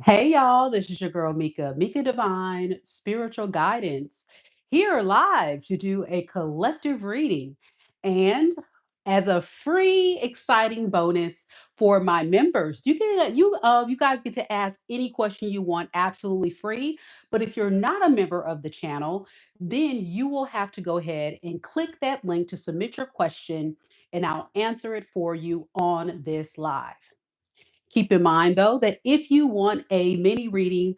Hey y'all, this is your girl Meka, Meka Divine Spiritual Guidance, here live to do a collective reading. And as a free, exciting bonus for my members, you guys get to ask any question you want absolutely free. But if you're not a member of the channel, then you will have to go ahead and click that link to submit your question, and I'll answer it for you on this live. Keep in mind, though, that if you want a mini reading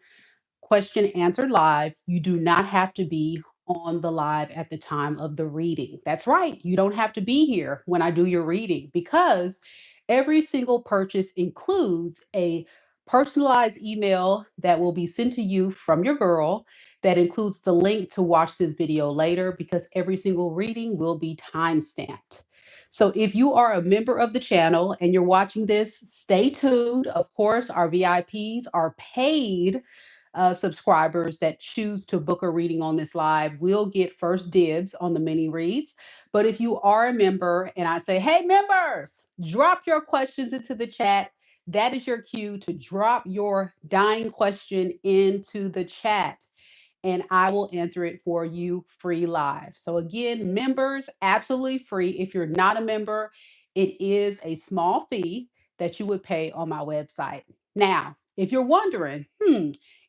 question answered live, you do not have to be on the live at the time of the reading. That's right. You don't have to be here when I do your reading because every single purchase includes a personalized email that will be sent to you from your girl that includes the link to watch this video later because every single reading will be time stamped. So if you are a member of the channel and you're watching this, stay tuned. Of course, our VIPs are paid subscribers that choose to book a reading on this live will get first dibs on the mini reads. But if you are a member and I say, hey, members, drop your questions into the chat, that is your cue to drop your dying question into the chat and I will answer it for you free live. So, again, members, absolutely free. If you're not a member, it is a small fee that you would pay on my website. Now, if you're wondering,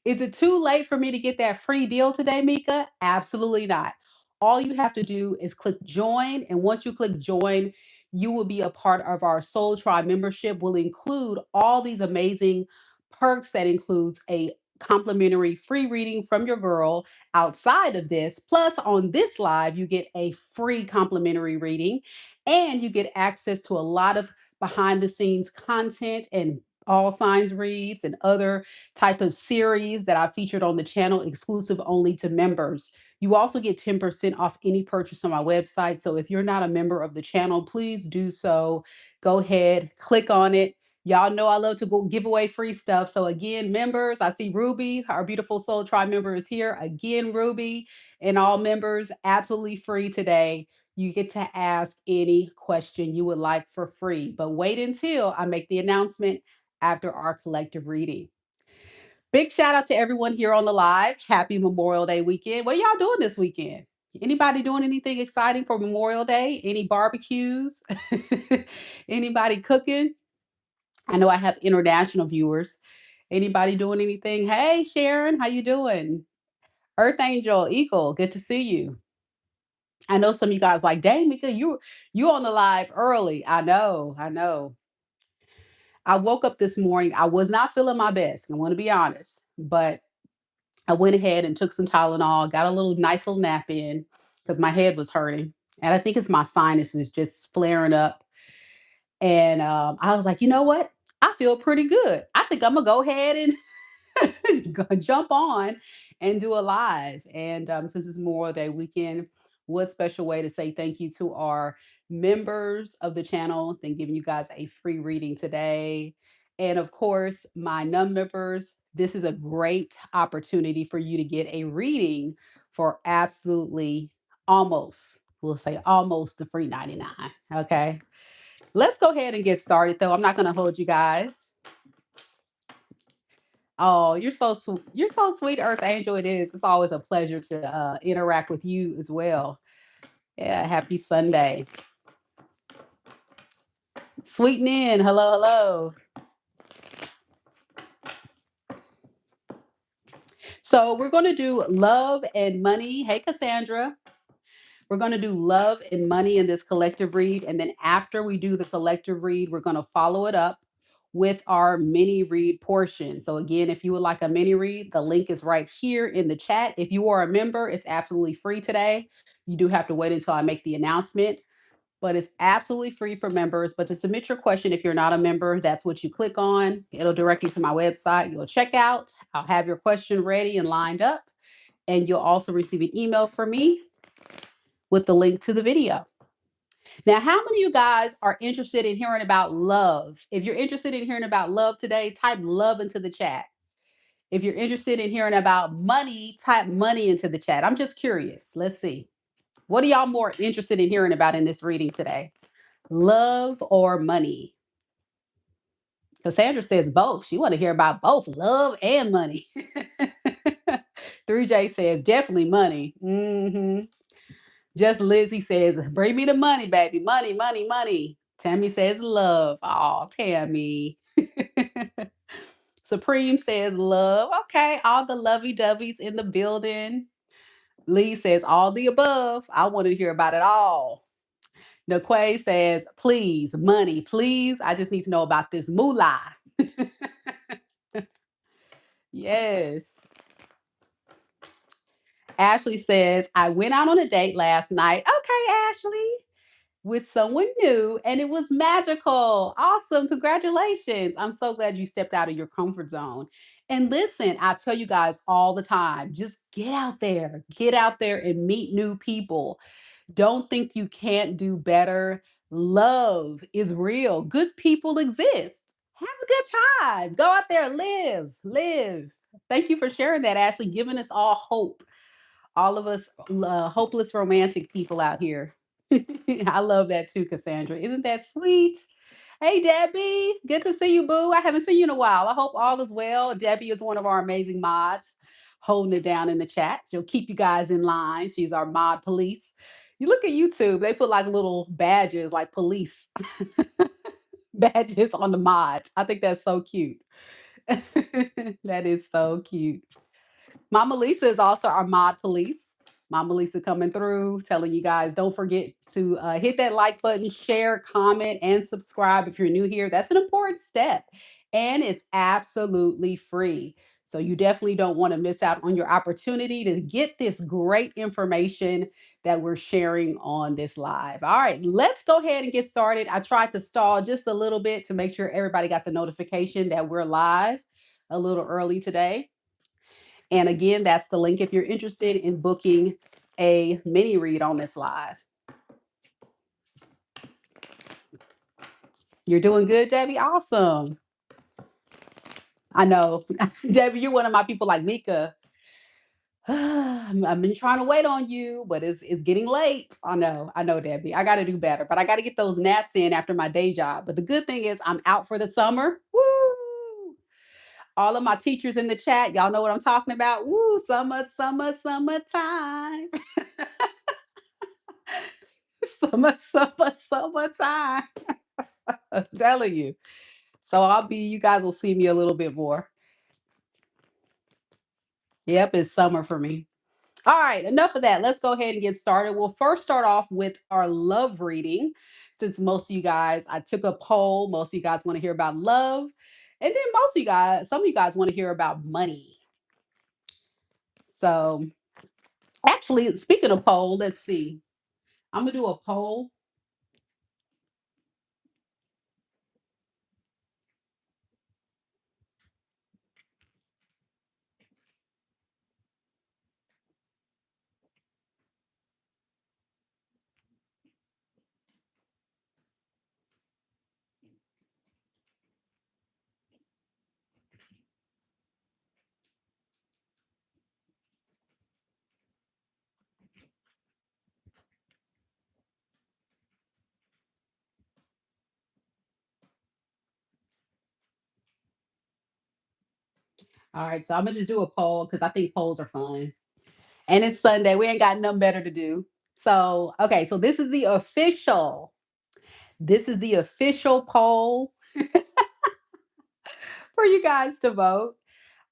is it too late for me to get that free deal today, Mika? Absolutely not. All you have to do is click join. And once you click join, you will be a part of our Soul Tribe membership. Will include all these amazing perks that includes a complimentary free reading from your girl outside of this. Plus, on this live, you get a free complimentary reading and you get access to a lot of behind the scenes content and all signs reads and other type of series that I featured on the channel exclusive only to members. You also get 10% off any purchase on my website. So if you're not a member of the channel, please do so. Go ahead, click on it. Y'all know I love to go give away free stuff. So again, members, I see Ruby, our beautiful Soul Tribe member is here. Again, Ruby and all members, absolutely free today. You get to ask any question you would like for free, but wait until I make the announcement after our collective reading. Big shout out to everyone here on the live. Happy Memorial Day weekend. What are y'all doing this weekend? Anybody doing anything exciting for Memorial Day? Any barbecues? Anybody cooking? I know I have international viewers. Anybody doing anything? Hey, Sharon, how you doing? Earth Angel, Eagle, good to see you. I know some of you guys like, dang, Mika, you on the live early. I know, I know. I woke up this morning. I was not feeling my best. I want to be honest, but I went ahead and took some Tylenol, got a nice little nap in because my head was hurting. And I think it's my sinuses just flaring up. And I was like, you know what? I feel pretty good. I think I'm going to go ahead and jump on and do a live. And since it's Memorial Day weekend, what special way to say thank you to our members of the channel than giving you guys a free reading today. And of course, my non-members, this is a great opportunity for you to get a reading for absolutely almost, we'll say almost the free 99. Okay. Let's go ahead and get started though. I'm not going to hold you guys. Oh, you're so sweet. You're so sweet, Earth Angel. It is. It's always a pleasure to interact with you as well. Yeah, happy Sunday. Sweeten in. Hello, hello. So we're going to do love and money. Hey, Cassandra. We're going to do love and money in this collective read. And then after we do the collective read, we're going to follow it up with our mini read portion. So again, if you would like a mini read, the link is right here in the chat. If you are a member, it's absolutely free today. You do have to wait until I make the announcement, but it's absolutely free for members. But to submit your question, if you're not a member, that's what you click on. It'll direct you to my website. You'll check out. I'll have your question ready and lined up. And you'll also receive an email from me with the link to the video. Now, how many of you guys are interested in hearing about love? If you're interested in hearing about love today, type love into the chat. If you're interested in hearing about money, type money into the chat. I'm just curious. Let's see. What are y'all more interested in hearing about in this reading today? Love or money? Cassandra says both. She want to hear about both love and money. 3J says definitely money. Just Lizzie says, bring me the money, baby. Money, money, money. Tammy says love. Oh, Tammy. Supreme says love. Okay, all the lovey-dovey's in the building. Lee says all the above. I wanted to hear about it all. Naquay says, please, money, please. I just need to know about this moolah. Yes. Ashley says, I went out on a date last night. Okay, Ashley, with someone new, and it was magical. Awesome. Congratulations. I'm so glad you stepped out of your comfort zone. And listen, I tell you guys all the time, just get out there and meet new people. Don't think you can't do better. Love is real. Good people exist. Have a good time. Go out there, live, live. Thank you for sharing that, Ashley, giving us all hope. All of us hopeless romantic people out here. I love that too, Cassandra. Isn't that sweet? Hey, Debbie. Good to see you, boo. I haven't seen you in a while. I hope all is well. Debbie is one of our amazing mods, holding it down in the chat. She'll keep you guys in line. She's our mod police. You look at YouTube, they put like little badges, like police badges on the mods. I think that's so cute. That is so cute. Mama Lisa is also our mod police. Mama Lisa coming through, telling you guys don't forget to hit that like button, share, comment, and subscribe if you're new here. That's an important step, and it's absolutely free. So you definitely don't want to miss out on your opportunity to get this great information that we're sharing on this live. All right, let's go ahead and get started. I tried to stall just a little bit to make sure everybody got the notification that we're live a little early today. And again, that's the link if you're interested in booking a mini read on this live. You're doing good, Debbie? Awesome. I know. Debbie, you're one of my people like Meka. I've been trying to wait on you, but it's getting late. I know, Debbie. I got to do better, but I got to get those naps in after my day job. But the good thing is I'm out for the summer. Woo! All of my teachers in the chat, y'all know what I'm talking about. Woo, summer, summer, summertime. Summertime. I'm telling you. So you guys will see me a little bit more. Yep, it's summer for me. All right, enough of that. Let's go ahead and get started. We'll first start off with our love reading. Since most of you guys, I took a poll. Most of you guys want to hear about love. And then some of you guys want to hear about money. So actually, speaking of poll, let's see. I'm going to do a poll. All right, so I'm going to just do a poll because I think polls are fun. And it's Sunday. We ain't got nothing better to do. So, okay, so this is the official poll for you guys to vote.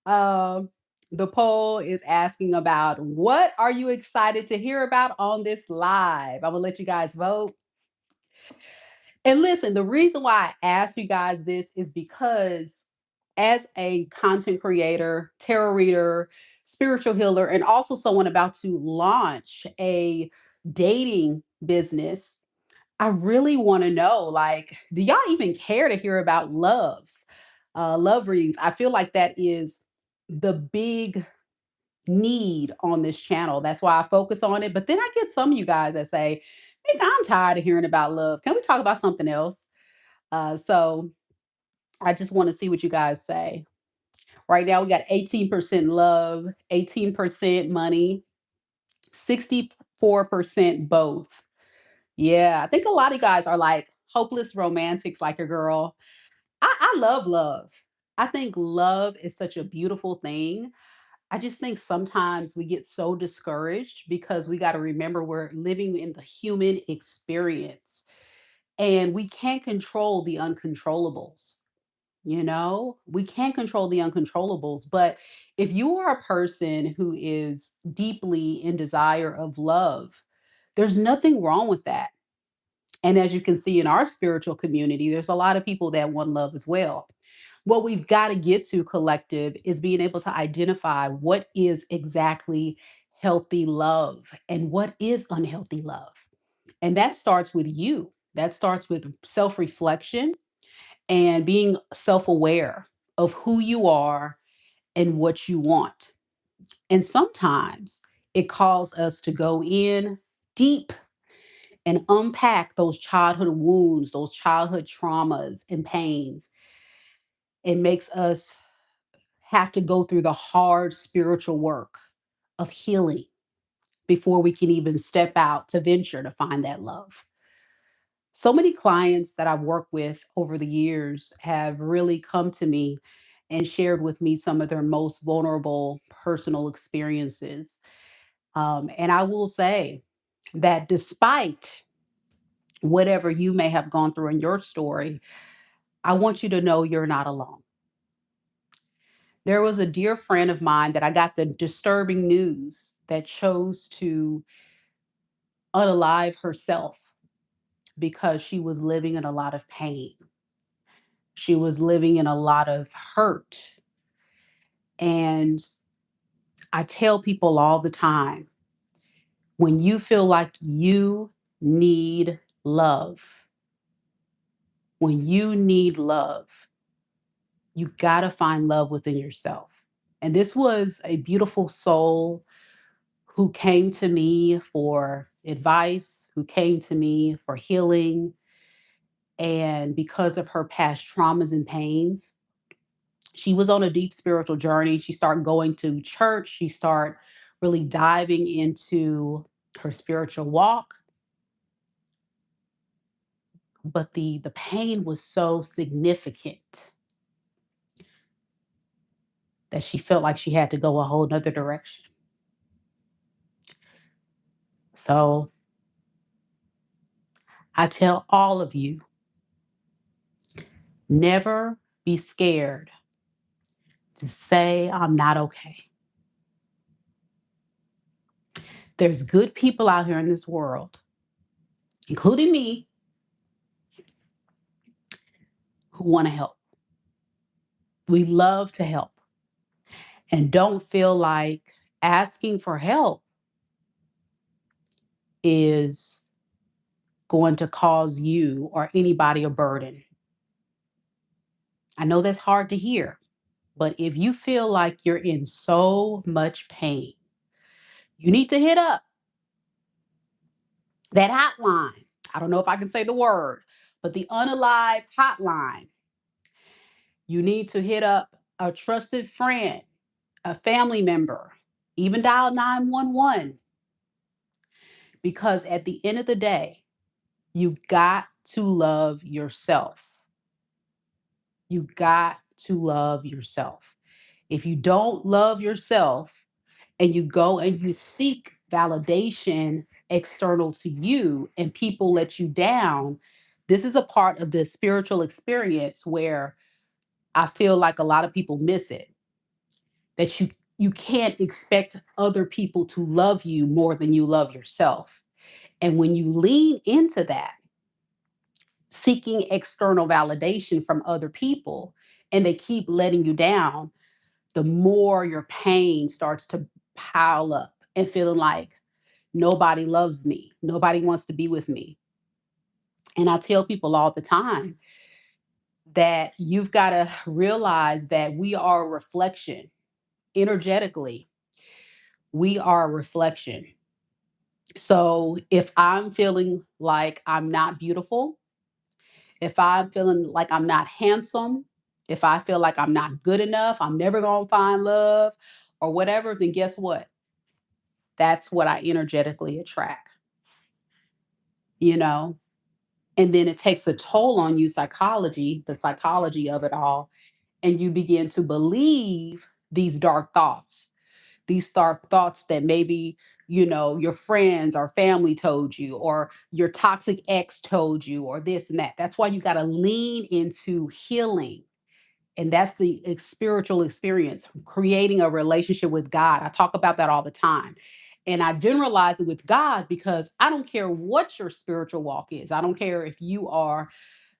Um, the poll is asking about what are you excited to hear about on this live? I'm gonna let you guys vote. And listen, the reason why I asked you guys this is because as a content creator, tarot reader, spiritual healer, and also someone about to launch a dating business, I really want to know, like, do y'all even care to hear about love readings? I feel like that is the big need on this channel. That's why I focus on it. But then I get some of you guys that say, "Hey, I'm tired of hearing about love. Can we talk about something else?" So I just want to see what you guys say. Right now, we got 18% love, 18% money, 64% both. Yeah, I think a lot of you guys are like hopeless romantics, like your girl. I love love. I think love is such a beautiful thing. I just think sometimes we get so discouraged because we got to remember we're living in the human experience and we can't control the uncontrollables. We can't control the uncontrollables. But if you are a person who is deeply in desire of love, there's nothing wrong with that. And as you can see in our spiritual community, there's a lot of people that want love as well. What we've got to get to collective is being able to identify what is exactly healthy love and what is unhealthy love. And that starts with you. That starts with self reflection and being self aware of who you are and what you want. And sometimes it calls us to go in deep and unpack those childhood wounds, those childhood traumas and pains. It makes us have to go through the hard spiritual work of healing before we can even step out to venture to find that love. So many clients that I've worked with over the years have really come to me and shared with me some of their most vulnerable personal experiences. And I will say that despite whatever you may have gone through in your story, I want you to know you're not alone. There was a dear friend of mine that I got the disturbing news that chose to unalive herself because she was living in a lot of pain. She was living in a lot of hurt. And I tell people all the time, when you feel like you need love, when you need love, you got to find love within yourself. And this was a beautiful soul who came to me for advice, who came to me for healing. And because of her past traumas and pains, she was on a deep spiritual journey. She started going to church. She started really diving into her spiritual walk. But the pain was so significant that she felt like she had to go a whole nother direction. So I tell all of you, never be scared to say, I'm not okay. There's good people out here in this world, including me, who want to help. We love to help and don't feel like asking for help is going to cause you or anybody a burden. I know that's hard to hear, but if you feel like you're in so much pain, you need to hit up that hotline. I don't know if I can say the word, but the unalive hotline. You need to hit up a trusted friend, a family member, even dial 911 because at the end of the day, you got to love yourself. You got to love yourself. If you don't love yourself and you go and you seek validation external to you and people let you down, this is a part of the spiritual experience where I feel like a lot of people miss it. That you can't expect other people to love you more than you love yourself. And when you lean into that, seeking external validation from other people, and they keep letting you down, the more your pain starts to pile up and feeling like nobody loves me, nobody wants to be with me. And I tell people all the time that you've got to realize that we are a reflection energetically. We are a reflection. So if I'm feeling like I'm not beautiful, if I'm feeling like I'm not handsome, if I feel like I'm not good enough, I'm never going to find love or whatever, then guess what? That's what I energetically attract, you know? And then it takes a toll on you psychology, the psychology of it all, and you begin to believe these dark thoughts, these dark thoughts that maybe, your friends or family told you, or your toxic ex told you, or this and that. That's why you got to lean into healing. And that's the spiritual experience, creating a relationship with God. I talk about that all the time. And I generalize it with God because I don't care what your spiritual walk is. I don't care if you are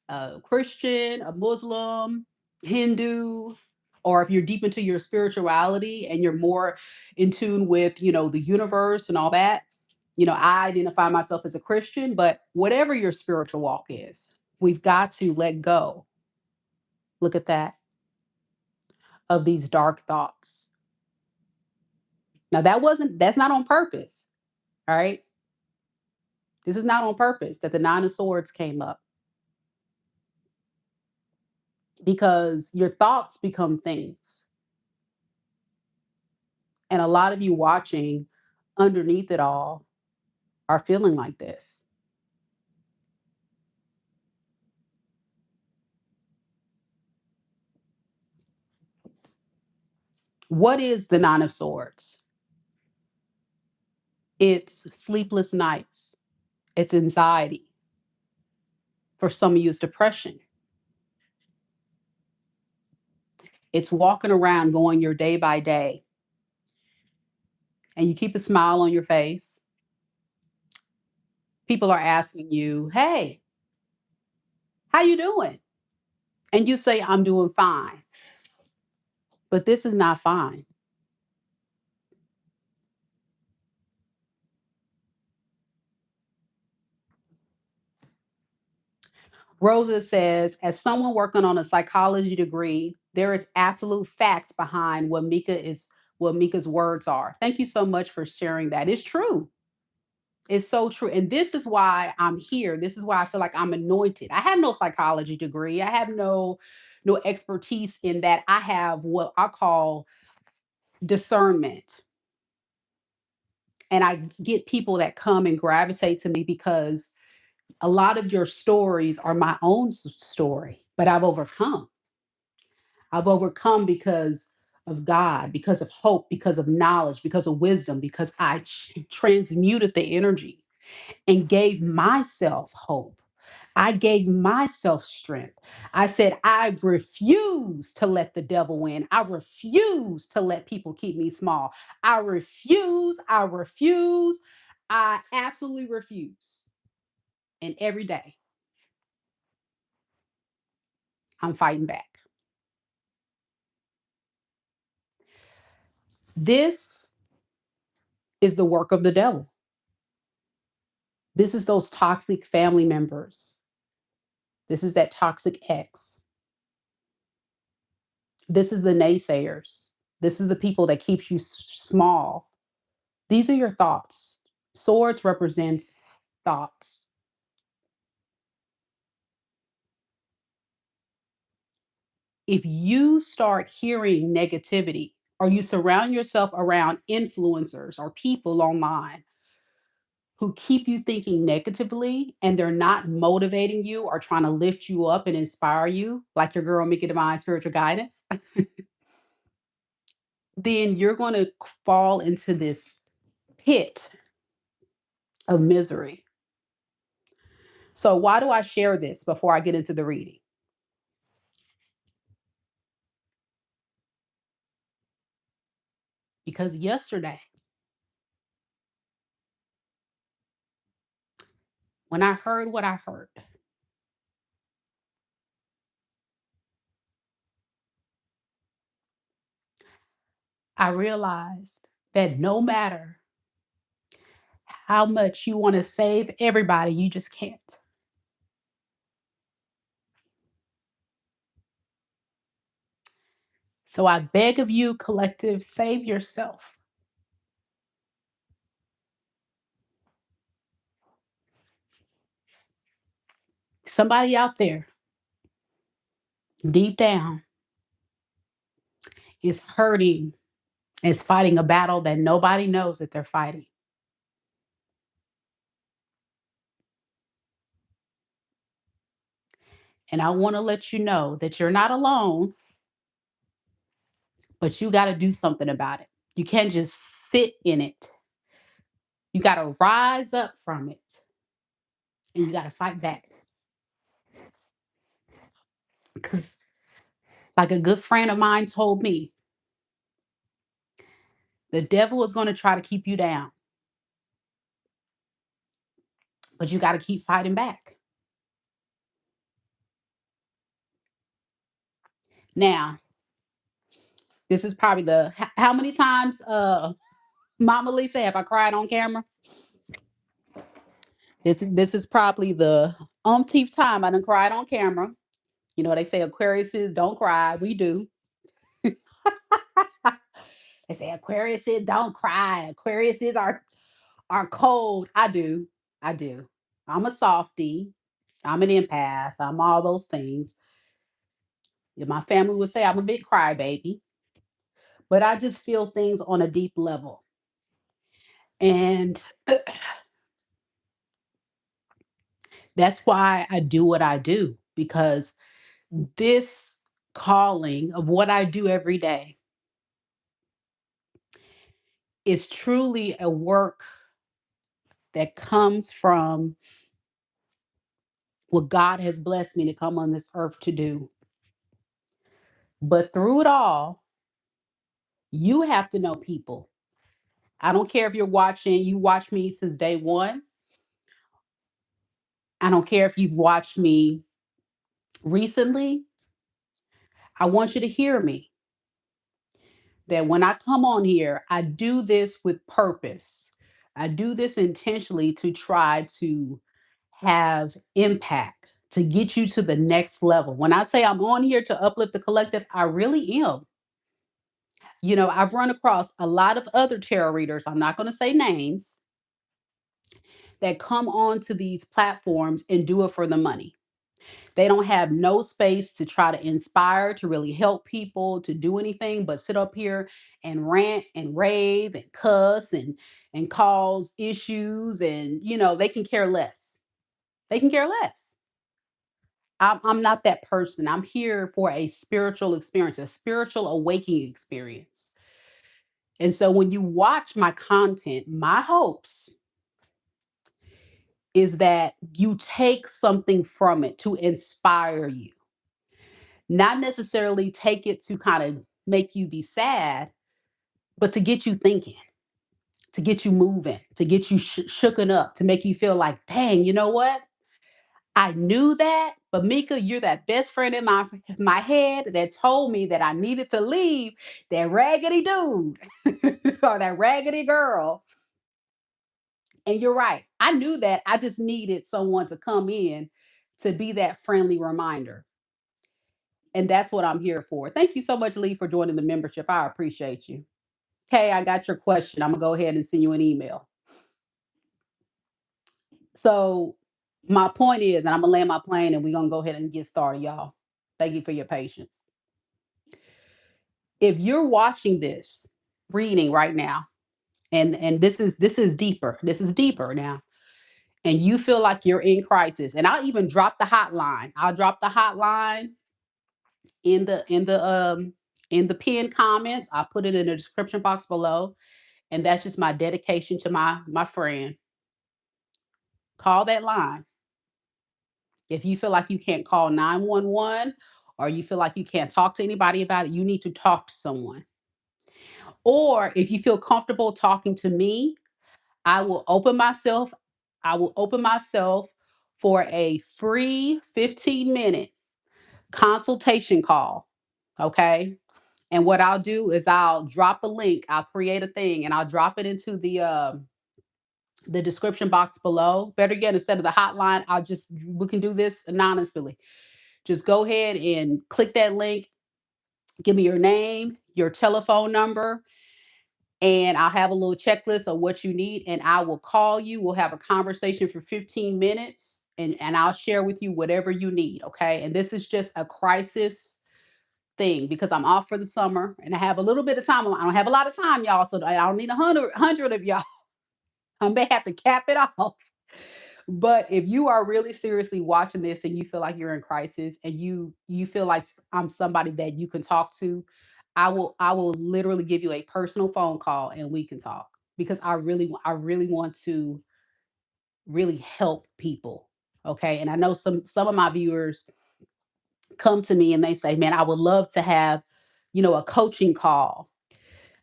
a Christian, a Muslim, Hindu, or if you're deep into your spirituality and you're more in tune with, the universe and all that. I identify myself as a Christian, but whatever your spiritual walk is, we've got to let go. Look at that, of these dark thoughts. Now that's not on purpose. All right. This is not on purpose that the nine of swords came up, because your thoughts become things. And a lot of you watching underneath it all are feeling like this. What is the nine of swords? It's sleepless nights. It's anxiety. For some of you, it's depression. It's walking around going your day by day and you keep a smile on your face. People are asking you, "Hey, how you doing?" And you say, "I'm doing fine." But this is not fine. Rosa says, as someone working on a psychology degree, there is absolute facts behind what Mika's words are. Thank you so much for sharing that. It's true. It's so true. And this is why I'm here. This is why I feel like I'm anointed. I have no psychology degree. I have no expertise in that. I have what I call discernment. And I get people that come and gravitate to me because a lot of your stories are my own story, but I've overcome. I've overcome because of God, because of hope, because of knowledge, because of wisdom, because I transmuted the energy and gave myself hope. I gave myself strength. I said, I refuse to let the devil win. I refuse to let people keep me small. I refuse. I refuse. I absolutely refuse. And every day I'm fighting back. This is the work of the devil. This is those toxic family members. This is that toxic ex. This is the naysayers. This is the people that keeps you small. These are your thoughts. Swords represents thoughts. If you start hearing negativity or you surround yourself around influencers or people online who keep you thinking negatively and they're not motivating you or trying to lift you up and inspire you, like your girl Meka Divine Spiritual Guidance, then you're going to fall into this pit of misery. So, why do I share this before I get into the reading? Because yesterday, when I heard what I heard, I realized that no matter how much you want to save everybody, you just can't. So I beg of you, collective, save yourself. Somebody out there, deep down, is hurting, is fighting a battle that nobody knows that they're fighting. And I want to let you know that you're not alone, but you got to do something about it. You can't just sit in it. You got to rise up from it and you got to fight back. Because, like a good friend of mine told me, the devil is going to try to keep you down, but you got to keep fighting back. Now, this is probably how many times, Mama Lisa, have I cried on camera? This is probably the umpteenth time I done cried on camera. You know, they say Aquariuses don't cry. We do. They say Aquariuses don't cry. Aquariuses are cold. I do. I do. I'm a softie. I'm an empath. I'm all those things. Yeah, my family would say I'm a big crybaby, but I just feel things on a deep level. And that's why I do what I do, because this calling of what I do every day is truly a work that comes from what God has blessed me to come on this earth to do. But through it all, you have to know people. I don't care if you're watching, you watch me since day one. I don't care if you've watched me recently. I want you to hear me that when I come on here, I do this with purpose. I do this intentionally to try to have impact, to get you to the next level. When I say I'm on here to uplift the collective, I really am. You know, I've run across a lot of other tarot readers, I'm not going to say names, that come onto these platforms and do it for the money. They don't have no space to try to inspire, to really help people, to do anything but sit up here and rant and rave and cuss and cause issues, and they can care less. They can care less. I'm not that person. I'm here for a spiritual experience, a spiritual awakening experience. And so when you watch my content, my hopes is that you take something from it to inspire you, not necessarily take it to kind of make you be sad, but to get you thinking, to get you moving, to get you shooken up, to make you feel like, dang, you know what? I knew that, but Meka, you're that best friend in my head that told me that I needed to leave that raggedy dude or that raggedy girl. And you're right. I knew that. I just needed someone to come in to be that friendly reminder. And that's what I'm here for. Thank you so much, Lee, for joining the membership. I appreciate you. Okay, I got your question. I'm going to go ahead and send you an email. So, my point is, and I'm going to land my plane and we're going to go ahead and get started, y'all. Thank you for your patience. If you're watching this reading right now, and this is deeper. This is deeper now. And you feel like you're in crisis, and I'll even drop the hotline. I'll drop the hotline in the pinned comments. I'll put it in the description box below. And that's just my dedication to my friend. Call that line. If you feel like you can't call 911 or you feel like you can't talk to anybody about it, you need to talk to someone. Or if you feel comfortable talking to me, I will open myself. I will open myself for a free 15-minute consultation call. Okay. And what I'll do is I'll drop a link. I'll create a thing and I'll drop it into the description box below. Better yet, instead of the hotline, we can do this anonymously. Just go ahead and click that link. Give me your name, your telephone number, and I'll have a little checklist of what you need. And I will call you. We'll have a conversation for 15 minutes and I'll share with you whatever you need. Okay. And this is just a crisis thing because I'm off for the summer and I have a little bit of time. I don't have a lot of time, y'all. So I don't need 100 of y'all. I may have to cap it off. But if you are really seriously watching this and you feel like you're in crisis and you feel like I'm somebody that you can talk to, I will literally give you a personal phone call and we can talk because I really want to really help people. Okay? And I know some of my viewers come to me and they say, "Man, I would love to have, a coaching call.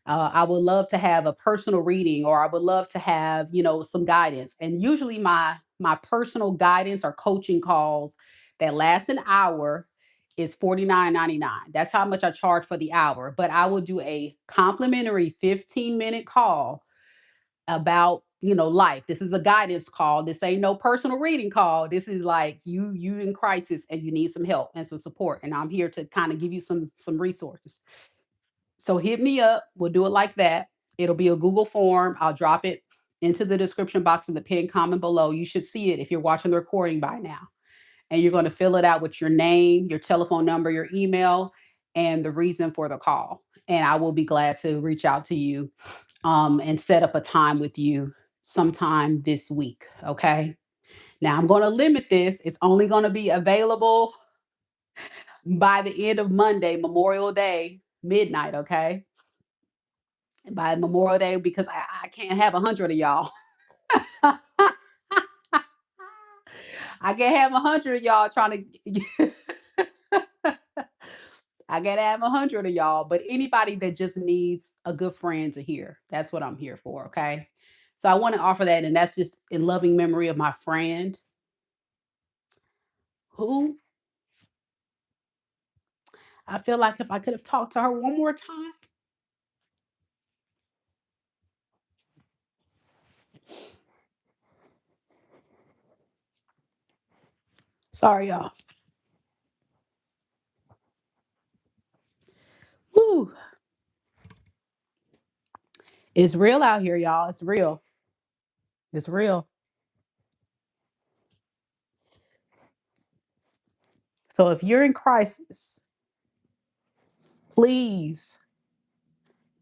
I would love to have a personal reading, or I would love to have, some guidance." And usually my personal guidance or coaching calls that last an hour is $49.99. That's how much I charge for the hour. But I will do a complimentary 15-minute call about, life. This is a guidance call. This ain't no personal reading call. This is like you in crisis and you need some help and some support. And I'm here to kind of give you some resources. So hit me up. We'll do it like that. It'll be a Google form. I'll drop it into the description box in the pinned comment below. You should see it if you're watching the recording by now. And you're going to fill it out with your name, your telephone number, your email, and the reason for the call. And I will be glad to reach out to you and set up a time with you sometime this week. Okay. Now I'm going to limit this. It's only going to be available by the end of Monday, Memorial Day, midnight. Okay. By Memorial Day, because I can't have 100 of y'all. I can't have 100 of y'all trying to. I gotta have 100 of y'all, but anybody that just needs a good friend to hear, that's what I'm here for. Okay. So I want to offer that, and that's just in loving memory of my friend who I feel like if I could have talked to her one more time. Sorry, y'all. Woo. It's real out here, y'all. It's real. It's real. So if you're in crisis, please,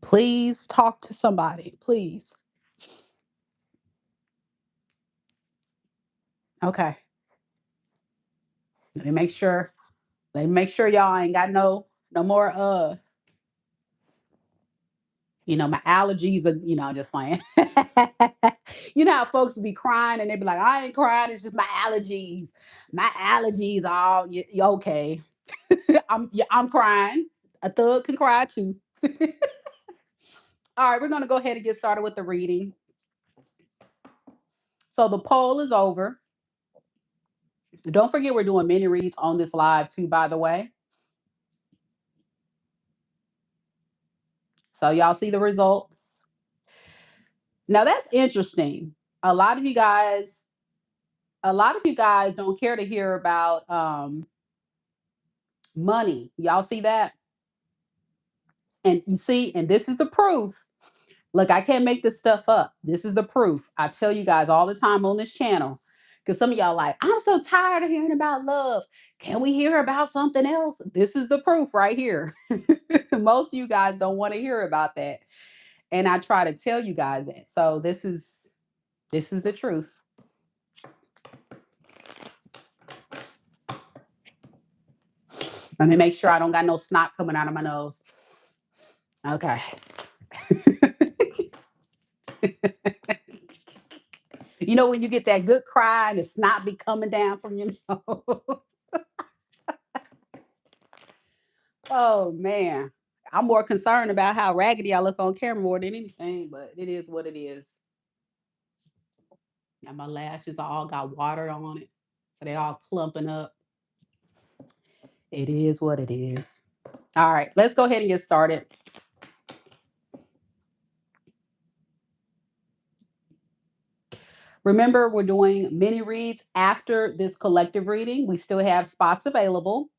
please talk to somebody. Please. Okay. Let me make sure. Let me make sure y'all ain't got no more my allergies are, just playing. You know how folks be crying and they be like, I ain't crying, it's just my allergies. My allergies all okay. I'm crying. A thug can cry too. All right, we're gonna go ahead and get started with the reading. So the poll is over. Don't forget we're doing mini reads on this live too, by the way. So y'all see the results. Now that's interesting. A lot of you guys, a lot of you guys don't care to hear about money. Y'all see that? And you see, and this is the proof. Look, I can't make this stuff up. This is the proof. I tell you guys all the time on this channel. Because some of y'all like, I'm so tired of hearing about love. Can we hear about something else? This is the proof right here. Most of you guys don't want to hear about that. And I try to tell you guys that. So this is the truth. Let me make sure I don't got no snot coming out of my nose. Okay. You know when you get that good cry and the snot be coming down from your nose. Oh man. I'm more concerned about how raggedy I look on camera more than anything, but it is what it is. And my lashes all got water on it. So they all clumping up. It is what it is. All right, let's go ahead and get started. Remember, we're doing mini reads after this collective reading. We still have spots available.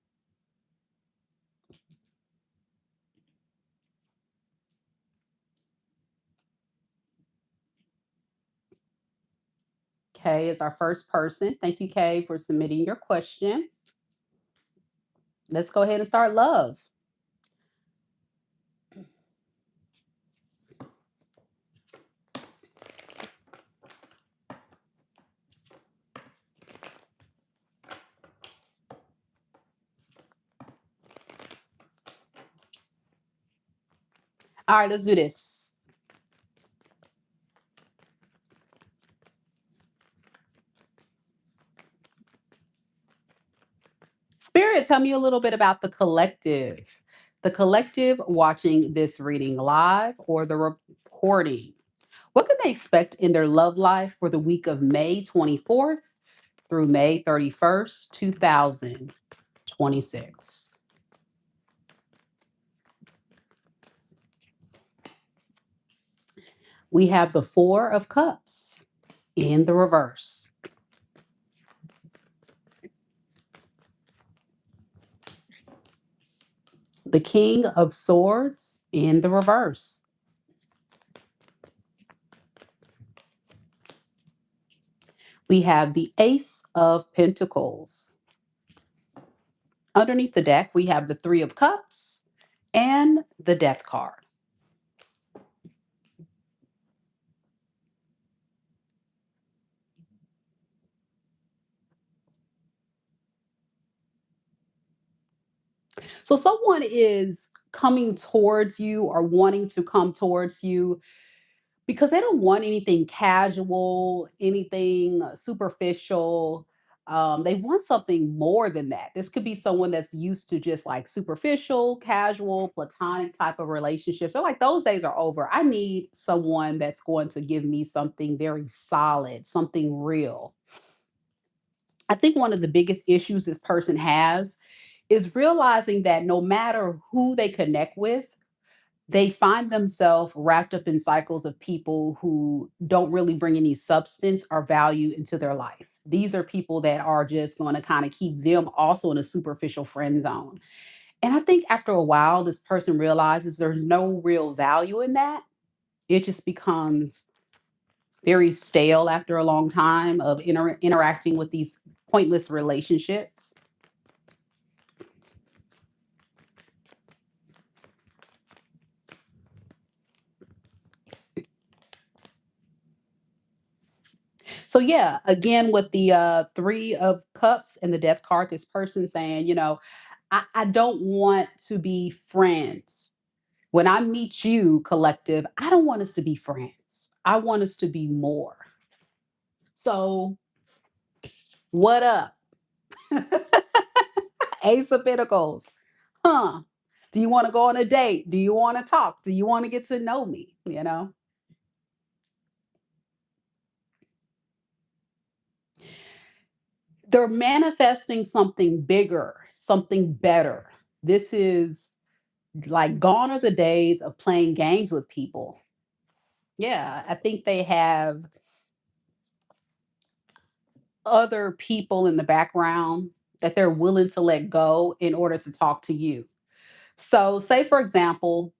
Kay is our first person. Thank you, Kay, for submitting your question. Let's go ahead and start love. All right, let's do this. Spirit, tell me a little bit about the collective. The collective watching this reading live or the recording. What can they expect in their love life for the week of May 24th through May 31st, 2026? We have the Four of Cups in the reverse, the King of Swords in the reverse, we have the Ace of Pentacles. Underneath the deck, we have the Three of Cups and the Death card. So someone is coming towards you or wanting to come towards you because they don't want anything casual, anything superficial. They want something more than that. This could be someone that's used to just like superficial, casual, platonic type of relationships. So, like, those days are over. I need someone that's going to give me something very solid, something real. I think one of the biggest issues this person has is realizing that no matter who they connect with, they find themselves wrapped up in cycles of people who don't really bring any substance or value into their life. These are people that are just going to kind of keep them also in a superficial friend zone. And I think after a while, this person realizes there's no real value in that. It just becomes very stale after a long time of interacting with these pointless relationships. So yeah, again with the Three of Cups and the Death card, this person saying, I don't want to be friends. When I meet you, collective, I don't want us to be friends. I want us to be more. So what up? Ace of Pentacles. Huh? Do you want to go on a date? Do you want to talk? Do you want to get to know me? They're manifesting something bigger, something better. This is like gone are the days of playing games with people. Yeah, I think they have other people in the background that they're willing to let go in order to talk to you. So, say for example,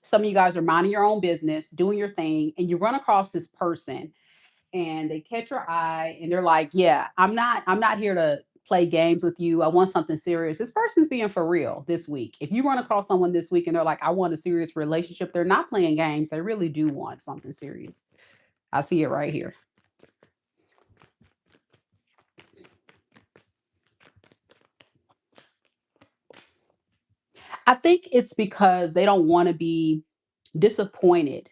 some of you guys are minding your own business, doing your thing, and you run across this person and they catch your eye and they're like, "Yeah, I'm not here to play games with you. I want something serious." This person's being for real this week. If you run across someone this week and they're like, "I want a serious relationship," they're not playing games. They really do want something serious. I see it right here. I think it's because they don't want to be disappointed.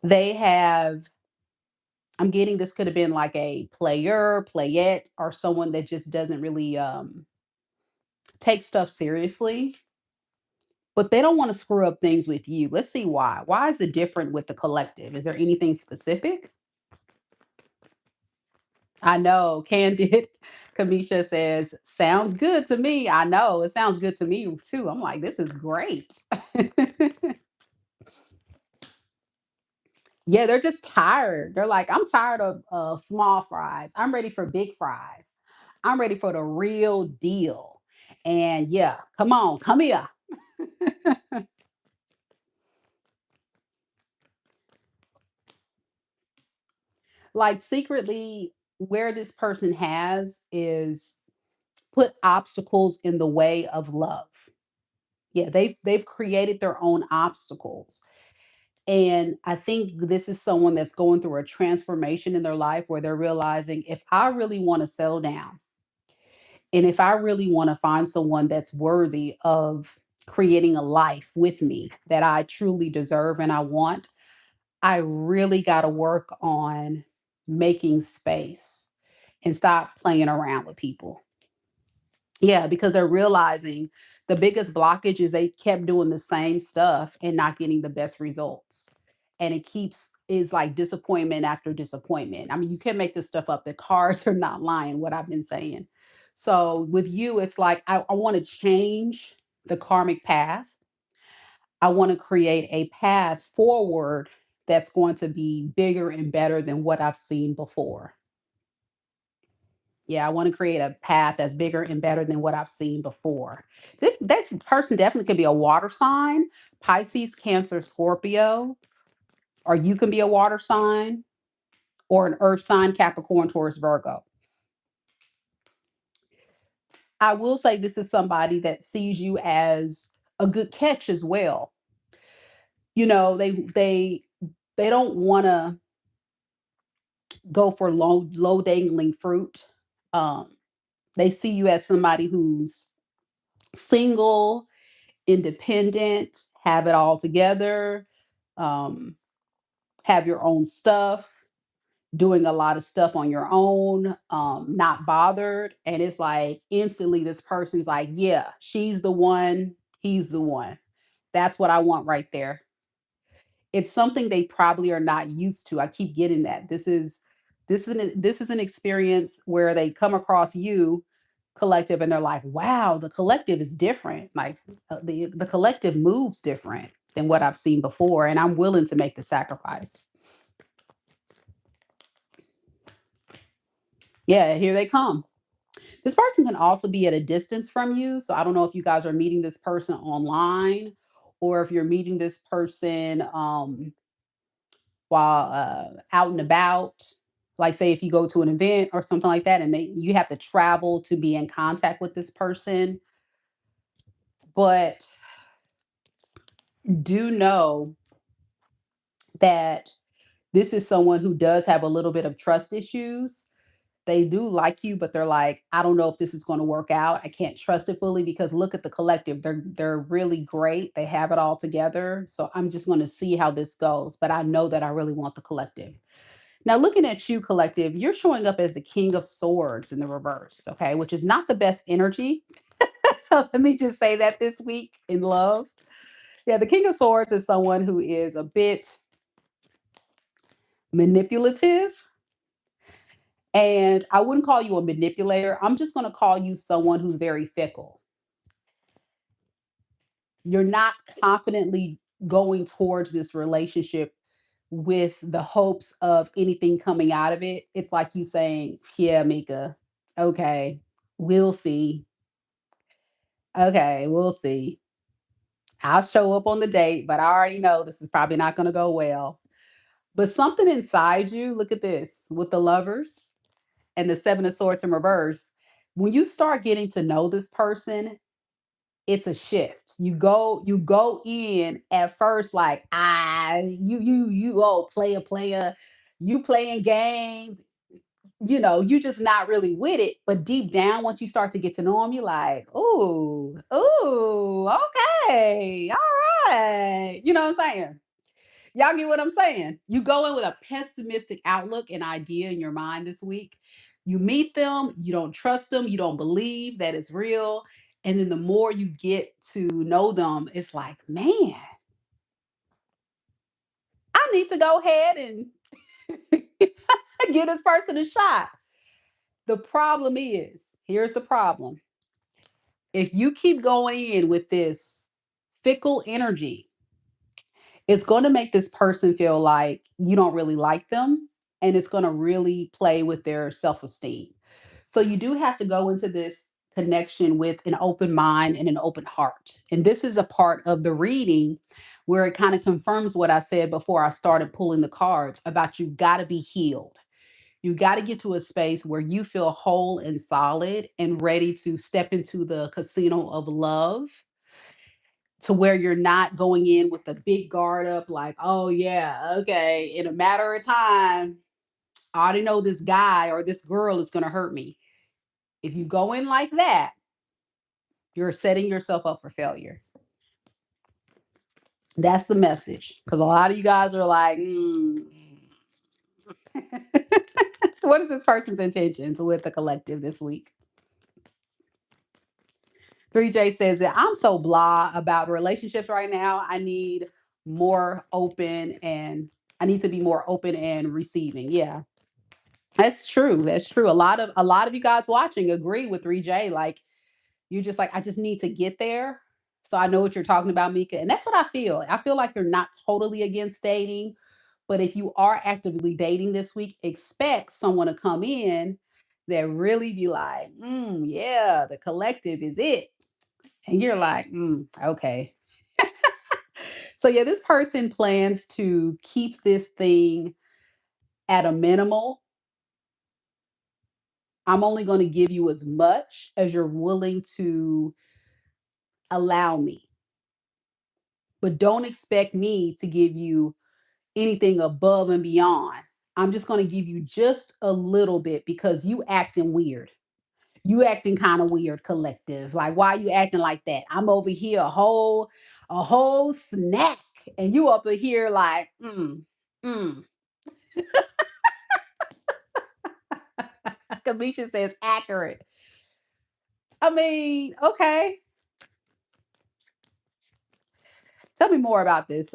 They have, I'm getting this could have been like a player, playette, or someone that just doesn't really take stuff seriously, but they don't want to screw up things with you. Let's see why. Why is it different with the collective? Is there anything specific? I know. Candid Kamisha says, sounds good to me. I know it sounds good to me too. I'm like, this is great. Yeah, they're just tired. They're like, I'm tired of small fries. I'm ready for big fries. I'm ready for the real deal. And yeah, come on, come here. Like secretly, where this person has is put obstacles in the way of love. Yeah, they've created their own obstacles. And I think this is someone that's going through a transformation in their life where they're realizing if I really want to settle down and if I really want to find someone that's worthy of creating a life with me that I truly deserve and I want, I really got to work on making space and stop playing around with people. Yeah, because they're realizing the biggest blockage is they kept doing the same stuff and not getting the best results. And it keeps is like disappointment after disappointment. I mean, you can't make this stuff up. The cards are not lying, what I've been saying. So with you, it's like I want to change the karmic path. I want to create a path forward that's going to be bigger and better than what I've seen before. Yeah, I want to create a path that's bigger and better than what I've seen before. This person definitely could be a water sign, Pisces, Cancer, Scorpio, or you can be a water sign or an earth sign, Capricorn, Taurus, Virgo. I will say this is somebody that sees you as a good catch as well. You know, they don't want to go for low dangling fruit. Um, they see you as somebody who's single, independent, have it all together, um, have your own stuff, doing a lot of stuff on your own, not bothered. And it's like instantly this person's like, yeah, she's the one, he's the one. That's what I want right there. It's something they probably are not used to. I keep getting that. This is an experience where they come across you collective and they're like, wow, the collective is different. Like the collective moves different than what I've seen before. And I'm willing to make the sacrifice. Yeah, here they come. This person can also be at a distance from you. So I don't know if you guys are meeting this person online or if you're meeting this person while out and about. Like, say, if you go to an event or something like that, and you have to travel to be in contact with this person. But do know that this is someone who does have a little bit of trust issues. They do like you, but they're like, I don't know if this is going to work out. I can't trust it fully because look at the collective. They're really great. They have it all together. So I'm just going to see how this goes. But I know that I really want the collective. Now, looking at you, collective, you're showing up as the King of Swords in the reverse, okay, which is not the best energy. Let me just say that this week in love. Yeah, the King of Swords is someone who is a bit manipulative. And I wouldn't call you a manipulator. I'm just going to call you someone who's very fickle. You're not confidently going towards this relationship with the hopes of anything coming out of it. It's like you saying, yeah, Mika, okay, we'll see. Okay, we'll see. I'll show up on the date, but I already know this is probably not going to go well. But something inside you, look at this with the lovers and the seven of swords in reverse. When you start getting to know this person, it's a shift. You go in at first like, you oh, player, you playing games, you just not really with it. But deep down, once you start to get to know them, you're like, ooh, okay, all right. You know what I'm saying? Y'all get what I'm saying? You go in with a pessimistic outlook and idea in your mind this week. You meet them, you don't trust them, you don't believe that it's real. And then the more you get to know them, it's like, man, I need to go ahead and give this person a shot. The problem is, here's the problem. If you keep going in with this fickle energy, it's going to make this person feel like you don't really like them, and it's going to really play with their self-esteem. So you do have to go into this connection with an open mind and an open heart. And this is a part of the reading where it kind of confirms what I said before I started pulling the cards about you got to be healed. You got to get to a space where you feel whole and solid and ready to step into the casino of love, to where you're not going in with a big guard up, like, oh, yeah, okay, in a matter of time, I already know this guy or this girl is going to hurt me. If you go in like that, you're setting yourself up for failure. That's the message. Because a lot of you guys are like, what is this person's intentions with the collective this week? 3J says that I'm so blah about relationships right now. I need more open and I need to be more open and receiving. Yeah. That's true. That's true. A lot of you guys watching agree with 3J. Like you're just like, I just need to get there. So I know what you're talking about, Mika. And that's what I feel. I feel like you're not totally against dating, but if you are actively dating this week, expect someone to come in that really be like, yeah, the collective is it. And you're like, okay. So yeah, this person plans to keep this thing at a minimal. I'm only going to give you as much as you're willing to allow me. But don't expect me to give you anything above and beyond. I'm just going to give you just a little bit because you acting weird. You acting kind of weird, collective. Like, why are you acting like that? I'm over here a whole snack, and you up here like, mm. Kamisha says accurate. I mean, okay. Tell me more about this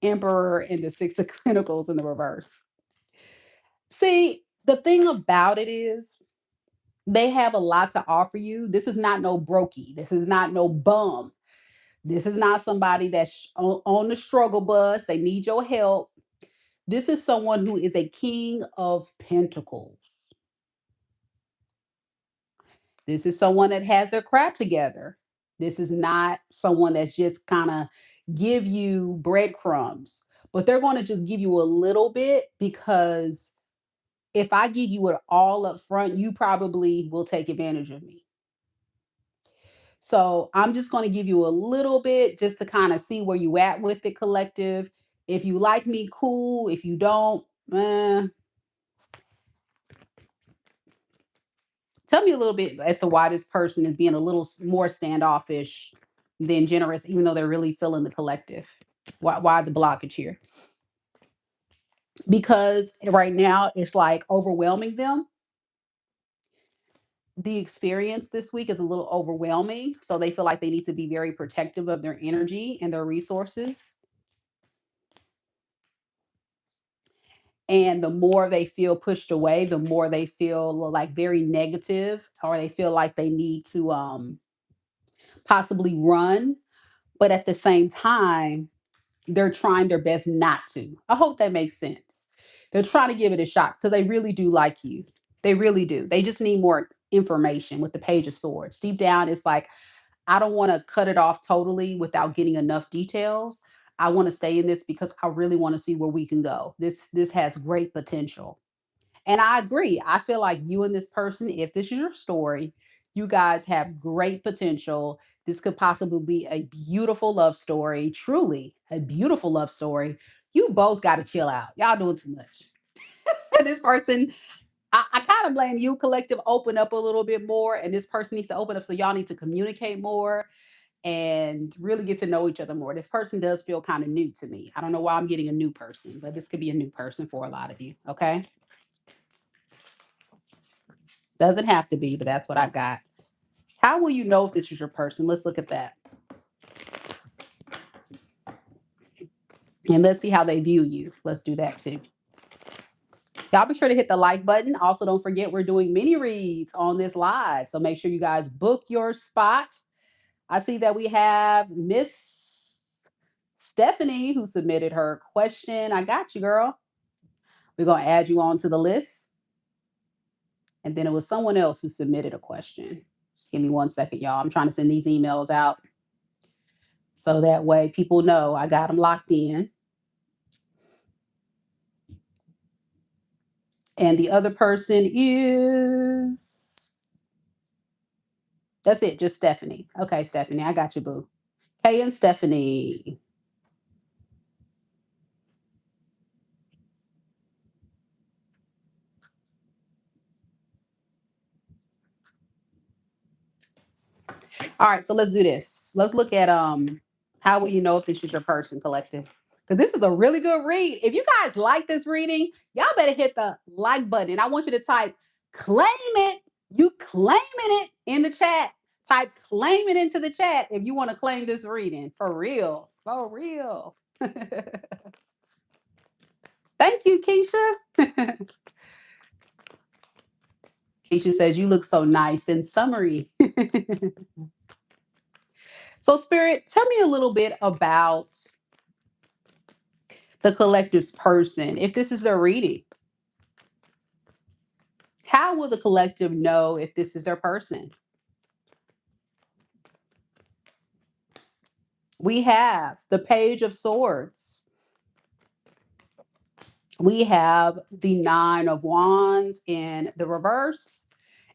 Emperor and the Six of Pentacles in the reverse. See, the thing about it is they have a lot to offer you. This is not no brokey. This is not no bum. This is not somebody that's on the struggle bus. They need your help. This is someone who is a king of pentacles. This is someone that has their crap together. This is not someone that's just kind of give you breadcrumbs, but they're going to just give you a little bit because if I give you it all up front, you probably will take advantage of me. So I'm just going to give you a little bit just to kind of see where you at with the collective. If you like me, cool. If you don't, tell me a little bit as to why this person is being a little more standoffish than generous, even though they're really feeling the collective. Why the blockage here? Because right now it's like overwhelming them. The experience this week is a little overwhelming. So they feel like they need to be very protective of their energy and their resources. And the more they feel pushed away, the more they feel like very negative, or they feel like they need to possibly run. But at the same time, they're trying their best not to. I hope that makes sense. They're trying to give it a shot because they really do like you. They really do. They just need more information with the Page of Swords. Deep down, it's like, I don't want to cut it off totally without getting enough details. I want to stay in this because I really want to see where we can go. This has great potential. And I agree. I feel like you and this person, if this is your story, you guys have great potential. This could possibly be a beautiful love story, truly a beautiful love story. You both got to chill out. Y'all doing too much. And this person, I kind of blame you, collective, open up a little bit more. And this person needs to open up. So y'all need to communicate more and really get to know each other more. This person does feel kind of new to me. I don't know why I'm getting a new person, but this could be a new person for a lot of you. Okay. Doesn't have to be, but that's what I got. How will you know if this is your person? Let's look at that. And let's see how they view you. Let's do that too. Y'all be sure to hit the like button. Also, don't forget we're doing mini reads on this live. So make sure you guys book your spot. I see that we have Miss Stephanie who submitted her question. I got you, girl. We're going to add you on to the list. And then it was someone else who submitted a question. Just give me 1 second, y'all. I'm trying to send these emails out so that way people know I got them locked in. And the other person is, that's it, just Stephanie. Okay, Stephanie, I got you, boo. Kay and Stephanie. All right, so let's do this. Let's look at How will you know if this is your person, collective? Because this is a really good read. If you guys like this reading, y'all better hit the like button. And I want you to type claim it. You claiming it in the chat. Type claim it into the chat if you want to claim this reading. For real. For real. Thank you, Keisha. Keisha says, you look so nice and summery. So, Spirit, tell me a little bit about the collective's person. If this is their reading, how will the collective know if this is their person? We have the Page of Swords. We have the Nine of Wands in the reverse.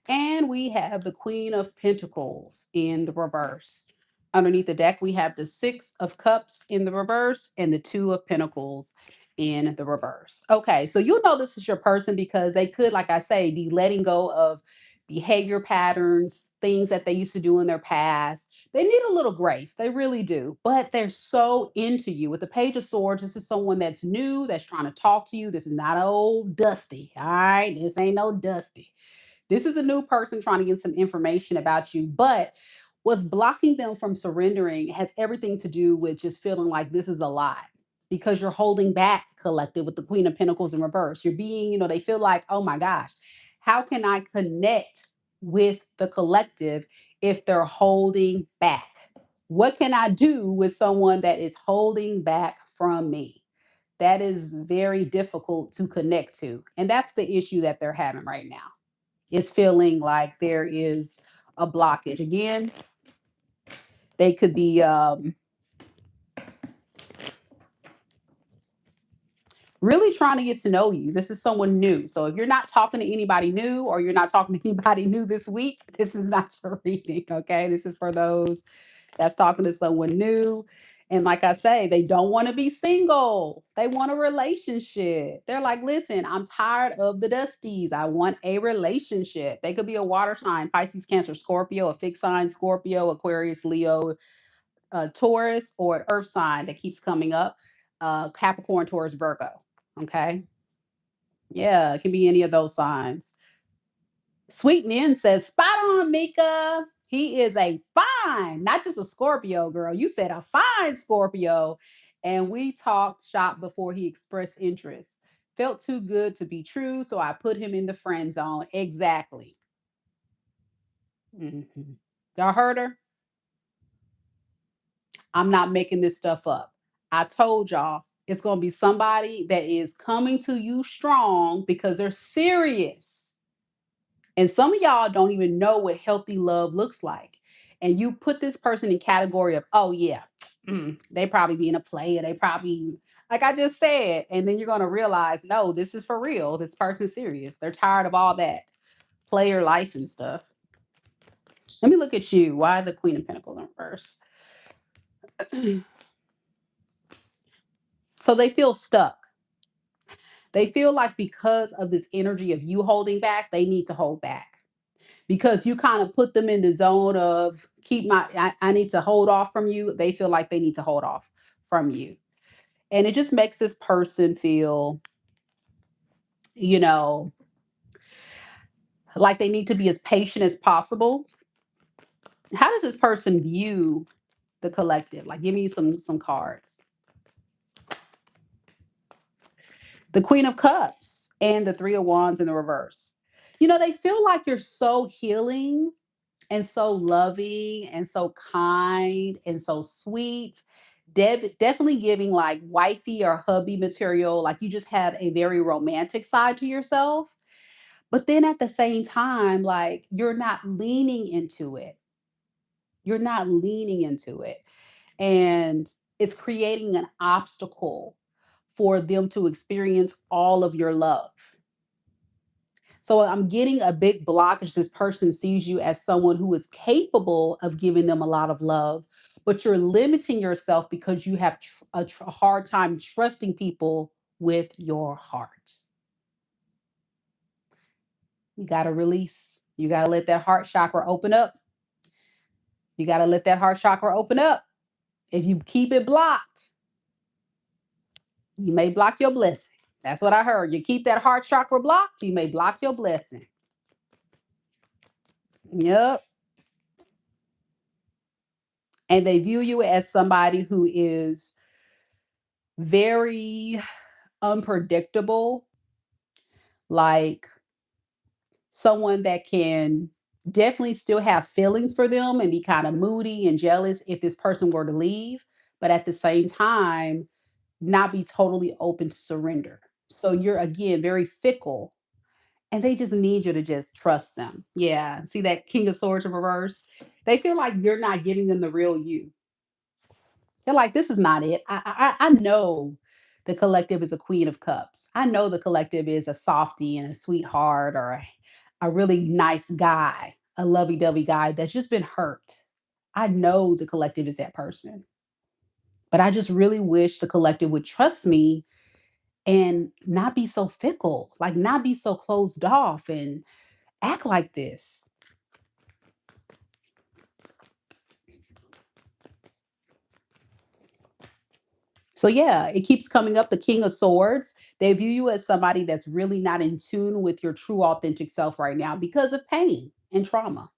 And we have the Queen of Pentacles in the reverse. Underneath the deck, we have the Six of Cups in the reverse and the Two of Pentacles in the reverse. Okay, so you'll know this is your person because they could, like I say, be letting go of behavior patterns, things that they used to do in their past. They need a little grace. They really do. But they're so into you. With the Page of Swords, this is someone that's new, that's trying to talk to you. This is not old Dusty. All right. This ain't no Dusty. This is a new person trying to get some information about you, but what's blocking them from surrendering has everything to do with just feeling like this is a lie because you're holding back, collective, with the Queen of Pentacles in reverse. You're being, they feel like, oh my gosh, how can I connect with the collective if they're holding back? What can I do with someone that is holding back from me? That is very difficult to connect to. And that's the issue that they're having right now, is feeling like there is a blockage. Again, they could be really trying to get to know you. This is someone new. So if you're not talking to anybody new or you're not talking to anybody new this week, this is not your reading. Okay. This is for those that's talking to someone new. And like I say, they don't want to be single. They want a relationship. They're like, listen, I'm tired of the dusties. I want a relationship. They could be a water sign, Pisces, Cancer, Scorpio, a fixed sign, Scorpio, Aquarius, Leo, Taurus, or an earth sign that keeps coming up, Capricorn, Taurus, Virgo. Okay. Yeah, it can be any of those signs. Sweet Nin says, spot on, Meka. He is a fine, not just a Scorpio, girl. You said a fine Scorpio. And we talked shop before he expressed interest. Felt too good to be true, so I put him in the friend zone. Exactly. Mhm. Y'all heard her? I'm not making this stuff up. I told y'all it's going to be somebody that is coming to you strong because they're serious. And some of y'all don't even know what healthy love looks like. And you put this person in category of, oh yeah, they probably being a player. They probably, like I just said. And then you're going to realize, no, this is for real. This person's serious. They're tired of all that player life and stuff. Let me look at you. Why the Queen of Pentacles in reverse? So they feel stuck. They feel like because of this energy of you holding back, they need to hold back because you kind of put them in the zone of I need to hold off from you. They feel like they need to hold off from you. And it just makes this person feel, you know, like they need to be as patient as possible. How does this person view the collective? Like, give me some cards. The Queen of Cups and the Three of Wands in the reverse. They feel like you're so healing and so loving and so kind and so sweet. Definitely giving like wifey or hubby material. Like you just have a very romantic side to yourself. But then at the same time, like you're not leaning into it. You're not leaning into it. And it's creating an obstacle for them to experience all of your love. So I'm getting a big blockage. This person sees you as someone who is capable of giving them a lot of love, but you're limiting yourself because you have a hard time trusting people with your heart. You got to release. You got to let that heart chakra open up. You got to let that heart chakra open up. If you keep it blocked, you may block your blessing. That's what I heard. You keep that heart chakra blocked, you may block your blessing. Yep. And they view you as somebody who is very unpredictable, like someone that can definitely still have feelings for them and be kind of moody and jealous if this person were to leave, but at the same time, not be totally open to surrender. So you're again very fickle and they just need you to just trust them. Yeah. See that King of Swords in reverse? They feel like you're not giving them the real you. They're like, this is not it. I know the collective is a Queen of Cups. I know the collective is a softie and a sweetheart or a really nice guy, a lovey-dovey guy that's just been hurt. I know the collective is that person. But I just really wish the collective would trust me and not be so fickle, like not be so closed off and act like this. So yeah, it keeps coming up the King of Swords. They view you as somebody that's really not in tune with your true authentic self right now because of pain and trauma.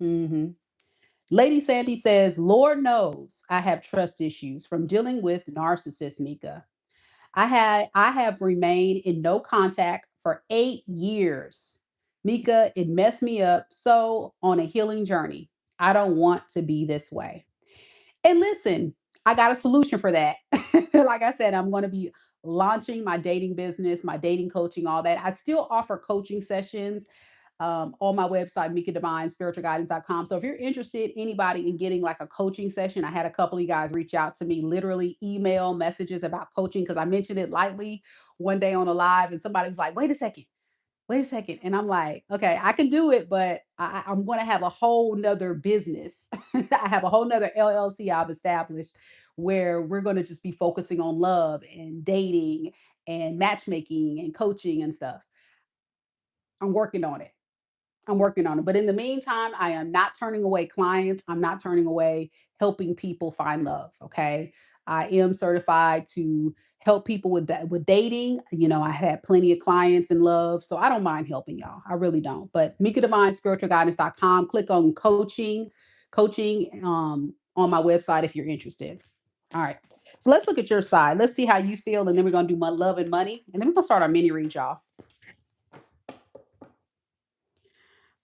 Mhm. Lady Sandy says, Lord knows I have trust issues from dealing with narcissists, Mika. I have remained in no contact for 8 years. Mika, it messed me up so on a healing journey. I don't want to be this way. And listen, I got a solution for that. Like I said, I'm going to be launching my dating business, my dating coaching, all that. I still offer coaching sessions on my website, MikaDivineSpiritualGuidance.com. So if you're interested, anybody in getting like a coaching session, I had a couple of you guys reach out to me, literally email messages about coaching because I mentioned it lightly one day on a live, and somebody was like, wait a second. And I'm like, okay, I can do it, but I'm going to have a whole nother business. I have a whole nother LLC I've established where we're going to just be focusing on love and dating and matchmaking and coaching and stuff. I'm working on it. I'm working on it. But in the meantime, I am not turning away clients. I'm not turning away helping people find love. Okay. I am certified to help people with that with dating. You know, I had plenty of clients in love. So I don't mind helping y'all. I really don't. But MikaDivineSpiritualGuidance.com, click on coaching on my website if you're interested. All right. So let's look at your side. Let's see how you feel. And then we're gonna do my love and money. And then we're gonna start our mini read, y'all.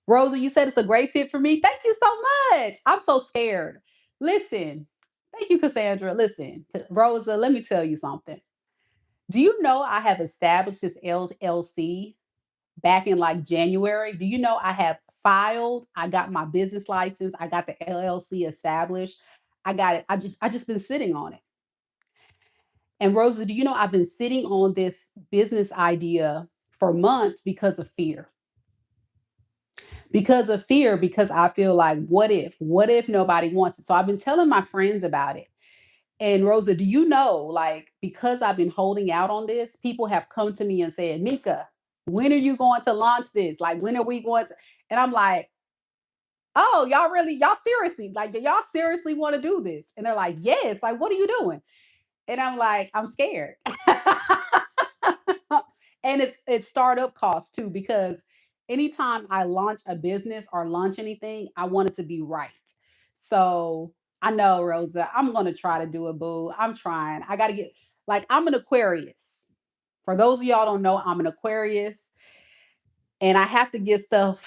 Rosa, you said it's a great fit for me. Thank you so much. I'm so scared. Listen, thank you, Cassandra. Listen, Rosa, let me tell you something. Do you know I have established this LLC back in like January? Do you know I have filed? I got my business license. I got the LLC established. I got it. I just been sitting on it. And Rosa, do you know I've been sitting on this business idea for months because of fear? Because of fear, because I feel like, what if nobody wants it? So I've been telling my friends about it. And Rosa, do you know, like, because I've been holding out on this, people have come to me and said, Mika, when are you going to launch this? Like, when are we going to? And I'm like, oh, y'all seriously, like, do y'all seriously want to do this? And they're like, yes, like, what are you doing? And I'm like, I'm scared. And it's startup costs too, because anytime I launch a business or launch anything, I want it to be right. So I know, Rosa, I'm gonna try to do a boo. I'm trying. I gotta get like I'm an Aquarius. For those of y'all don't know, I'm an Aquarius and I have to get stuff.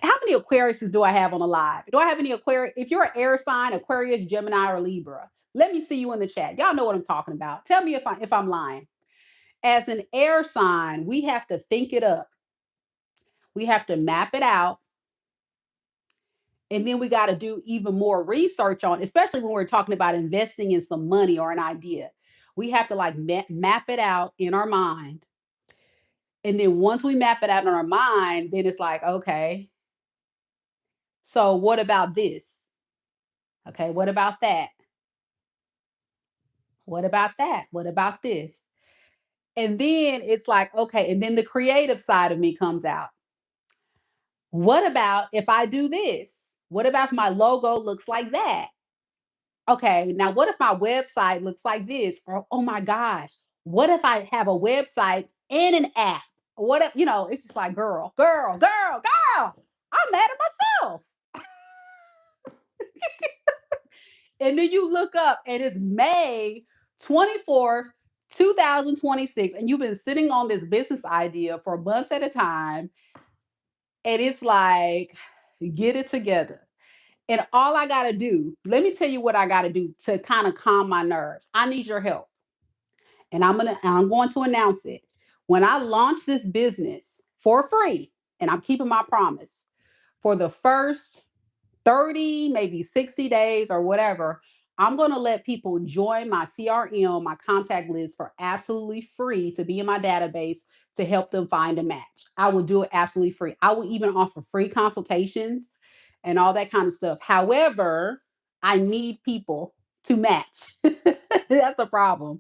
How many Aquariuses do I have on the live? Do I have any Aquarius? If you're an air sign, Aquarius, Gemini, or Libra, let me see you in the chat. Y'all know what I'm talking about. Tell me if I'm lying. As an air sign, we have to think it up. We have to map it out. And then we got to do even more research on, especially when we're talking about investing in some money or an idea. We have to like map it out in our mind. And then once we map it out in our mind, then it's like, okay, so what about this? Okay, what about that? What about that? What about this? And then it's like, okay, and then the creative side of me comes out. What about if I do this? What about if my logo looks like that? okay, now what if my website looks like this? Or, oh my gosh, what if I have a website and an app? What if, it's just like, girl, girl, girl, girl, I'm mad at myself. And then you look up and it's May 24th, 2026, and you've been sitting on this business idea for months at a time. And it's like, get it together. And all I got to do, let me tell you what I got to do to kind of calm my nerves. I need your help. And I'm going to announce it. When I launch this business for free, and I'm keeping my promise, for the first 30, maybe 60 days or whatever, I'm going to let people join my CRM, my contact list for absolutely free to be in my database to help them find a match. I will do it absolutely free. I will even offer free consultations and all that kind of stuff. However, I need people to match. That's a problem.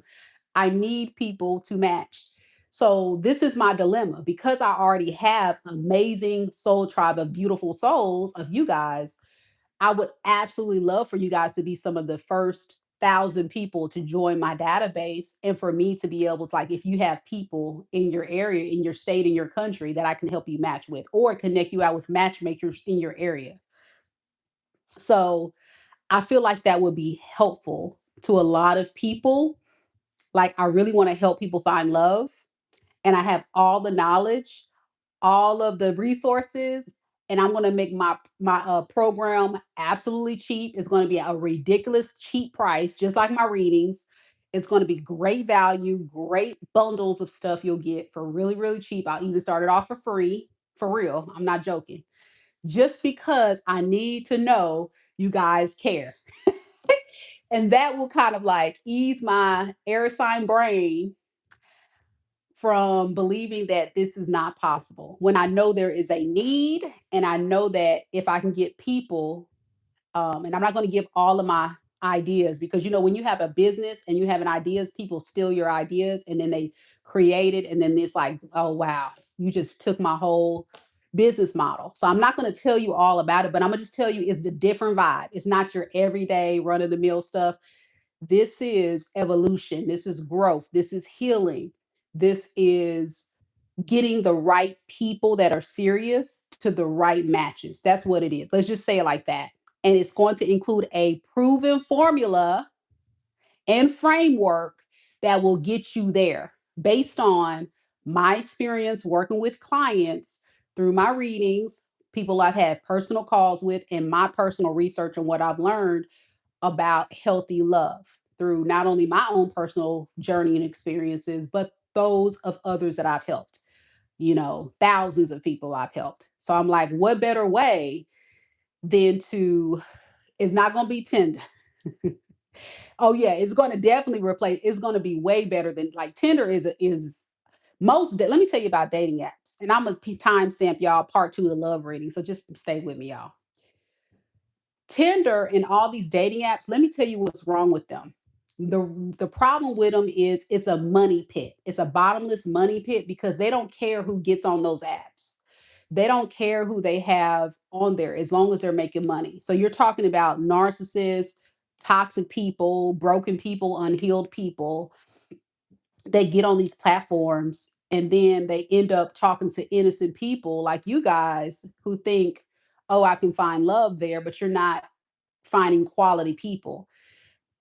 I need people to match. So this is my dilemma because I already have amazing soul tribe of beautiful souls of you guys. I would absolutely love for you guys to be some of the first 1,000 people to join my database and for me to be able to, like, if you have people in your area, in your state, in your country that I can help you match with or connect you out with matchmakers in your area. So I feel like that would be helpful to a lot of people. Like, I really want to help people find love, and I have all the knowledge, all of the resources, and I'm going to make my program absolutely cheap. It's going to be a ridiculous cheap price, just like my readings. It's going to be great value, great bundles of stuff you'll get for really, really cheap. I'll even start it off for free, for real. I'm not joking. Just because I need to know you guys care. And that will kind of like ease my air sign brain from believing that this is not possible when I know there is a need. And I know that if I can get people, and I'm not going to give all of my ideas because, when you have a business and you have an ideas, people steal your ideas and then they create it. And then it's like, oh, wow, you just took my whole business model. So I'm not going to tell you all about it, but I'm going to just tell you it's a different vibe. It's not your everyday run of the mill stuff. This is evolution. This is growth. This is healing. This is getting the right people that are serious to the right matches. That's what it is. Let's just say it like that. And it's going to include a proven formula and framework that will get you there based on my experience working with clients through my readings, people I've had personal calls with, and my personal research and what I've learned about healthy love through not only my own personal journey and experiences, but those of others that I've helped, thousands of people I've helped. So I'm like, what better way than to, it's not going to be Tinder. Oh yeah, it's going to definitely replace, it's going to be way better than like Tinder is most, let me tell you about dating apps. And I'm going to timestamp y'all part 2 of the love reading. So just stay with me, y'all. Tinder and all these dating apps, let me tell you what's wrong with them. The problem with them is it's a money pit. It's a bottomless money pit because they don't care who gets on those apps. They don't care who they have on there as long as they're making money. So you're talking about narcissists, toxic people, broken people, unhealed people. They get on these platforms and then they end up talking to innocent people like you guys who think, oh, I can find love there, but you're not finding quality people.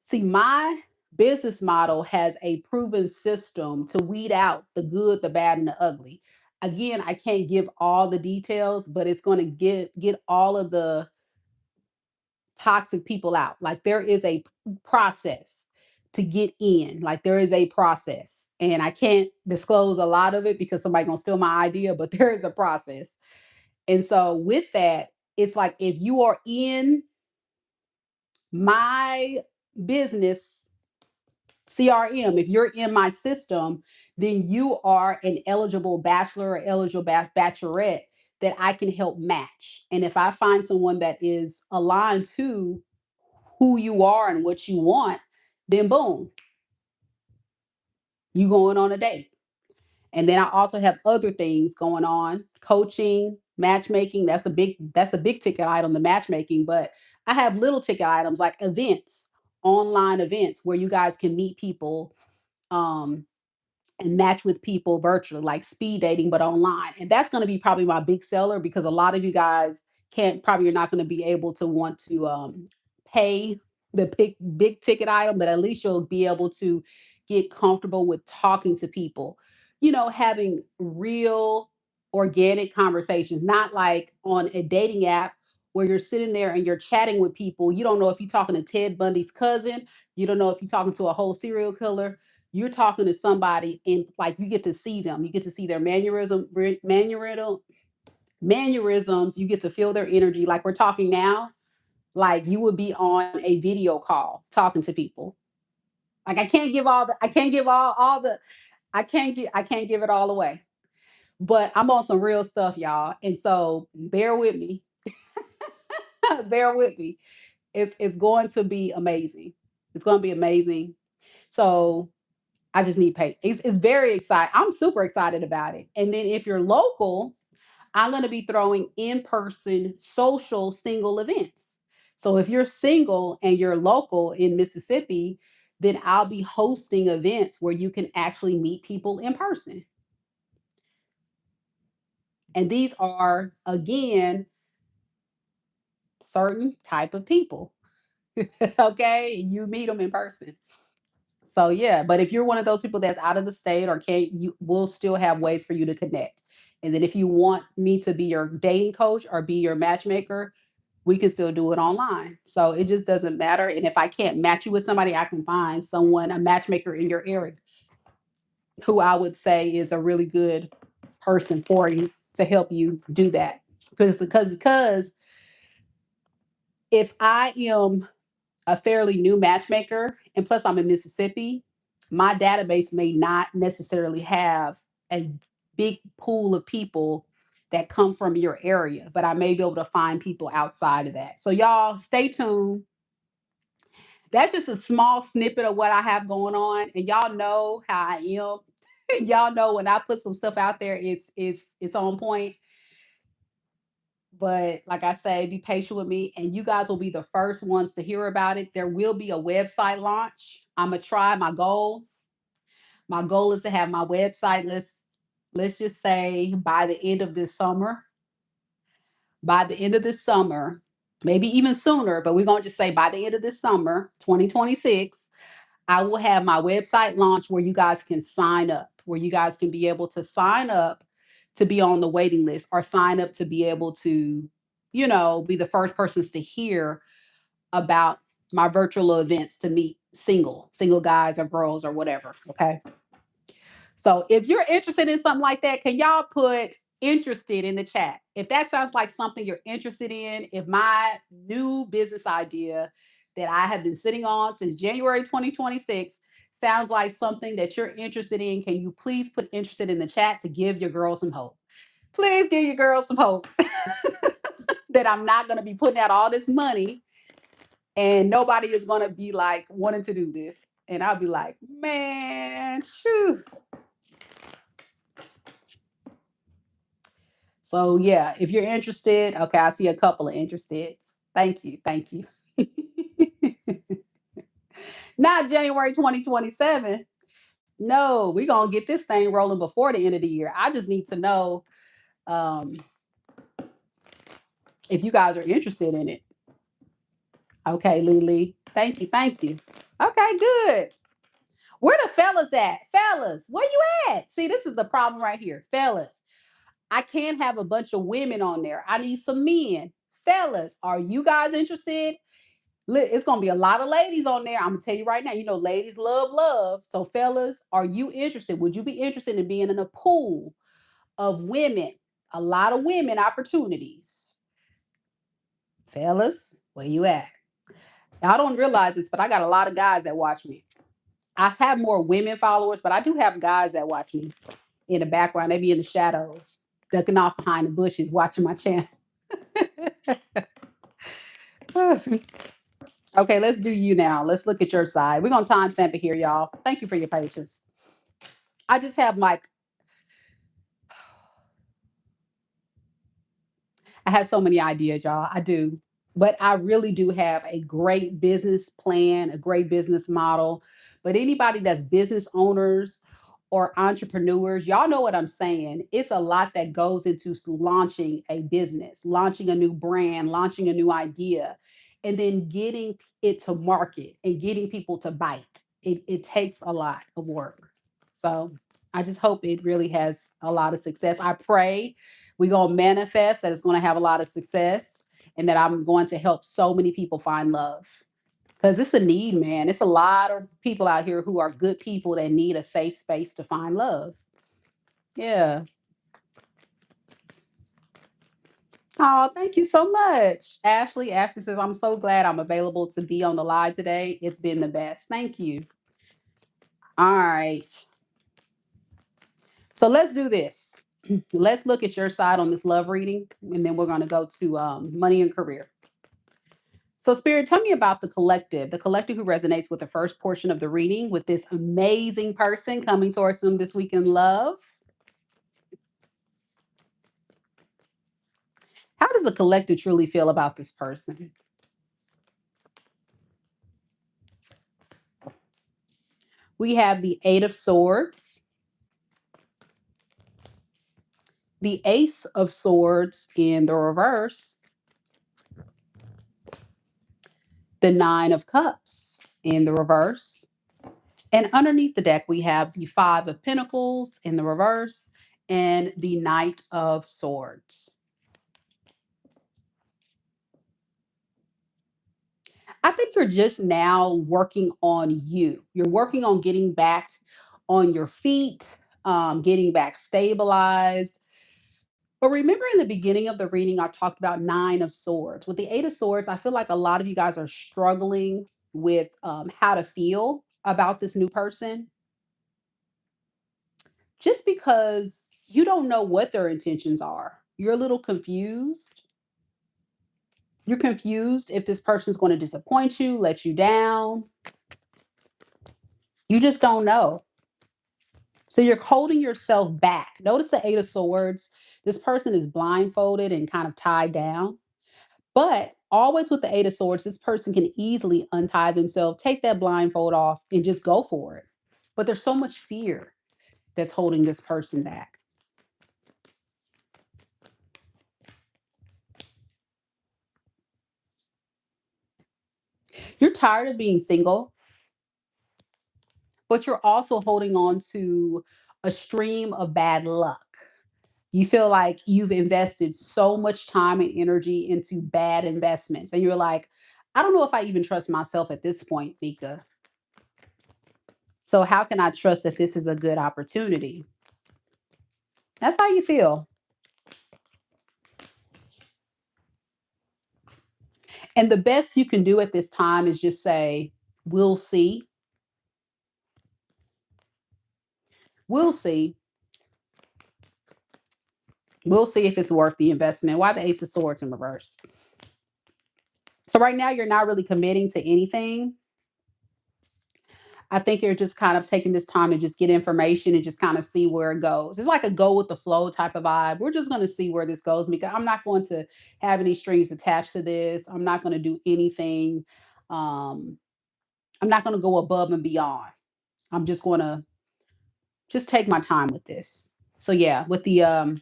See, my business model has a proven system to weed out the good, the bad, and the ugly. Again, I can't give all the details, but it's going to get all of the toxic people out. Like there is a process to get in. Like there is a process. And I can't disclose a lot of it because somebody's gonna steal my idea, but there is a process. And so with that, it's like if you are in my business CRM, if you're in my system, then you are an eligible bachelor or eligible bachelorette that I can help match. And if I find someone that is aligned to who you are and what you want, then boom, you going on a date. And then I also have other things going on, coaching, matchmaking. That's the big ticket item, the matchmaking. But I have little ticket items like events, online events where you guys can meet people, um, and match with people virtually, like speed dating, but online. And that's going to be probably my big seller because a lot of you guys can't probably you're not going to be able to want to pay the big ticket item, but at least you'll be able to get comfortable with talking to people, having real organic conversations, not like on a dating app where you're sitting there and you're chatting with people. You don't know if you're talking to Ted Bundy's cousin. You don't know if you're talking to a whole serial killer. You're talking to somebody and like you get to see them. You get to see their mannerisms. You get to feel their energy. Like we're talking now, like you would be on a video call talking to people. Like I can't give all the I can't give it all away. But I'm on some real stuff, y'all. And so bear with me. Bear with me. It's going to be amazing. It's going to be amazing. So I just need pay. It's very exciting. I'm super excited about it. And then if you're local, I'm going to be throwing in-person social single events. So if you're single and you're local in Mississippi, then I'll be hosting events where you can actually meet people in person. And these are again certain type of people. Okay? You meet them in person. So yeah, but if you're one of those people that's out of the state or can't, you will still have ways for you to connect. And then if you want me to be your dating coach or be your matchmaker, we can still do it online. So it just doesn't matter. And if I can't match you with somebody, I can find someone, a matchmaker in your area, who I would say is a really good person for you to help you do that. Because if I am a fairly new matchmaker, and plus I'm in Mississippi, my database may not necessarily have a big pool of people that come from your area, but I may be able to find people outside of that. So y'all stay tuned. That's just a small snippet of what I have going on, and y'all know how I am. Y'all know when I put some stuff out there, it's on point. But like I say, be patient with me, and you guys will be the first ones to hear about it. There will be a website launch. I'm gonna try my goal. My goal is to have my website. Let's just say by the end of this summer. By the end of this summer, maybe even sooner, but we're gonna just say by the end of this summer, 2026, I will have my website launch where you guys can sign up, where you guys can be able to sign up to be on the waiting list or sign up to be able to, be the first persons to hear about my virtual events to meet single guys or girls or whatever. Okay. So if you're interested in something like that, can y'all put interested in the chat? If that sounds like something you're interested in, if my new business idea that I have been sitting on since January 2026 sounds like something that you're interested in, can you please put interested in the chat to give your girl some hope? Please give your girl some hope that I'm not going to be putting out all this money and nobody is going to be like wanting to do this. And I'll be like, man, shoo. So yeah, if you're interested, okay, I see a couple of interested. Thank you, thank you. Not January 2027. No, we're gonna get this thing rolling before the end of the year. I just need to know um, if you guys are interested in it. Okay, Lily. Thank you, thank you. Okay, good. Where the fellas at? Fellas, where you at? See, this is the problem right here. Fellas, I can't have a bunch of women on there. I need some men. Fellas, are you guys interested? It's gonna be a lot of ladies on there. I'm gonna tell you right now. Ladies love love. So, fellas, are you interested? Would you be interested in being in a pool of women? A lot of women opportunities. Fellas, where you at? I don't realize this, but I got a lot of guys that watch me. I have more women followers, but I do have guys that watch me in the background. They be in the shadows, ducking off behind the bushes, watching my channel. Okay, let's do you now. Let's look at your side. We're gonna timestamp it here, y'all. Thank you for your patience. I just have I have so many ideas, y'all. I do. But I really do have a great business plan, a great business model. But anybody that's business owners or entrepreneurs, y'all know what I'm saying. It's a lot that goes into launching a business, launching a new brand, launching a new idea, and then getting it to market and getting people to bite. It takes a lot of work. So I just hope it really has a lot of success. I pray we're going to manifest that it's going to have a lot of success and that I'm going to help so many people find love. Because it's a need, man. It's a lot of people out here who are good people that need a safe space to find love. Yeah. Oh, thank you so much. Ashley. Ashley says, I'm so glad I'm available to be on the live today. It's been the best. Thank you. All right. So let's do this. Let's look at your side on this love reading, and then we're going to go to money and career. So, Spirit, tell me about the collective who resonates with the first portion of the reading with this amazing person coming towards them this week in love. How does the collective truly feel about this person? We have the Eight of Swords, the Ace of Swords in the reverse, the Nine of Cups in the reverse. And underneath the deck, we have the Five of Pentacles in the reverse and the Knight of Swords. I think you're just now working on you. You're working on getting back on your feet, getting back stabilized. But remember in the beginning of the reading, I talked about Nine of Swords. With the Eight of Swords, I feel like a lot of you guys are struggling with how to feel about this new person just because you don't know what their intentions are. You're a little confused. You're confused if this person's going to disappoint you, let you down. You just don't know. So you're holding yourself back. Notice the Eight of Swords. This person is blindfolded and kind of tied down. But always with the Eight of Swords, this person can easily untie themselves, take that blindfold off, and just go for it. But there's so much fear that's holding this person back. You're tired of being single, but you're also holding on to a stream of bad luck. You feel like you've invested so much time and energy into bad investments. And you're like, I don't know if I even trust myself at this point, Meka. So, how can I trust that this is a good opportunity? That's how you feel. And the best you can do at this time is just say, we'll see. We'll see. We'll see if it's worth the investment. Why the Ace of Swords in reverse? So, right now, you're not really committing to anything. I think you're just kind of taking this time to just get information and just kind of see where it goes. It's like a go with the flow type of vibe. We're just going to see where this goes because I'm not going to have any strings attached to this. I'm not going to do anything. Um, I'm not going to go above and beyond. I'm just going to just take my time with this. So yeah, with the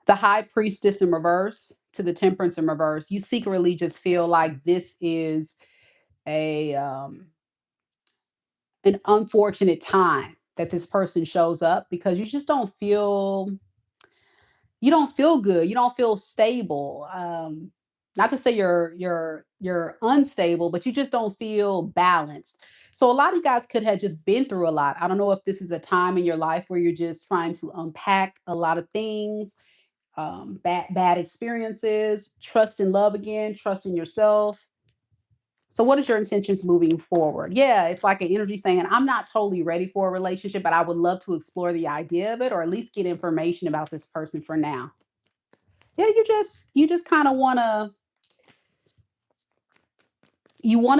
High Priestess in reverse to the Temperance in reverse, you secretly just feel like this is a an unfortunate time that this person shows up because you just don't feel you don't feel good. You don't feel stable. Not to say you're unstable, but you just don't feel balanced. So a lot of you guys could have just been through a lot. I don't know if this is a time in your life where you're just trying to unpack a lot of things, bad experiences, trust in love again, trust in yourself. So what is your intentions moving forward? Yeah, it's like an energy saying, I'm not totally ready for a relationship, but I would love to explore the idea of it or at least get information about this person for now. Yeah, you just kind of want to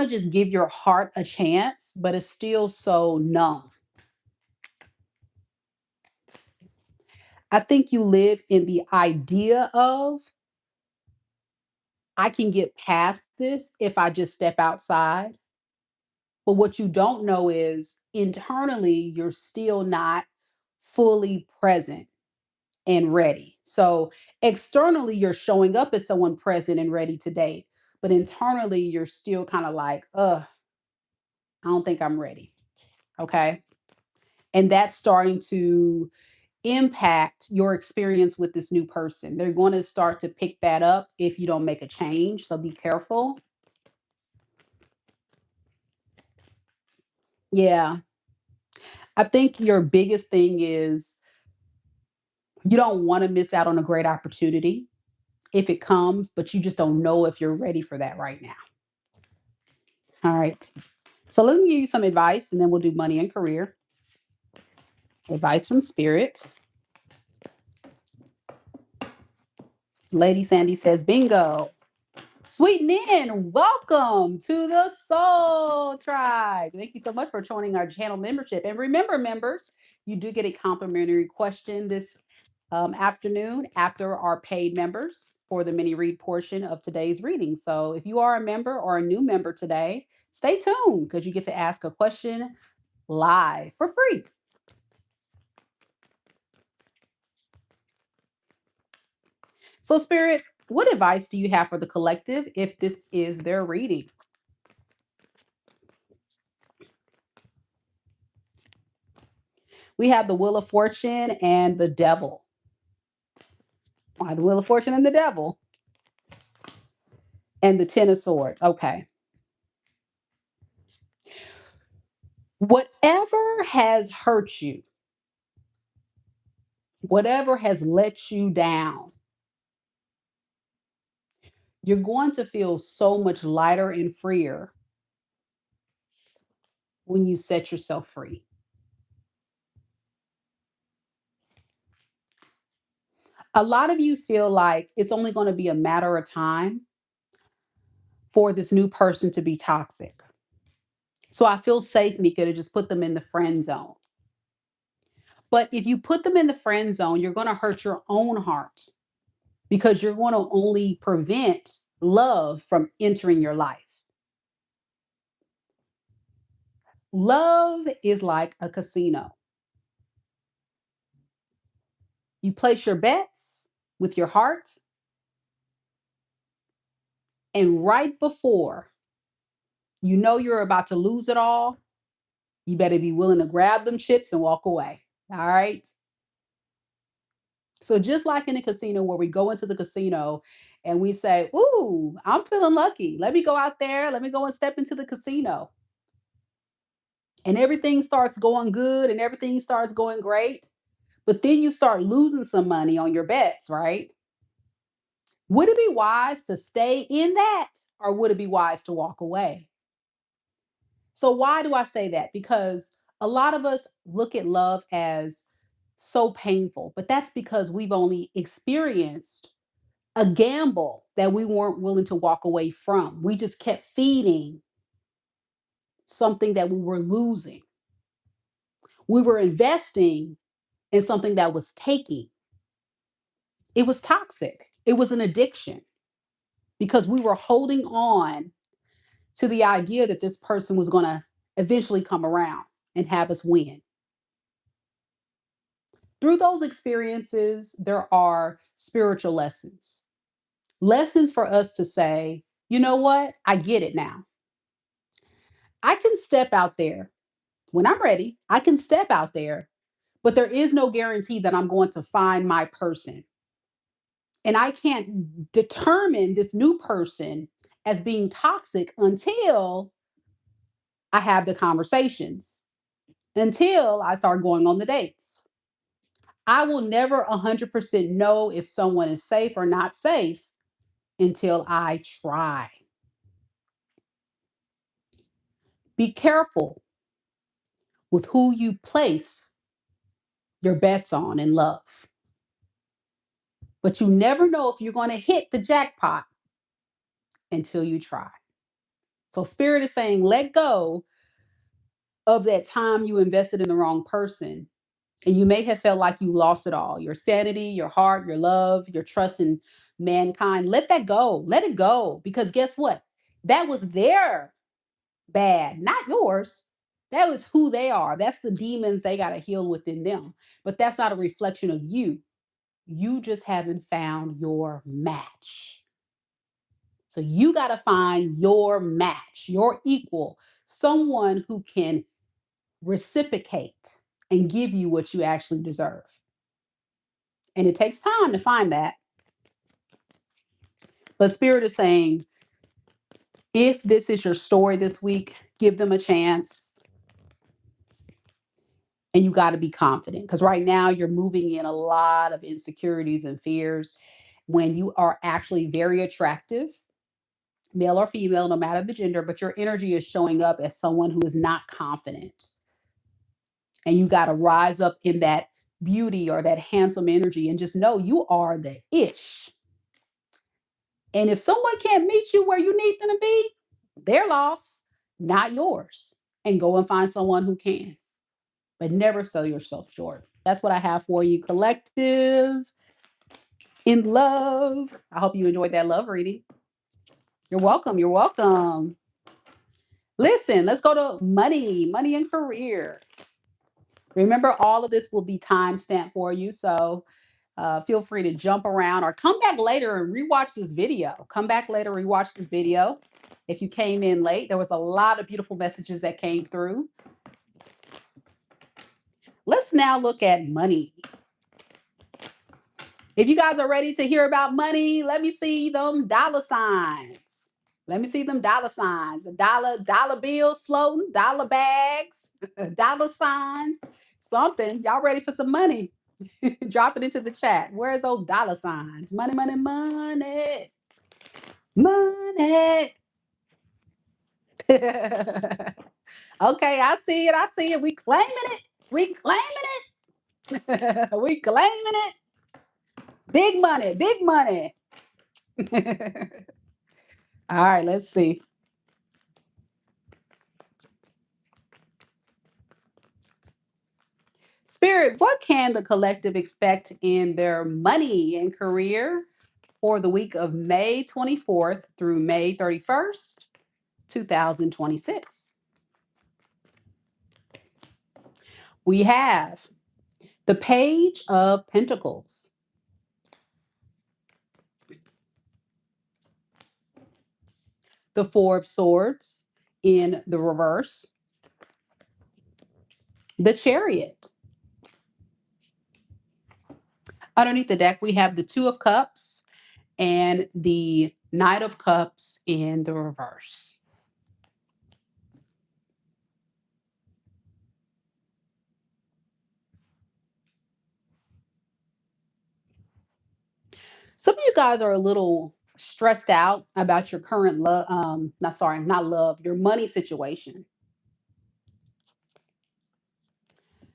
just give your heart a chance, but it's still so numb. I think you live in the idea of I can get past this if I just step outside. But what you don't know is internally, you're still not fully present and ready. So externally, you're showing up as someone present and ready to date. But internally, you're still kind of like, I don't think I'm ready. Okay. And that's starting to impact your experience with this new person. They're going to start to pick that up if you don't make a change. So be careful. Yeah. I think your biggest thing is you don't want to miss out on a great opportunity if it comes, but you just don't know if you're ready for that right now. All right. So let me give you some advice and then we'll do money and career. Advice from spirit. Lady Sandy says, bingo. Sweet Nin, welcome to the Soul Tribe. Thank you so much for joining our channel membership. And remember, members, you do get a complimentary question this afternoon after our paid members for the mini read portion of today's reading. So if you are a member or a new member today, stay tuned because you get to ask a question live for free. So, Spirit, what advice do you have for the collective if this is their reading? We have the Wheel of Fortune and the Devil. Why the Wheel of Fortune and the Devil? And the Ten of Swords. Okay. Whatever has hurt you, whatever has let you down, you're going to feel so much lighter and freer when you set yourself free. A lot of you feel like it's only going to be a matter of time for this new person to be toxic. So I feel safe, Mika, to just put them in the friend zone. But if you put them in the friend zone, you're going to hurt your own heart because you're going to only prevent love from entering your life. Love is like a casino. You place your bets with your heart, and right before you know you're about to lose it all, you better be willing to grab them chips and walk away. All right. So, just like in a casino where we go into the casino and we say, ooh, I'm feeling lucky. Let me go out there. Let me go and step into the casino. And everything starts going good and everything starts going great. But then you start losing some money on your bets, right? Would it be wise to stay in that or would it be wise to walk away? So, why do I say that? Because a lot of us look at love as so painful, but that's because we've only experienced a gamble that we weren't willing to walk away from. We just kept feeding something that we were losing. We were investing in something that was taking. It was toxic. It was an addiction because we were holding on to the idea that this person was going to eventually come around and have us win. Through those experiences, there are spiritual lessons. Lessons for us to say, you know what? I get it now. I can step out there when I'm ready. I can step out there, but there is no guarantee that I'm going to find my person. And I can't determine this new person as being toxic until I have the conversations, until I start going on the dates. I will never 100% know if someone is safe or not safe until I try. Be careful with who you place your bets on in love. But you never know if you're going to hit the jackpot until you try. So, Spirit is saying, let go of that time you invested in the wrong person. And you may have felt like you lost it all, your sanity, your heart, your love, your trust in mankind. Let that go. Let it go. Because guess what? That was their bad, not yours. That was who they are. That's the demons they got to heal within them. But that's not a reflection of you. You just haven't found your match. So you got to find your match, your equal, someone who can reciprocate and give you what you actually deserve. And it takes time to find that. But Spirit is saying, if this is your story this week, give them a chance. And you got to be confident because right now you're moving in a lot of insecurities and fears when you are actually very attractive, male or female, no matter the gender, but your energy is showing up as someone who is not confident. And you got to rise up in that beauty or that handsome energy and just know you are the ish. And if someone can't meet you where you need them to be, their loss, not yours. And go and find someone who can. But never sell yourself short. That's what I have for you, collective in love. I hope you enjoyed that love reading. You're welcome. You're welcome. Listen, let's go to money and career. Remember, all of this will be timestamped for you. So feel free to jump around or come back later and rewatch this video. Come back later, rewatch this video. If you came in late, there was a lot of beautiful messages that came through. Let's now look at money. If you guys are ready to hear about money, let me see them dollar signs. Let me see them dollar signs. Dollar bills floating, dollar bags, dollar signs, something. Y'all ready for some money? Drop it into the chat. Where's those dollar signs? Money, money, money. Money. Okay, I see it. I see it. We claiming it. We claiming it. We claiming it. Big money. Big money. All right, let's see. Spirit, what can the collective expect in their money and career for the week of May 24th through May 31st, 2026? We have the Page of Pentacles, the Four of Swords in the reverse, the Chariot. Underneath the deck, we have the Two of Cups and the Knight of Cups in the reverse. Some of you guys are a little stressed out about your current love, not love, your money situation.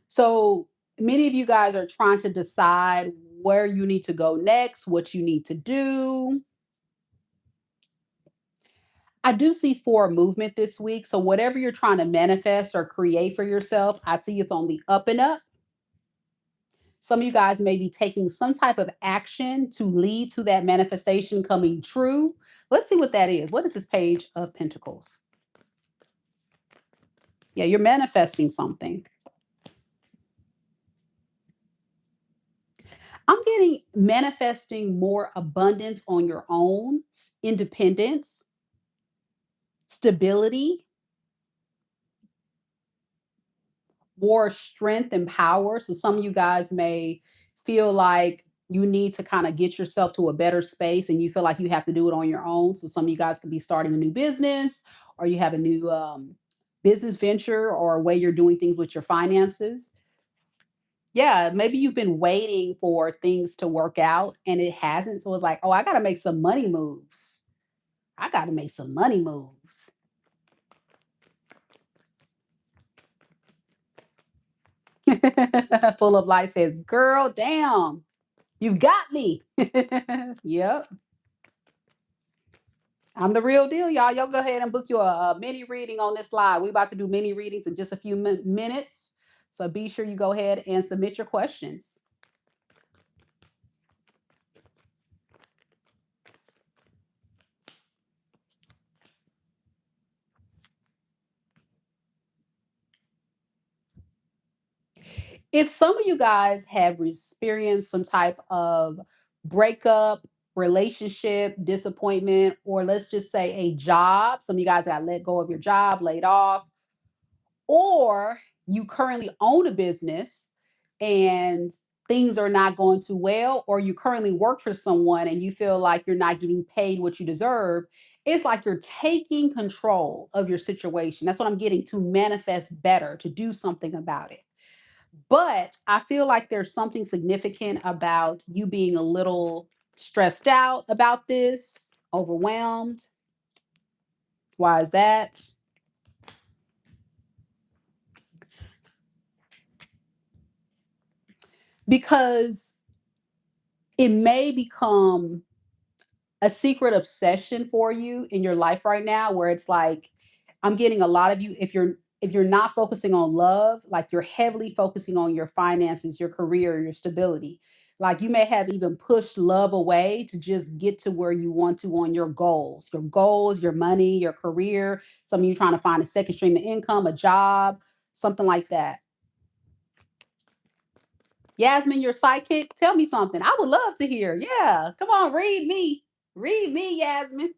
So many of you guys are trying to decide where you need to go next, what you need to do. I do see forward movement this week. So whatever you're trying to manifest or create for yourself, I see it's on the up and up. Some of you guys may be taking some type of action to lead to that manifestation coming true. Let's see what that is. What is this Page of Pentacles? Yeah, you're manifesting something. I'm getting manifesting more abundance on your own, independence, stability, more strength and power. So some of you guys may feel like you need to kind of get yourself to a better space and you feel like you have to do it on your own. So some of you guys could be starting a new business or you have a new business venture or a way you're doing things with your finances. Yeah, maybe you've been waiting for things to work out and it hasn't. So it's like, oh, I got to make some money moves. I got to make some money moves. Full of Light says, girl, damn, you got me. Yep. I'm the real deal, y'all. Y'all go ahead and book your mini reading on this live. We're about to do mini readings in just a few minutes. So be sure you go ahead and submit your questions. If some of you guys have experienced some type of breakup, relationship, disappointment, or let's just say a job, some of you guys got let go of your job, laid off, or you currently own a business and things are not going too well, or you currently work for someone and you feel like you're not getting paid what you deserve, it's like you're taking control of your situation. That's what I'm getting, to manifest better, to do something about it. But I feel like there's something significant about you being a little stressed out about this, overwhelmed. Why is that? Because it may become a secret obsession for you in your life right now, where it's like I'm getting a lot of you, if you're not focusing on love, like you're heavily focusing on your finances, your career, your stability. Like you may have even pushed love away to just get to where you want to on your goals, your money, your career. Some of you trying to find a second stream of income, a job, something like that. Yasmin, your psychic, tell me something. I would love to hear. Yeah, come on, read me. Read me, Yasmin.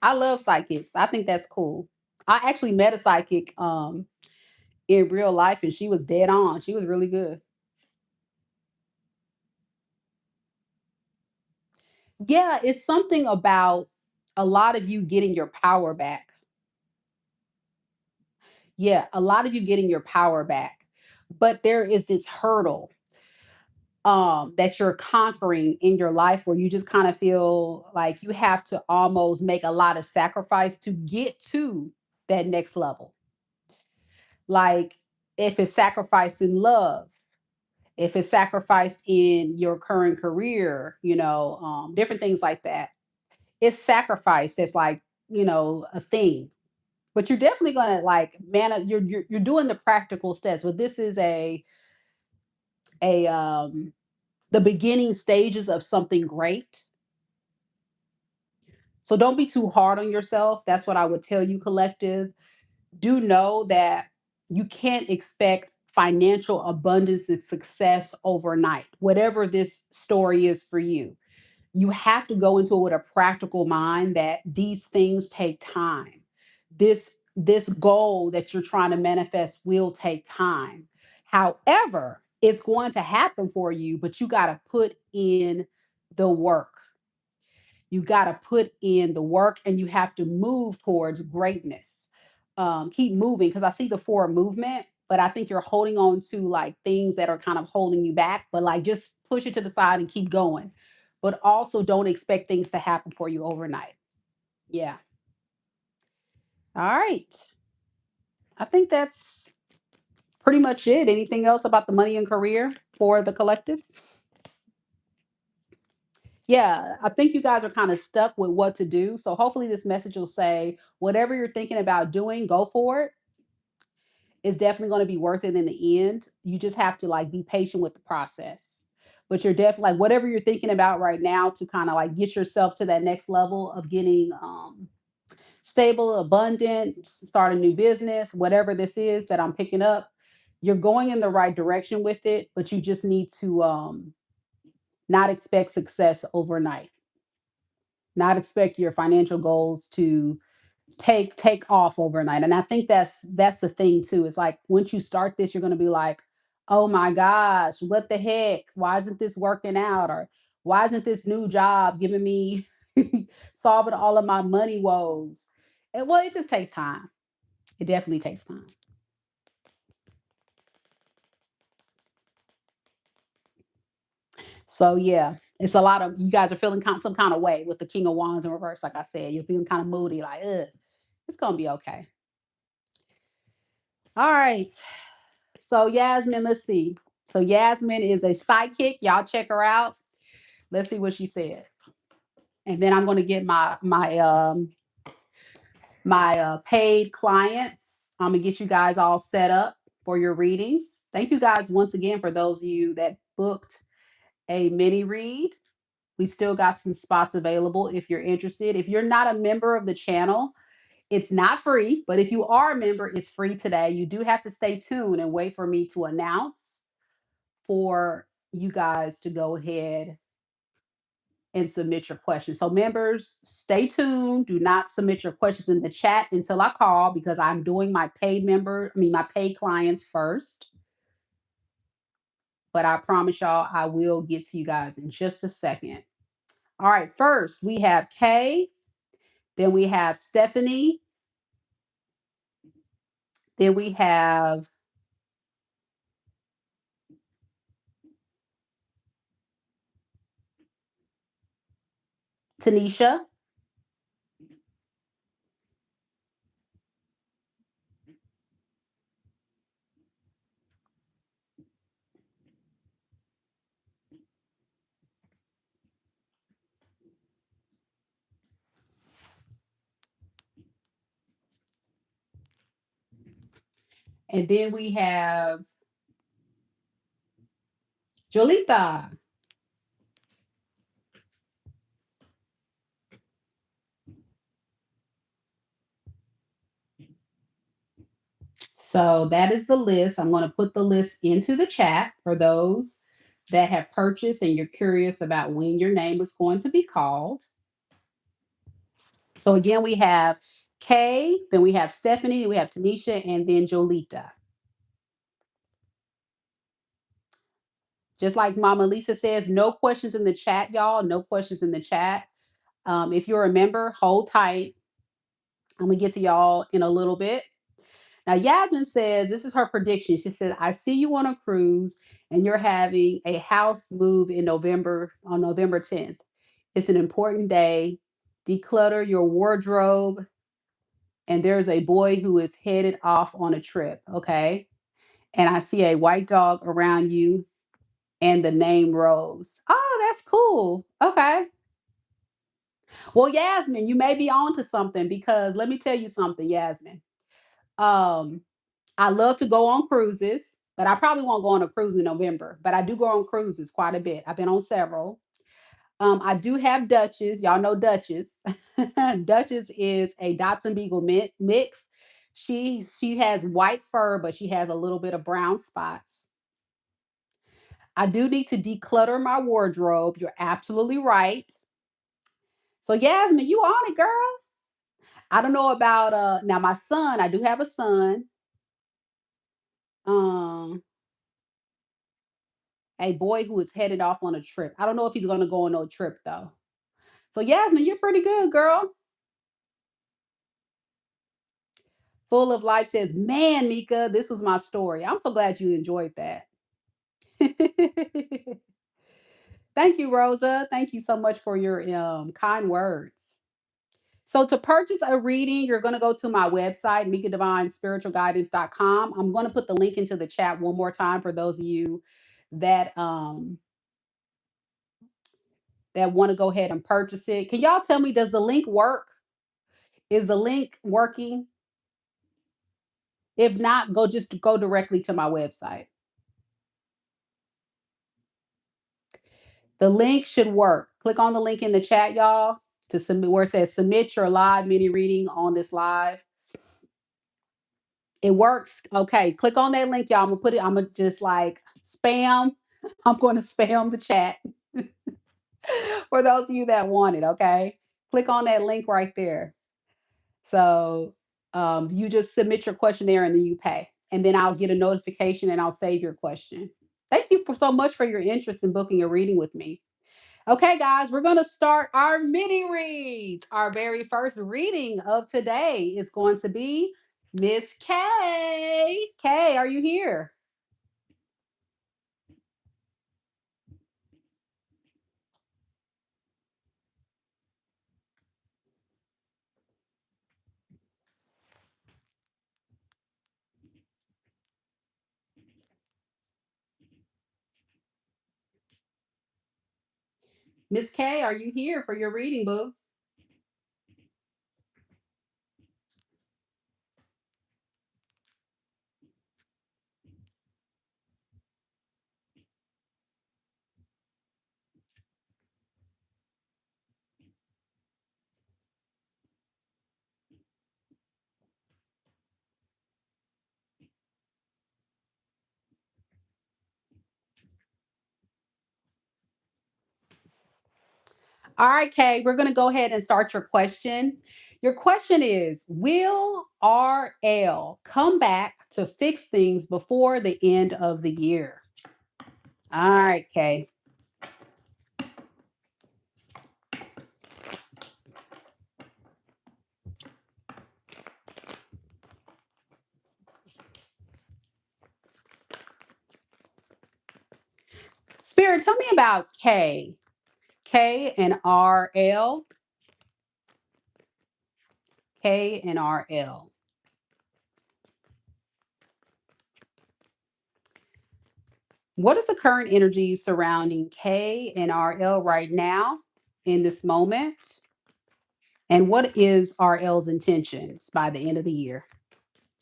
I love psychics. I think that's cool. I actually met a psychic in real life and she was dead on. She was really good. Yeah, it's something about a lot of you getting your power back. Yeah, a lot of you getting your power back. But there is this hurdle that you're conquering in your life where you just kind of feel like you have to almost make a lot of sacrifice to get to that next level. Like if it's sacrifice in love, if it's sacrifice in your current career, different things like that. It's sacrifice that's like, a thing. But you're definitely gonna like man, you're doing the practical steps. But this is a the beginning stages of something great. So don't be too hard on yourself. That's what I would tell you, collective. Do know that you can't expect financial abundance and success overnight, whatever this story is for you. You have to go into it with a practical mind that these things take time. This goal that you're trying to manifest will take time. However, it's going to happen for you, but you got to put in the work. You got to put in the work and you have to move towards greatness. Keep moving because I see the forward movement, but I think you're holding on to like things that are kind of holding you back, but like just push it to the side and keep going. But also don't expect things to happen for you overnight. Yeah. All right. I think that's pretty much it. Anything else about the money and career for the collective? Yeah, I think you guys are kind of stuck with what to do. So hopefully this message will say whatever you're thinking about doing, go for it. It's definitely going to be worth it in the end. You just have to like be patient with the process. But you're definitely like whatever you're thinking about right now to kind of like get yourself to that next level of getting stable, abundant, start a new business, whatever this is that I'm picking up, you're going in the right direction with it, but you just need to not expect success overnight. Not expect your financial goals to take off overnight. And I think that's the thing too. It's like once you start this, you're going to be like, "Oh my gosh, what the heck? Why isn't this working out?" Or "Why isn't this new job giving me solving all of my money woes?" And well, it just takes time. It definitely takes time. So yeah, it's a lot of you guys are feeling some kind of way with the King of Wands in reverse. Like I said, you're feeling kind of moody, like, ugh, it's gonna be okay. All right. So Yasmin, let's see. So Yasmin is a psychic. Y'all check her out. Let's see what she said. And then I'm going to get my paid clients. I'm gonna get you guys all set up for your readings. Thank you guys once again for those of you that booked a mini read. We still got some spots available if you're interested. If you're not a member of the channel, It's not free, but if you are a member, it's free today. You do have to stay tuned and wait for me to announce for you guys to go ahead and submit your questions. So members, stay tuned. Do not submit your questions in the chat until I call because I'm doing my my paid clients first. But I promise y'all I will get to you guys in just a second. All right, first we have Kay, then we have Stephanie, then we have Tanisha, and then we have Julita. So that is the list. I'm going to put the list into the chat for those that have purchased and you're curious about when your name is going to be called. So again, we have Kay, then we have Stephanie, we have Tanisha, and then Jolita. Just like Mama Lisa says, no questions in the chat, y'all. No questions in the chat. If you're a member, hold tight. I'm gonna get to y'all in a little bit. Now, Yasmin says this is her prediction. She said, I see you on a cruise and you're having a house move in November on November 10th. It's an important day. Declutter your wardrobe. And there's a boy who is headed off on a trip. Okay. And I see a white dog around you and the name Rose. Oh, that's cool. Okay. Well, Yasmin, you may be on to something because let me tell you something, Yasmin. Um, I love to go on cruises, but I probably won't go on a cruise in November. But I do go on cruises quite a bit. I've been on several. I do have Duchess. Y'all know Duchess. Duchess is a Dotson Beagle mix. She has white fur, but she has a little bit of brown spots. I do need to declutter my wardrobe. You're absolutely right. So Yasmin, you on it, girl. I don't know about now my son, I do have a son. Um a boy who is headed off on a trip. I don't know if he's gonna go on no trip though. So Yasmin, you're pretty good, girl. Full of Life says, man, Meka, this was my story. I'm so glad you enjoyed that. Thank you, Rosa. Thank you so much for your kind words. So to purchase a reading, you're going to go to my website, MekaDivineSpiritualGuidance.com. I'm going to put the link into the chat one more time for those of you that that want to go ahead and purchase it. Can y'all tell me, does the link work? Is the link working? If not, go directly to my website. The link should work. Click on the link in the chat, y'all, to submit where it says submit your live mini reading on this live. It works. Okay, click on that link, y'all. I'm gonna just like spam. I'm going to spam the chat for those of you that want it. Okay, click on that link right there. So you just submit your question there and then you pay. And then I'll get a notification and I'll save your question. Thank you for so much for your interest in booking a reading with me. Okay, guys, we're going to start our mini reads. Our very first reading of today is going to be Miss Kay. Kay, are you here? Miss Kay, are you here for your reading, boo? All right, Kay, we're going to go ahead and start your question. Your question is, will RL come back to fix things before the end of the year? All right, Kay. Spirit, tell me about K. K and RL. K and RL. What is the current energy surrounding K and RL right now in this moment? And what is RL's intentions by the end of the year?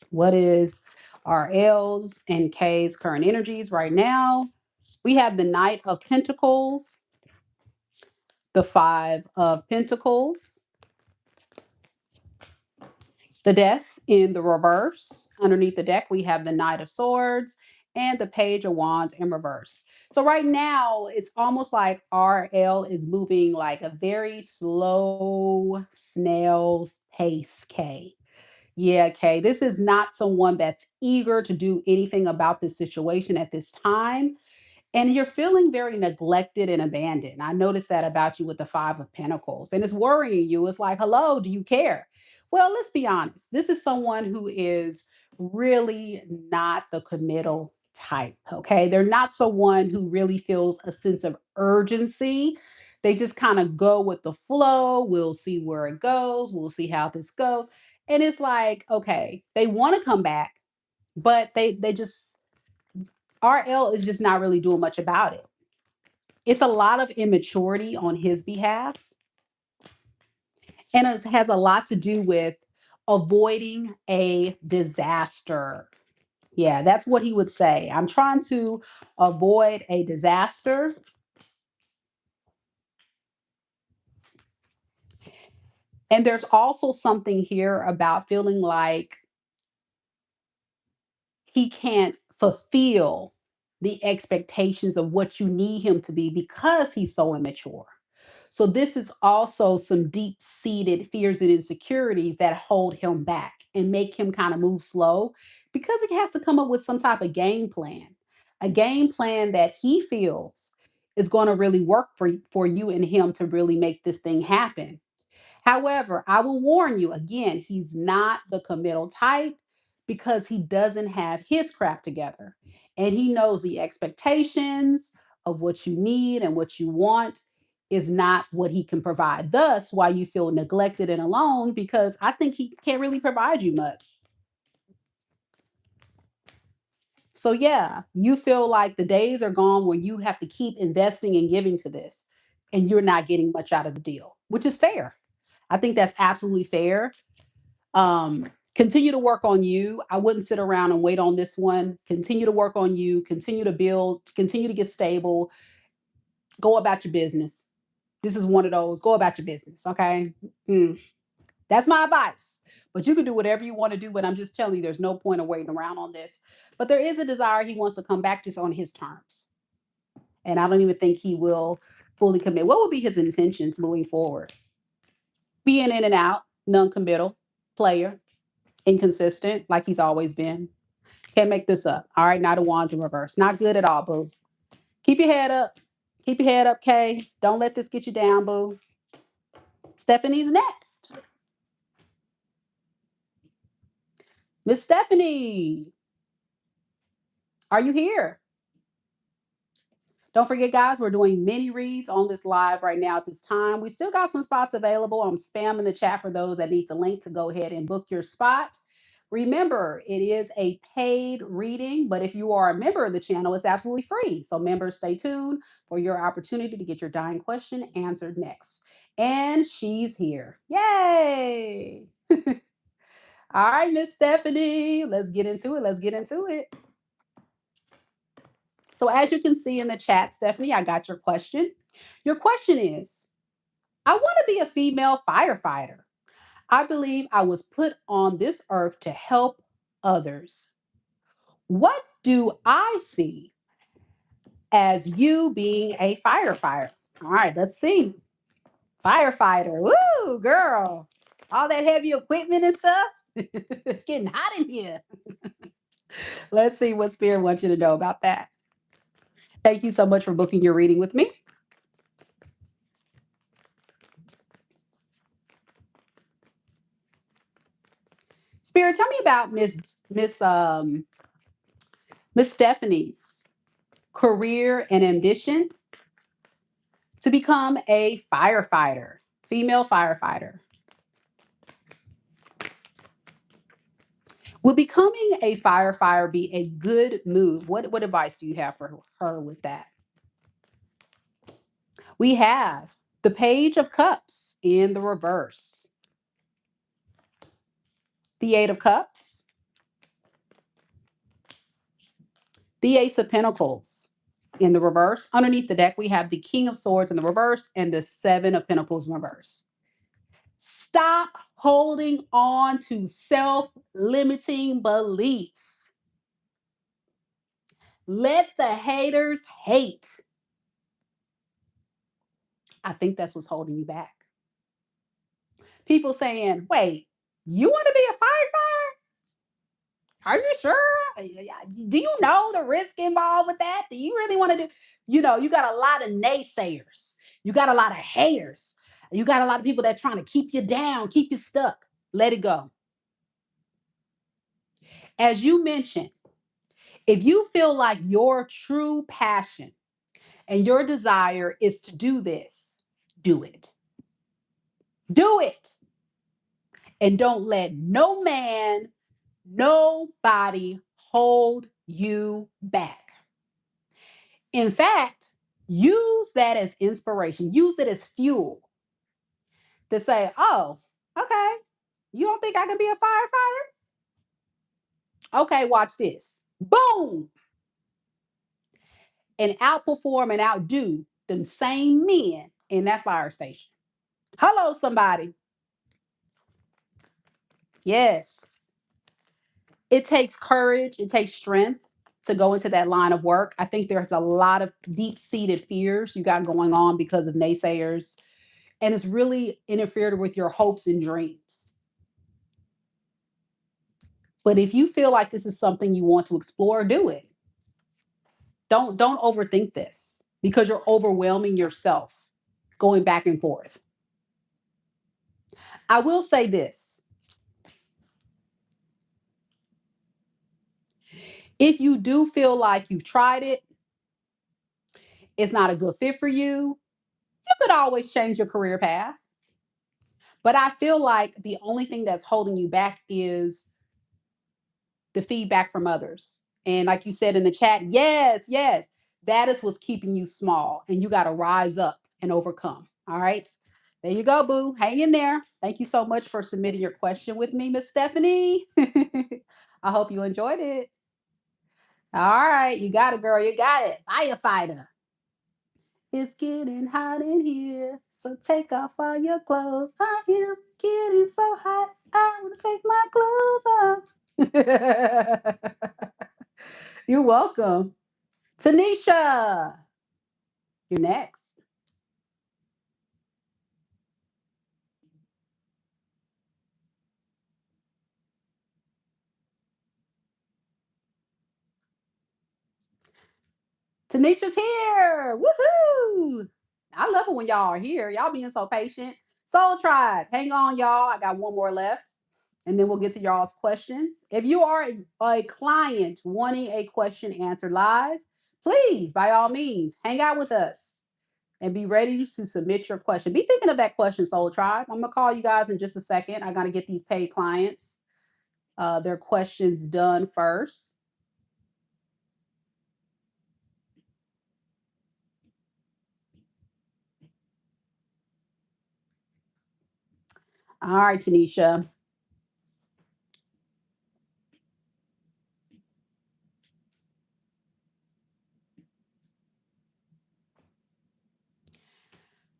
What is RL's and K's current energies right now? We have the Knight of Pentacles, the Five of Pentacles, the Death in the reverse. Underneath the deck, we have the Knight of Swords and the Page of Wands in reverse. So right now, it's almost like RL is moving like a very slow snail's pace, K. Yeah, Kay, this is not someone that's eager to do anything about this situation at this time. And you're feeling very neglected and abandoned. I noticed that about you with the Five of Pentacles. And it's worrying you. It's like, hello, do you care? Well, let's be honest. This is someone who is really not the committal type. Okay. They're not someone who really feels a sense of urgency. They just kind of go with the flow. We'll see where it goes. We'll see how this goes. And it's like, okay, they want to come back, but they just RL is just not really doing much about it. It's a lot of immaturity on his behalf, and it has a lot to do with avoiding a disaster. Yeah, that's what he would say. I'm trying to avoid a disaster. And there's also something here about feeling like he can't fulfill the expectations of what you need him to be because he's so immature. So this is also some deep-seated fears and insecurities that hold him back and make him kind of move slow because he has to come up with some type of game plan. A game plan that he feels is going to really work for you and him to really make this thing happen. However, I will warn you again, he's not the committal type because he doesn't have his crap together. And he knows the expectations of what you need and what you want is not what he can provide. Thus, why you feel neglected and alone because I think he can't really provide you much. So, yeah, you feel like the days are gone when you have to keep investing and giving to this and you're not getting much out of the deal, which is fair. I think that's absolutely fair. Continue to work on you. I wouldn't sit around and wait on this one. Continue to work on you, continue to build, continue to get stable, go about your business. This is one of those, go about your business. Okay. Mm, that's my advice. But you can do whatever you want to do. But I'm just telling you, there's no point of waiting around on this. But there is a desire he wants to come back just on his terms. And I don't even think he will fully commit. What would be his intentions moving forward? Being in and out, non committal, player, inconsistent, like he's always been. Can't make this up. All right, now the wands in reverse. Not good at all, boo. Keep your head up. Keep your head up, Kay. Don't let this get you down, boo. Stephanie's next. Miss Stephanie, are you here? Don't forget, guys, we're doing mini reads on this live right now at this time. We still got some spots available. I'm spamming the chat for those that need the link to go ahead and book your spot. Remember, it is a paid reading, but if you are a member of the channel, it's absolutely free. So, members, stay tuned for your opportunity to get your dying question answered next. And she's here. Yay! All right, Miss Stephanie, let's get into it. Let's get into it. So, as you can see in the chat, Stephanie, I got your question. Your question is, I want to be a female firefighter. I believe I was put on this earth to help others. What do I see as you being a firefighter? All right, let's see. Firefighter. Woo, girl. All that heavy equipment and stuff. It's getting hot in here. Let's see what Spirit wants you to know about that. Thank you so much for booking your reading with me. Spirit, tell me about Miss Stephanie's career and ambition to become a firefighter, female firefighter. Would becoming a firefighter be a good move? What advice do you have for her with that? We have the Page of Cups in the reverse, the Eight of Cups, the Ace of Pentacles in the reverse. Underneath the deck, we have the King of Swords in the reverse and the Seven of Pentacles in reverse. Stop holding on to self-limiting beliefs. Let the haters hate. I think that's what's holding you back. People saying, wait, you want to be a firefighter? Are you sure? Do you know the risk involved with that? Do you really want to do? You got a lot of naysayers. You got a lot of haters. You got a lot of people that trying to keep you down, keep you stuck. Let it go. As you mentioned, if you feel like your true passion and your desire is to do this, do it. Do it. And don't let no man, nobody hold you back. In fact, use that as inspiration, use it as fuel to say, oh, okay, you don't think I can be a firefighter? Okay, watch this. Boom! And outperform and outdo them same men in that fire station. Hello, somebody. Yes. It takes courage, it takes strength to go into that line of work. I think there's a lot of deep-seated fears you got going on because of naysayers, and it's really interfered with your hopes and dreams. But if you feel like this is something you want to explore, do it. Don't overthink this because you're overwhelming yourself going back and forth. I will say this. If you do feel like you've tried it, it's not a good fit for you, you could always change your career path. But I feel like the only thing that's holding you back is the feedback from others. And like you said in the chat, yes, yes, that is what's keeping you small. And you got to rise up and overcome. All right. There you go, boo. Hang in there. Thank you so much for submitting your question with me, Miss Stephanie. I hope you enjoyed it. All right. You got it, girl. You got it. Firefighter. It's getting hot in here. So take off all your clothes. I am getting so hot. I want to take my clothes off. You're welcome. Tanisha, you're next. Tanisha's here. Woohoo! I love it when y'all are here. Y'all being so patient. Soul Tribe, hang on, y'all. I got one more left. And then we'll get to y'all's questions. If you are a client wanting a question answered live, please, by all means, hang out with us and be ready to submit your question. Be thinking of that question, Soul Tribe. I'm going to call you guys in just a second. I got to get these paid clients their questions done first. All right, Tanisha.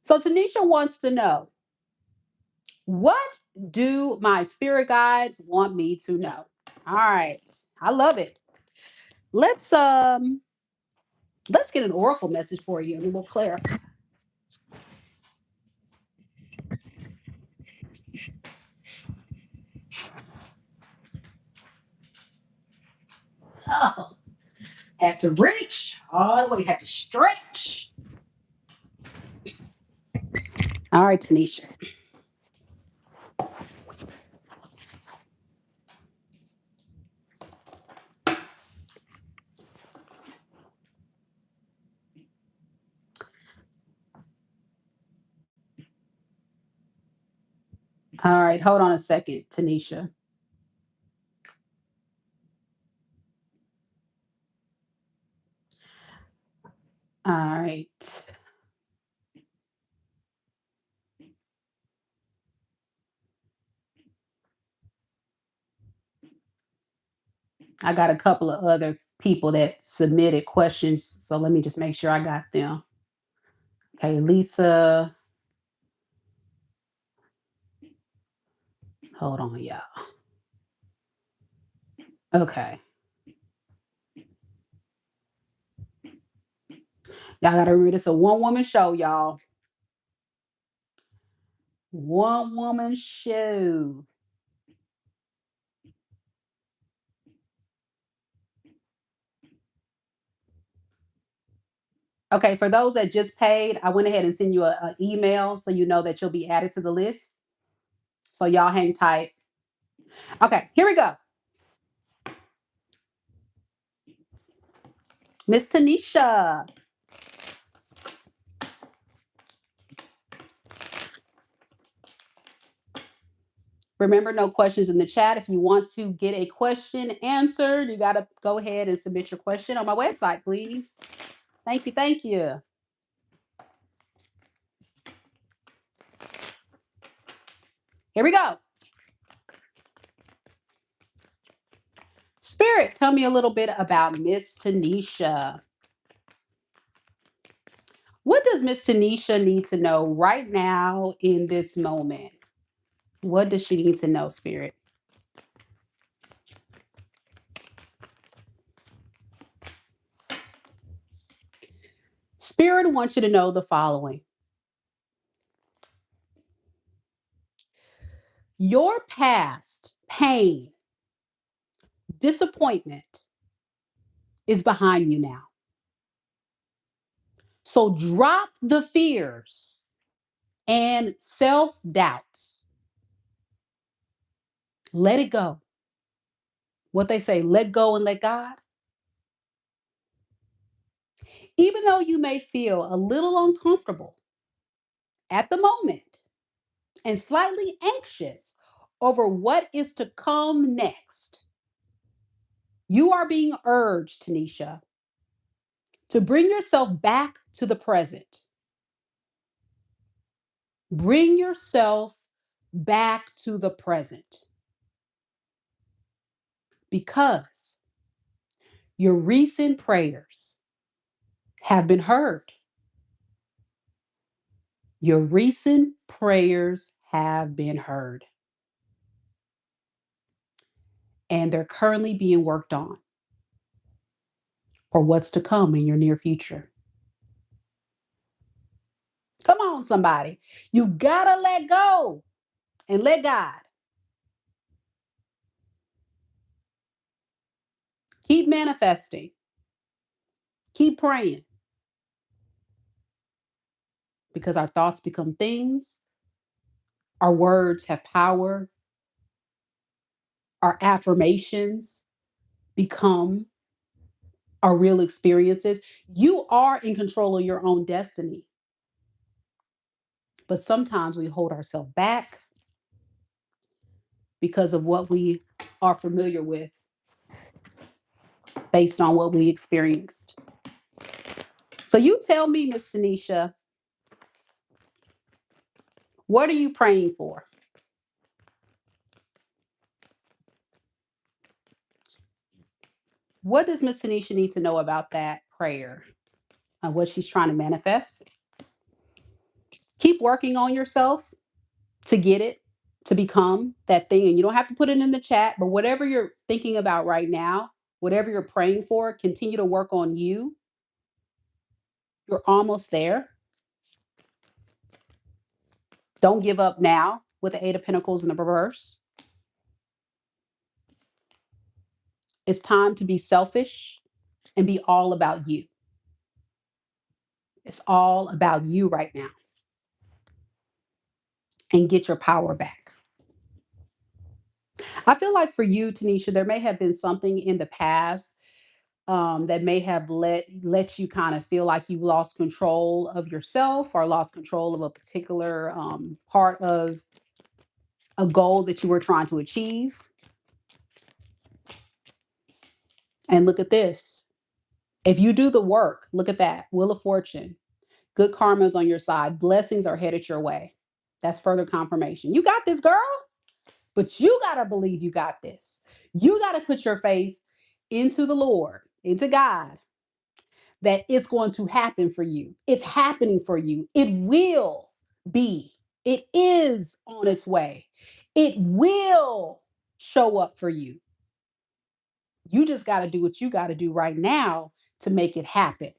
So Tanisha wants to know, what do my spirit guides want me to know? All right. I love it. Let's let's get an oracle message for you and we'll clarify. Oh, had to reach all the way, had to stretch. All right, Tanisha. All right, hold on a second, Tanisha. All right. I got a couple of other people that submitted questions, so let me just make sure I got them. Okay, Lisa. Hold on, y'all. Okay. Y'all gotta remember this is a one-woman show, y'all. One-woman show. Okay, for those that just paid, I went ahead and sent you a email so you know that you'll be added to the list. So y'all hang tight. Okay, here we go. Miss Tanisha. Remember, no questions in the chat. If you want to get a question answered, you got to go ahead and submit your question on my website, please. Thank you. Thank you. Here we go. Spirit, tell me a little bit about Miss Tanisha. What does Miss Tanisha need to know right now in this moment? What does she need to know, Spirit? Spirit wants you to know the following. Your past pain, disappointment is behind you now. So drop the fears and self doubts. Let it go. What they say, let go and let God. Even though you may feel a little uncomfortable at the moment and slightly anxious over what is to come next, you are being urged, Tanisha, to bring yourself back to the present. Bring yourself back to the present because your recent prayers have been heard. Your recent prayers have been heard, and they're currently being worked on for what's to come in your near future. Come on, somebody. You gotta let go and let God. Keep manifesting, keep praying because our thoughts become things, our words have power, our affirmations become our real experiences. You are in control of your own destiny. But sometimes we hold ourselves back because of what we are familiar with based on what we experienced. So you tell me, Miss Tanisha, what are you praying for? What does Miss Tanisha need to know about that prayer and what she's trying to manifest? Keep working on yourself to get it, to become that thing. And you don't have to put it in the chat, but whatever you're thinking about right now, whatever you're praying for, continue to work on you. You're almost there. Don't give up now with the Eight of Pentacles in the reverse. It's time to be selfish and be all about you. It's all about you right now and get your power back. I feel like for you, Tanisha, there may have been something in the past that may have let you kind of feel like you lost control of yourself or lost control of a particular part of a goal that you were trying to achieve. And look at this. If you do the work, look at that. Wheel of Fortune. Good karma is on your side. Blessings are headed your way. That's further confirmation. You got this, girl. But you got to believe you got this. You got to put your faith into the Lord, into God, that it's going to happen for you. It's happening for you. It will be. It is on its way. It will show up for you. You just got to do what you got to do right now to make it happen.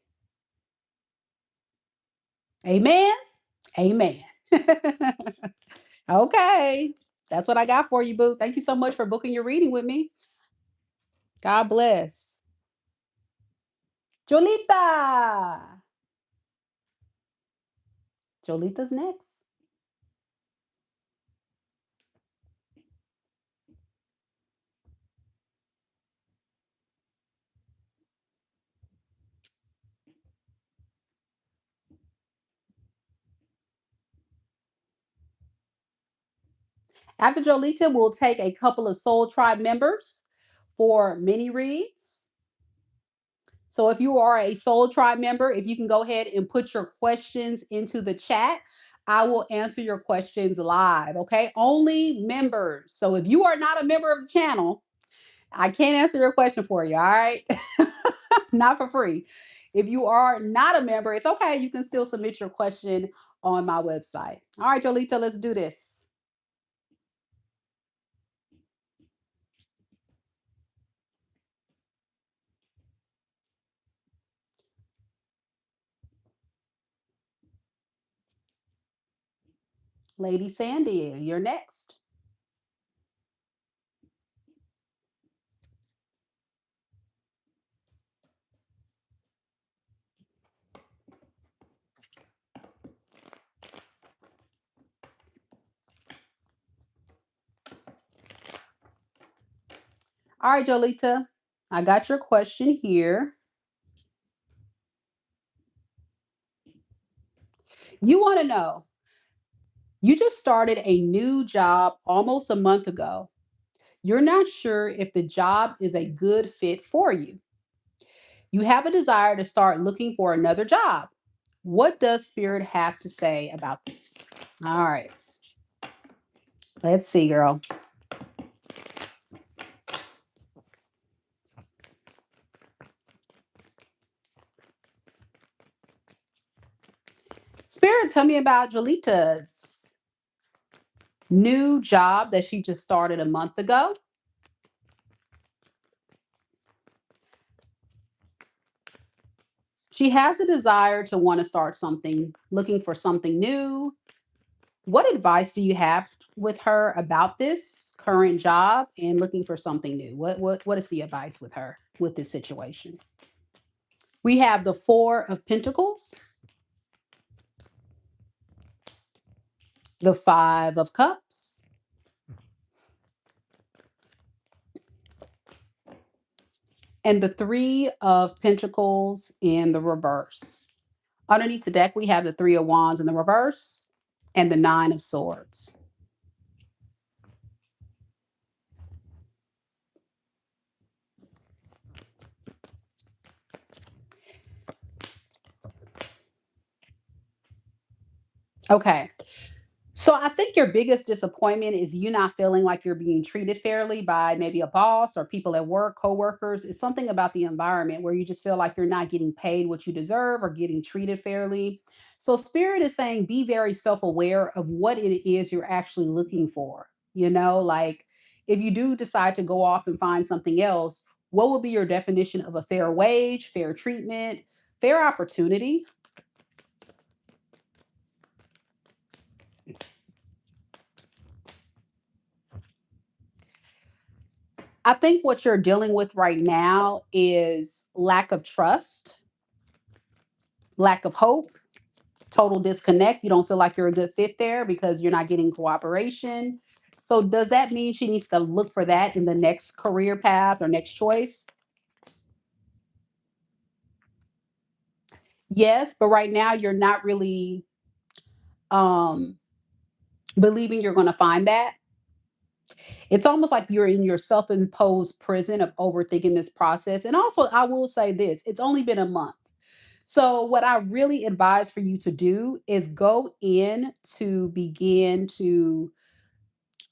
Amen. Amen. Okay. That's what I got for you, boo. Thank you so much for booking your reading with me. God bless. Julita. Jolita's next. After Jolita, we'll take a couple of Soul Tribe members for mini reads. So if you are a Soul Tribe member, if you can go ahead and put your questions into the chat, I will answer your questions live. Okay. Only members. So if you are not a member of the channel, I can't answer your question for you. All right. Not for free. If you are not a member, it's okay. You can still submit your question on my website. All right, Jolita, let's do this. Lady Sandy, you're next. All right, Jolita, I got your question here. You want to know, you just started a new job almost a month ago. You're not sure if the job is a good fit for you. You have a desire to start looking for another job. What does Spirit have to say about this? All right. Let's see, girl. Spirit, tell me about Julita's new job that she just started a month ago. She has a desire to want to start something, looking for something new. What advice do you have with her about this current job and looking for something new? What is the advice with her with this situation? We have the 4 of Pentacles, the 5 of Cups, and the 3 of Pentacles in the reverse. Underneath the deck, we have the 3 of Wands in the reverse and the 9 of Swords. Okay. So I think your biggest disappointment is you not feeling like you're being treated fairly by maybe a boss or people at work, coworkers. It's something about the environment where you just feel like you're not getting paid what you deserve or getting treated fairly. So Spirit is saying be very self-aware of what it is you're actually looking for. Like if you do decide to go off and find something else, what would be your definition of a fair wage, fair treatment, fair opportunity? I think what you're dealing with right now is lack of trust, lack of hope, total disconnect. You don't feel like you're a good fit there because you're not getting cooperation. So, does that mean she needs to look for that in the next career path or next choice? Yes, but right now you're not really um, believing you're going to find that. It's almost like you're in your self imposed prison of overthinking this process. And also, I will say this, it's only been a month. So, what I really advise for you to do is go in to begin to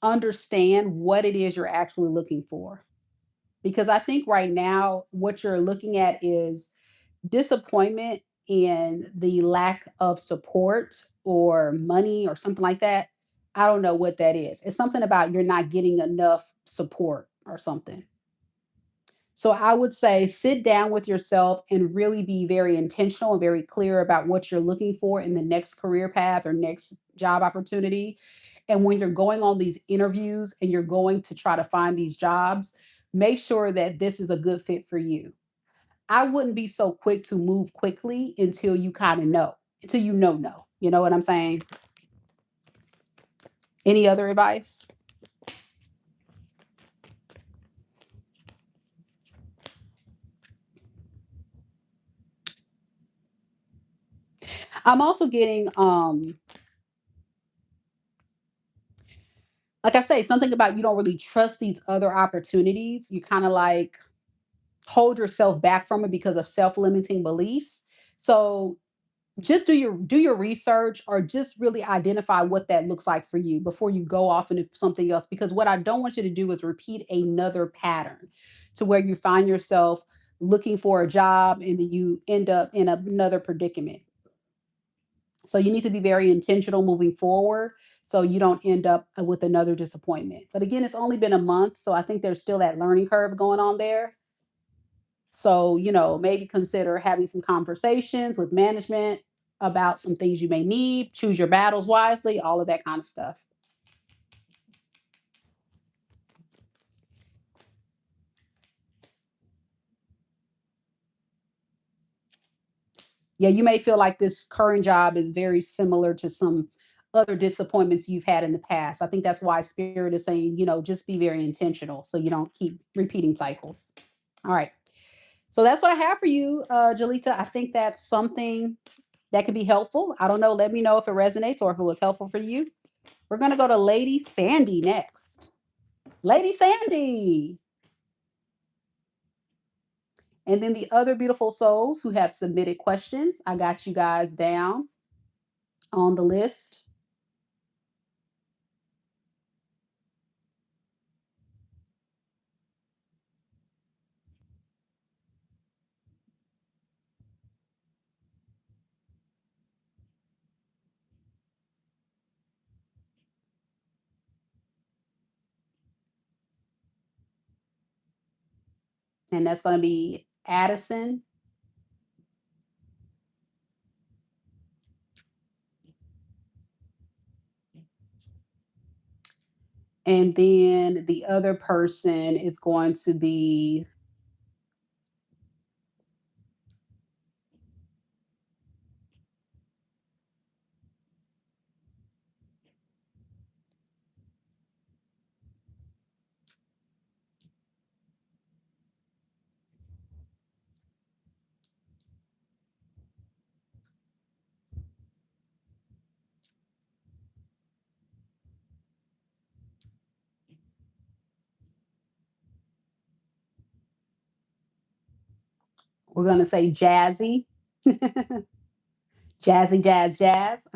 understand what it is you're actually looking for. Because I think right now, what you're looking at is disappointment in the lack of support or money or something like that. I don't know what that is. It's something about you're not getting enough support or something. So I would say sit down with yourself and really be very intentional and very clear about what you're looking for in the next career path or next job opportunity. And when you're going on these interviews and you're going to try to find these jobs, make sure that this is a good fit for you. I wouldn't be so quick to move quickly until you kind of know, until you know. You know what I'm saying? Any other advice? I'm also getting like I say, something about you don't really trust these other opportunities. You kind of like hold yourself back from it because of self-limiting beliefs. So just do your research or just really identify what that looks like for you before you go off into something else, because what I don't want you to do is repeat another pattern to where you find yourself looking for a job and then you end up in another predicament. So you need to be very intentional moving forward so you don't end up with another disappointment. But again, it's only been a month, so I think there's still that learning curve going on there. So, maybe consider having some conversations with management about some things you may need, choose your battles wisely, all of that kind of stuff. Yeah, you may feel like this current job is very similar to some other disappointments you've had in the past. I think that's why Spirit is saying, just be very intentional so you don't keep repeating cycles. All right. So that's what I have for you, Julita. I think that's something that could be helpful. I don't know. Let me know if it resonates or if it was helpful for you. We're going to go to Lady Sandy next. Lady Sandy. And then the other beautiful souls who have submitted questions. I got you guys down on the list. And that's going to be Addison. And then the other person is going to be, we're going to say Jazzy. Jazzy, Jazz, Jazz.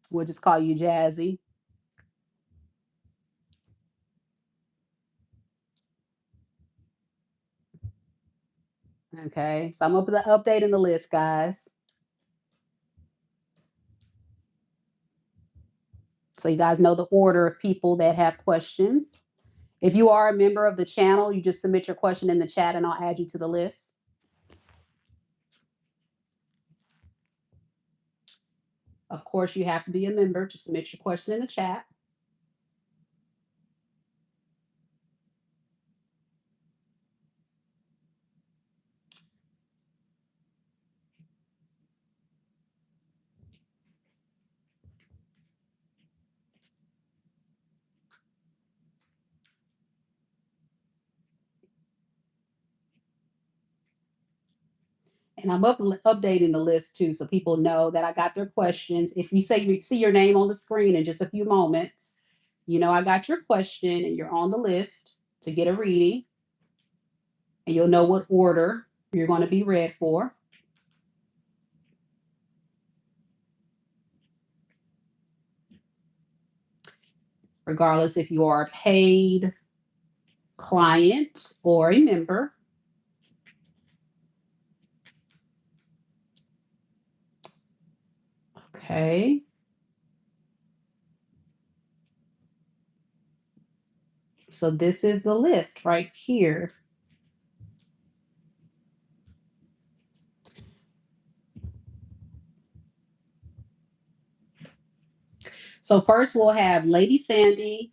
We'll just call you Jazzy. Okay. So I'm updating the list, guys. So you guys know the order of people that have questions. If you are a member of the channel, you just submit your question in the chat and I'll add you to the list. Of course, you have to be a member to submit your question in the chat. And I'm updating the list too, so people know that I got their questions. If you say you see your name on the screen in just a few moments, you know I got your question and you're on the list to get a reading, and you'll know what order you're going to be read for. Regardless if you are a paid client or a member. Okay. So this is the list right here. So first we'll have Lady Sandy,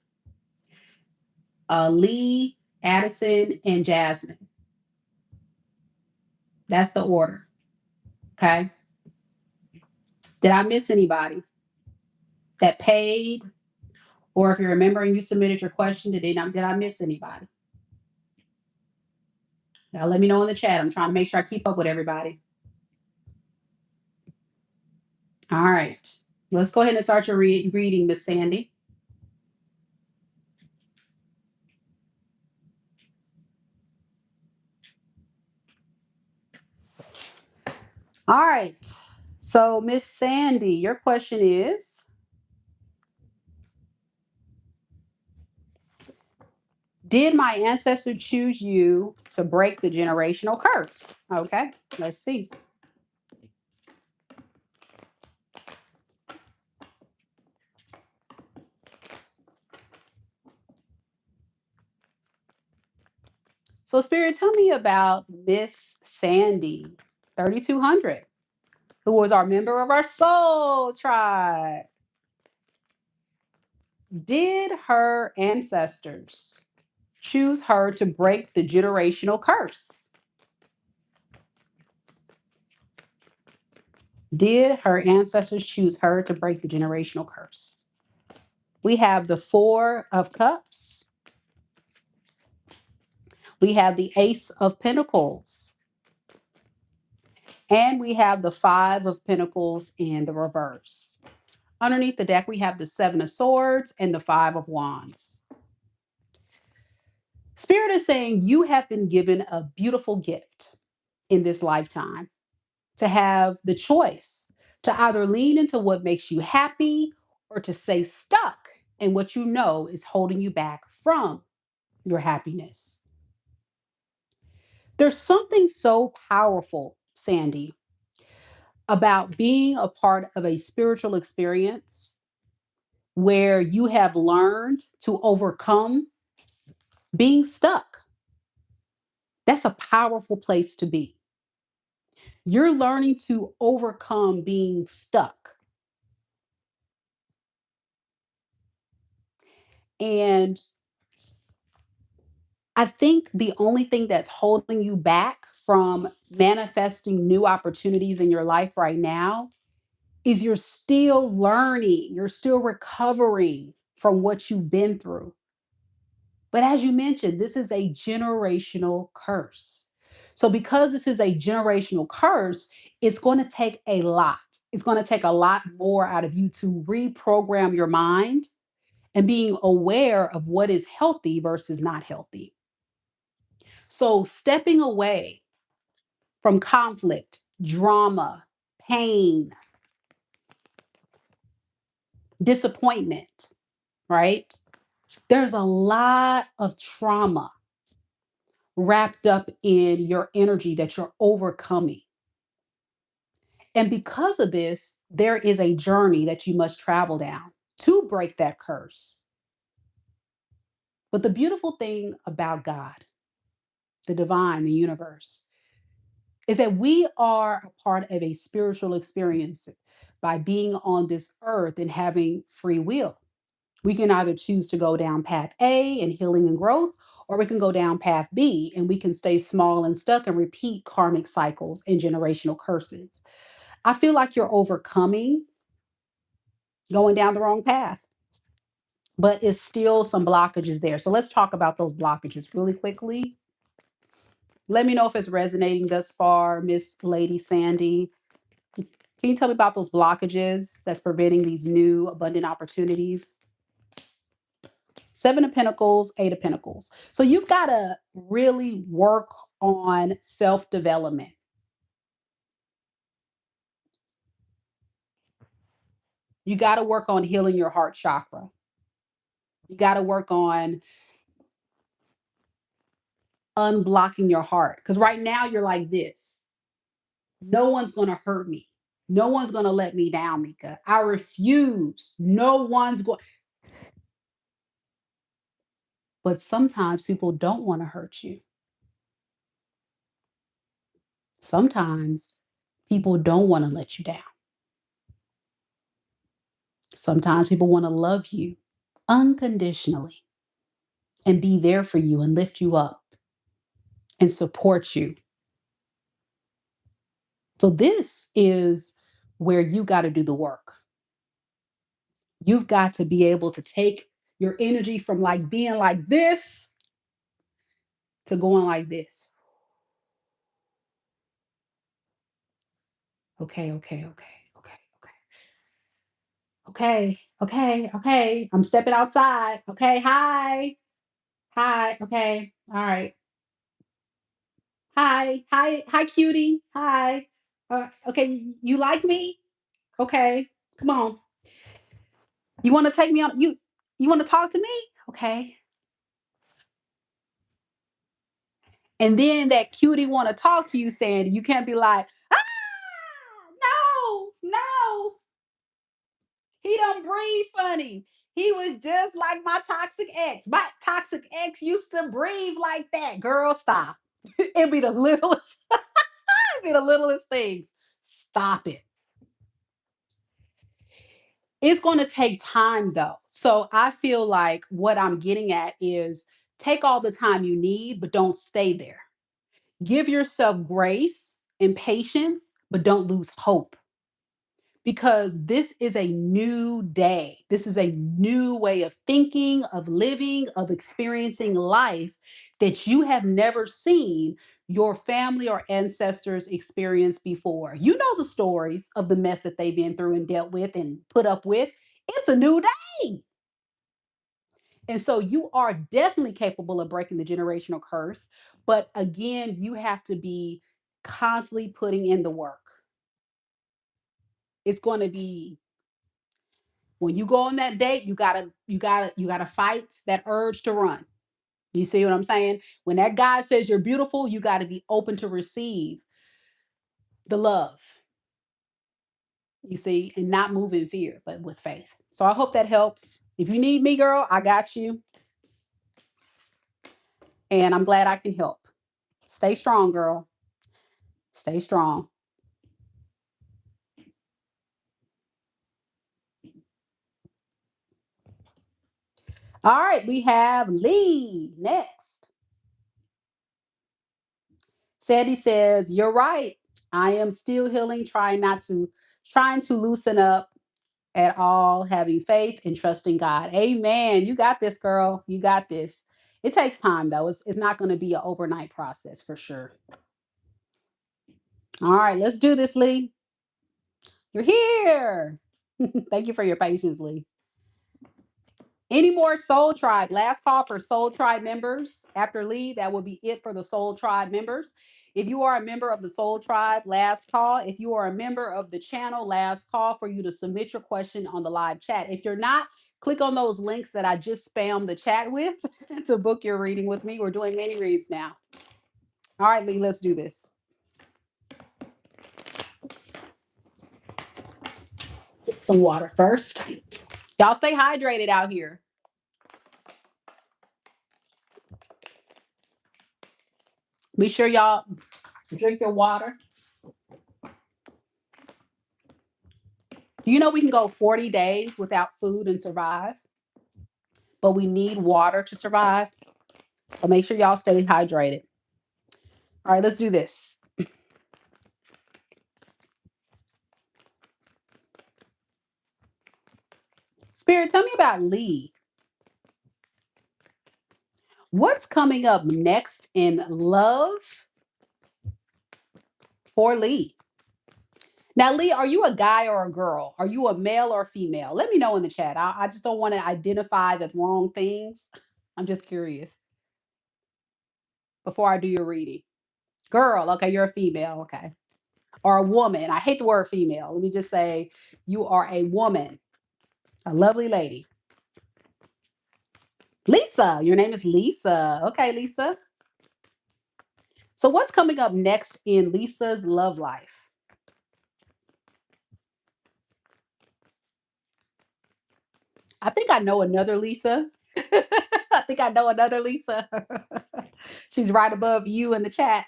Lee, Addison, and Jasmine. That's the order. Okay. Did I miss anybody that paid? Or if you're remembering you submitted your question, did I miss anybody? Now let me know in the chat. I'm trying to make sure I keep up with everybody. All right. Let's go ahead and start your reading, Miss Sandy. All right. So, Miss Sandy, your question is, did my ancestor choose you to break the generational curse? Okay, let's see. So, Spirit, tell me about Miss Sandy, 3200, who was our member of our soul tribe. Did her ancestors choose her to break the generational curse? Did her ancestors choose her to break the generational curse? We have the Four of Cups. We have the Ace of Pentacles. And we have the Five of Pentacles in the reverse. Underneath the deck, we have the Seven of Swords and the Five of Wands. Spirit is saying you have been given a beautiful gift in this lifetime to have the choice to either lean into what makes you happy or to stay stuck in what you know is holding you back from your happiness. There's something so powerful, Sandy, about being a part of a spiritual experience where you have learned to overcome being stuck. That's a powerful place to be. You're learning to overcome being stuck. And I think the only thing that's holding you back from manifesting new opportunities in your life right now is you're still learning, you're still recovering from what you've been through. But as you mentioned, this is a generational curse. So, because this is a generational curse, it's going to take a lot. It's going to take a lot more out of you to reprogram your mind and being aware of what is healthy versus not healthy. So, stepping away from conflict, drama, pain, disappointment, right? There's a lot of trauma wrapped up in your energy that you're overcoming. And because of this, there is a journey that you must travel down to break that curse. But the beautiful thing about God, the divine, the universe, is that we are a part of a spiritual experience. by being on this earth and having free will. We can either choose to go down path A and healing and growth, or we can go down path B and we can stay small and stuck and repeat karmic cycles and generational curses. I feel like you're overcoming going down the wrong path, but it's still some blockages there. So let's talk about those blockages really quickly. Let me know if it's resonating thus far, Miss Lady Sandy. Can you tell me about those blockages that's preventing these new abundant opportunities? Seven of Pentacles, Eight of Pentacles. So you've got to really work on self-development. You got to work on healing your heart chakra. You got to work on unblocking your heart. Because right now you're like this. No one's going to hurt me. No one's going to let me down, Meka. I refuse. No one's going. But sometimes people don't want to hurt you. Sometimes people don't want to let you down. Sometimes people want to love you unconditionally and be there for you and lift you up and support you. So, this is where you got to do the work. You've got to be able to take your energy from like being like this to going like this. Okay, okay, okay, okay, okay. Okay, okay, okay. I'm stepping outside. Okay, hi. Hi. Okay. All right. Hi. Hi. Hi, cutie. Hi. Okay, you like me? Okay. Come on. You want to take me on you want to talk to me? Okay. And then that cutie want to talk to you, saying you can't be like, ah, no. He don't breathe funny. He was just like my toxic ex. My toxic ex used to breathe like that. Girl, stop. It'd be the littlest, it'd be the littlest things. Stop it. It's going to take time though. So I feel like what I'm getting at is take all the time you need, but don't stay there. Give yourself grace and patience, but don't lose hope, because this is a new day. This is a new way of thinking, of living, of experiencing life that you have never seen your family or ancestors experience before. You know the stories of the mess that they've been through and dealt with and put up with. It's a new day. And so you are definitely capable of breaking the generational curse. But again, you have to be constantly putting in the work. It's going to be when you go on that date, you gotta fight that urge to run. You see what I'm saying? When that guy says you're beautiful, you got to be open to receive the love. You see, and not move in fear, but with faith. So I hope that helps. If you need me, girl, I got you. And I'm glad I can help. Stay strong, girl. Stay strong. All right, we have Lee next. Sandy says, "You're right. I am still healing, trying to loosen up at all, having faith and trusting God." Amen. You got this, girl. You got this. It takes time though. It's not going to be an overnight process for sure. All right, let's do this, Lee. You're here. Thank you for your patience, Lee. Any more Soul Tribe? Last call for Soul Tribe members. After Lee, that will be it for the Soul Tribe members. If you are a member of the Soul Tribe, last call. If you are a member of the channel, last call for you to submit your question on the live chat. If you're not, click on those links that I just spammed the chat with to book your reading with me. We're doing mini reads now. All right, Lee, let's do this. Get some water first. Y'all stay hydrated out here. Be sure y'all drink your water. Do you know we can go 40 days without food and survive? But we need water to survive. So make sure y'all stay hydrated. All right, let's do this. Spirit, tell me about Lee. What's coming up next in love for Lee? Now, Lee, are you a guy or a girl? Are you a male or female? Let me know in the chat. I just don't want to identify the wrong things. I'm just curious before I do your reading. Girl, okay, you're a female, okay. Or a woman. I hate the word female. Let me just say you are a woman, a lovely lady. Lisa, your name is Lisa. Okay, Lisa. So, what's coming up next in Lisa's love life? I think I know another Lisa. I think I know another Lisa. She's right above you in the chat.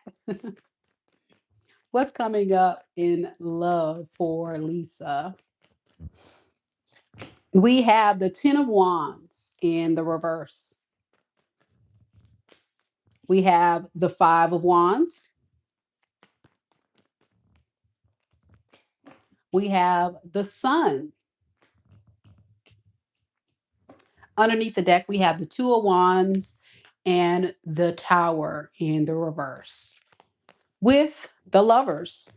What's coming up in love for Lisa? We have the Ten of Wands in the reverse. We have the Five of Wands. We have the Sun. Underneath the deck, we have the Two of Wands and the Tower in the reverse. With the Lovers.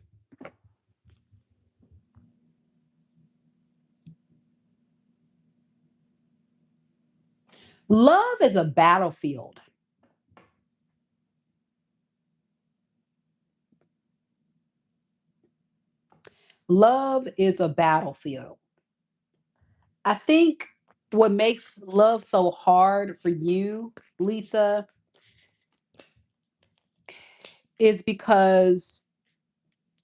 Love is a battlefield. Love is a battlefield. I think what makes love so hard for you, Lisa, is because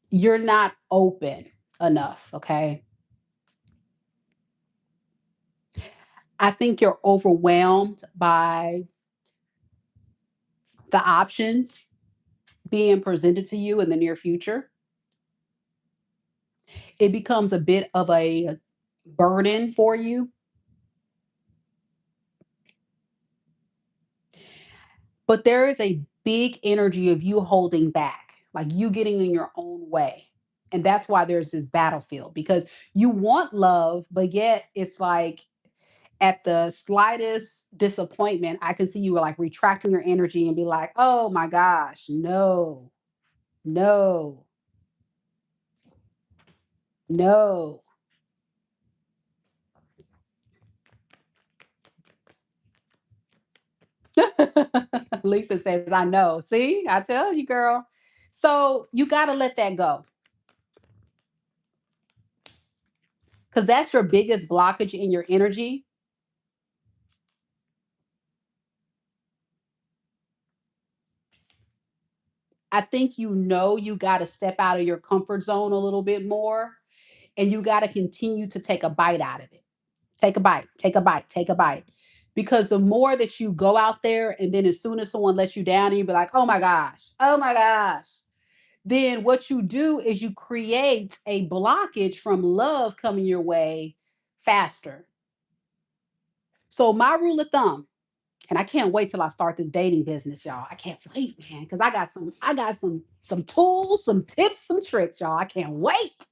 you're not open enough, okay? I think you're overwhelmed by the options being presented to you in the near future. It becomes a bit of a burden for you. But there is a big energy of you holding back, like you getting in your own way. And that's why there's this battlefield because you want love, but yet it's like at the slightest disappointment, I can see you like retracting your energy and be like, oh my gosh, no, no, no. Lisa says, I know. See, I tell you, girl. So you got to let that go because that's your biggest blockage in your energy. I think you know you got to step out of your comfort zone a little bit more and you got to continue to take a bite out of it. Take a bite, take a bite, take a bite. Because the more that you go out there and then as soon as someone lets you down and you be like, oh my gosh, then what you do is you create a blockage from love coming your way faster. So my rule of thumb, and I can't wait till I start this dating business, y'all. I can't wait, man, because I got some tools, some tips, some tricks, y'all. I can't wait.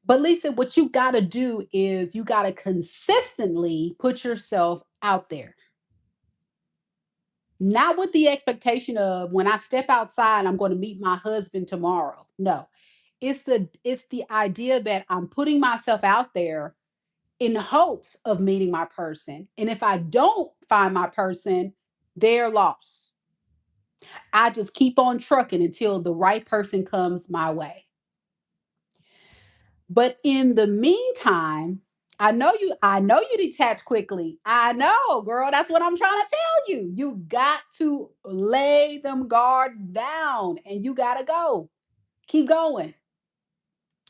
But Lisa, what you got to do is you got to consistently put yourself out there. Not with the expectation of when I step outside, I'm going to meet my husband tomorrow. No. It's the idea that I'm putting myself out there in hopes of meeting my person. And if I don't find my person, they're lost. I just keep on trucking until the right person comes my way. But in the meantime, I know you detach quickly. I know, girl. That's what I'm trying to tell you. You got to lay them guards down and you got to go. Keep going.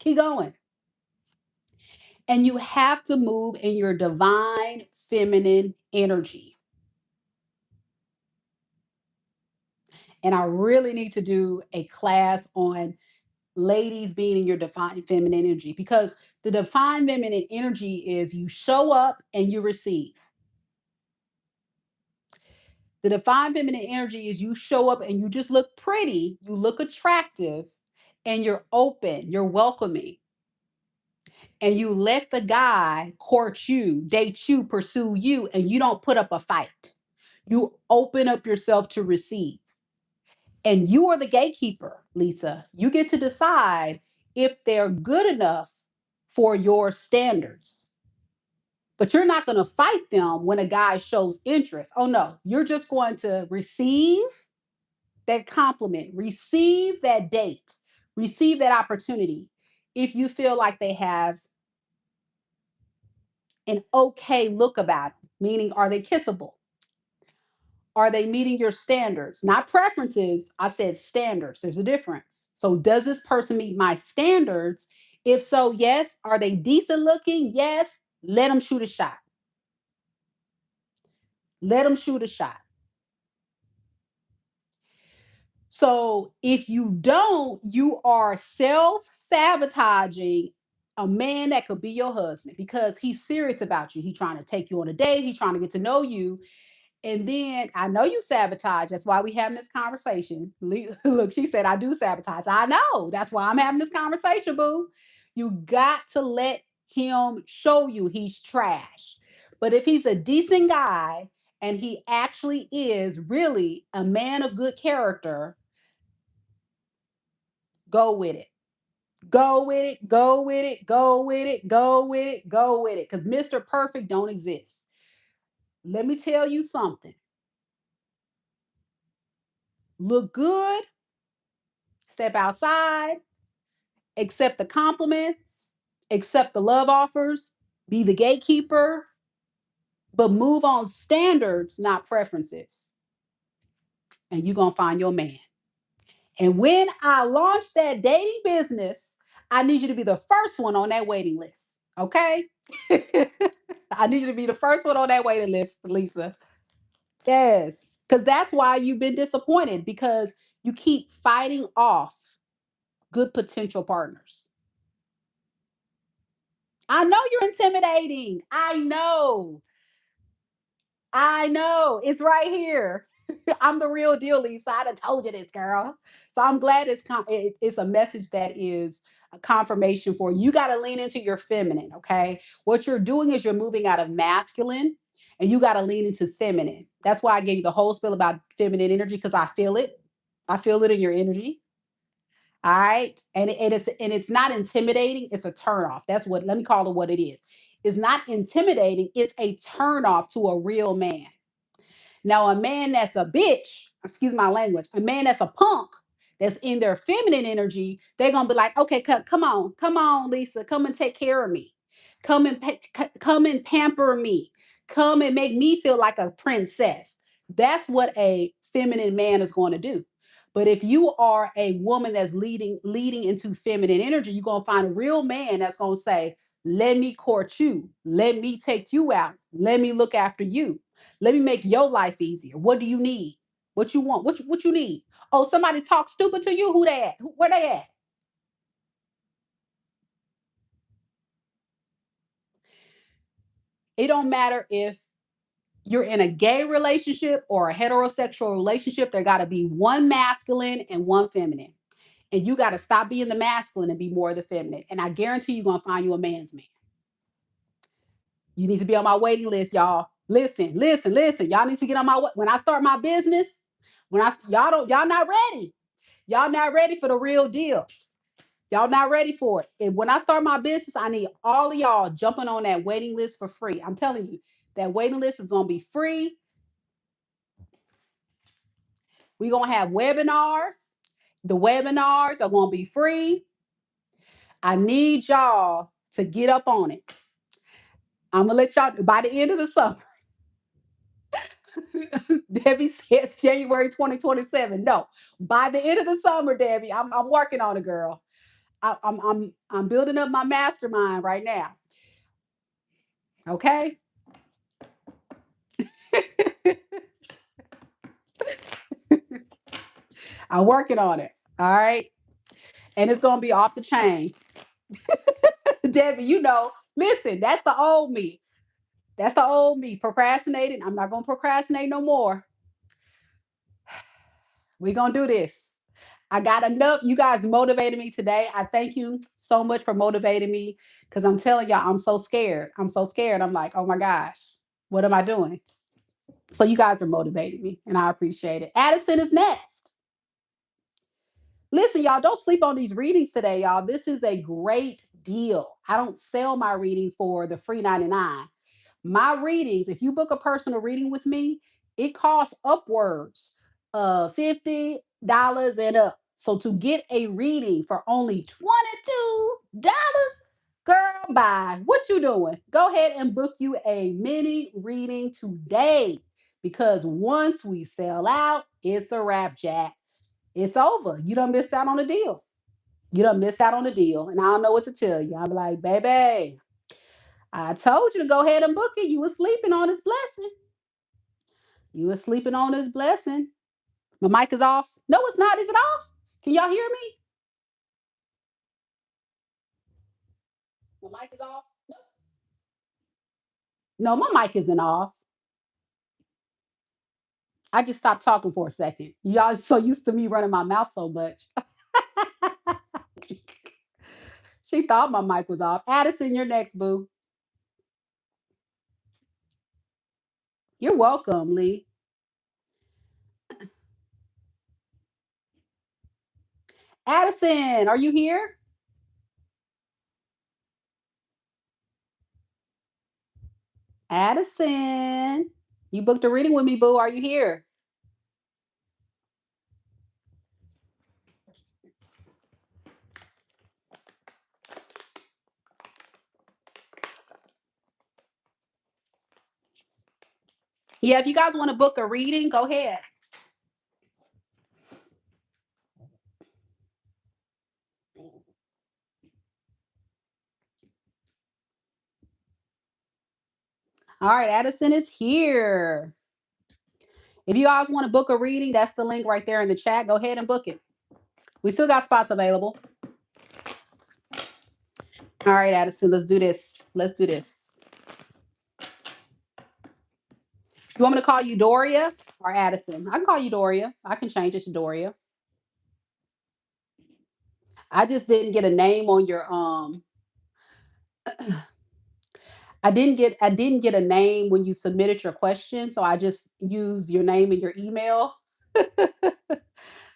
Keep going. And you have to move in your divine feminine energy. And I really need to do a class on ladies being in your divine feminine energy, because the divine feminine energy is you show up and you receive. The divine feminine energy is you show up and you just look pretty, you look attractive, and you're open, you're welcoming. And you let the guy court you, date you, pursue you, and you don't put up a fight. You open up yourself to receive. And you are the gatekeeper, Lisa. You get to decide if they're good enough for your standards. But you're not going to fight them when a guy shows interest. Oh, no. You're just going to receive that compliment, receive that date, receive that opportunity if you feel like they have an okay look about it, meaning are they kissable? Are they meeting your standards? Not preferences. I said standards. There's a difference. So, does this person meet my standards? If so, yes. Are they decent looking? Yes. Let them shoot a shot. Let them shoot a shot. So, if you don't, you are self sabotaging a man that could be your husband because he's serious about you. He's trying to take you on a date, he's trying to get to know you. And then I know you sabotage. That's why we having this conversation. Look, she said, I do sabotage. I know. That's why I'm having this conversation, boo. You got to let him show you he's trash. But if he's a decent guy and he actually is really a man of good character, go with it. Go with it. Go with it. Go with it. Go with it. Go with it. Because Mr. Perfect don't exist. Let me tell you something. Look good, step outside, accept the compliments, accept the love offers, be the gatekeeper, but move on standards, not preferences. And you're going to find your man. And when I launch that dating business, I need you to be the first one on that waiting list. Okay? I need you to be the first one on that waiting list, Lisa. Yes. Because that's why you've been disappointed because you keep fighting off good potential partners. I know you're intimidating. I know. I know. It's right here. I'm the real deal, Lisa. I done told you this, girl. So I'm glad it's a message that is a confirmation for you. You got to lean into your feminine, okay? What you're doing is you're moving out of masculine and you got to lean into feminine. That's why I gave you the whole spiel about feminine energy because I feel it. I feel it in your energy. All right. And it's not intimidating, it's a turnoff. That's what let me call it what it is. It's not intimidating, it's a turnoff to a real man. Now, a man that's a bitch, excuse my language, a man that's a punk, that's in their feminine energy, they're gonna be like, okay, come on, Lisa, come and take care of me, come and pamper me, come and make me feel like a princess. That's what a feminine man is going to do. But if you are a woman that's leading into feminine energy, you're gonna find a real man that's gonna say, "Let me court you, let me take you out, let me look after you." Let me make your life easier. What do you need? What you want? What you need? Oh, somebody talk stupid to you? Who they at? Where they at? It don't matter if you're in a gay relationship or a heterosexual relationship. There got to be one masculine and one feminine. And you got to stop being the masculine and be more of the feminine. And I guarantee you're going to find you a man's man. You need to be on my waiting list, y'all. Listen, listen, listen. Y'all need to get on my when I start my business. When I y'all not ready. Y'all not ready for the real deal. Y'all not ready for it. And when I start my business, I need all of y'all jumping on that waiting list for free. I'm telling you, that waiting list is going to be free. We're going to have webinars. The webinars are going to be free. I need y'all to get up on it. I'm going to let y'all, by the end of the summer, Debbie says January 2027. No, by the end of the summer, Debbie, I'm working on it, girl. I'm building up my mastermind right now. Okay. I'm working on it. All right. And it's gonna be off the chain. Debbie, listen, that's the old me. That's the old me procrastinating. I'm not gonna procrastinate no more. We're gonna do this. I got enough. You guys motivated me today. I thank you so much for motivating me because I'm telling y'all, I'm so scared. I'm so scared. I'm like, oh my gosh, what am I doing? So you guys are motivating me and I appreciate it. Addison is next. Listen, y'all, don't sleep on these readings today, y'all. This is a great deal. I don't sell my readings for the free 99. My readings, if you book a personal reading with me, it costs upwards of $50 and up. So to get a reading for only $22, girl, bye. What you doing? Go ahead and book you a mini reading today because once we sell out, it's a wrap, Jack. It's over. You done missed out on a deal. You done missed out on a deal. And I don't know what to tell you. I'm like, baby, I told you to go ahead and book it. You were sleeping on this blessing. You were sleeping on this blessing. My mic is off. No, it's not. Is it off? Can y'all hear me? My mic is off. No, my mic isn't off. I just stopped talking for a second. Y'all so used to me running my mouth so much. She thought my mic was off. Addison, you're next, boo. You're welcome, Lee. Addison, are you here? Addison, you booked a reading with me, boo. Are you here? Yeah, if you guys want to book a reading, go ahead. All right, Addison is here. If you guys want to book a reading, that's the link right there in the chat. Go ahead and book it. We still got spots available. All right, Addison, let's do this. Let's do this. You want me to call you Doria or Addison? I can call you Doria. I can change it to Doria. I just didn't get a name on your I didn't get a name when you submitted your question, so I just used your name and your email.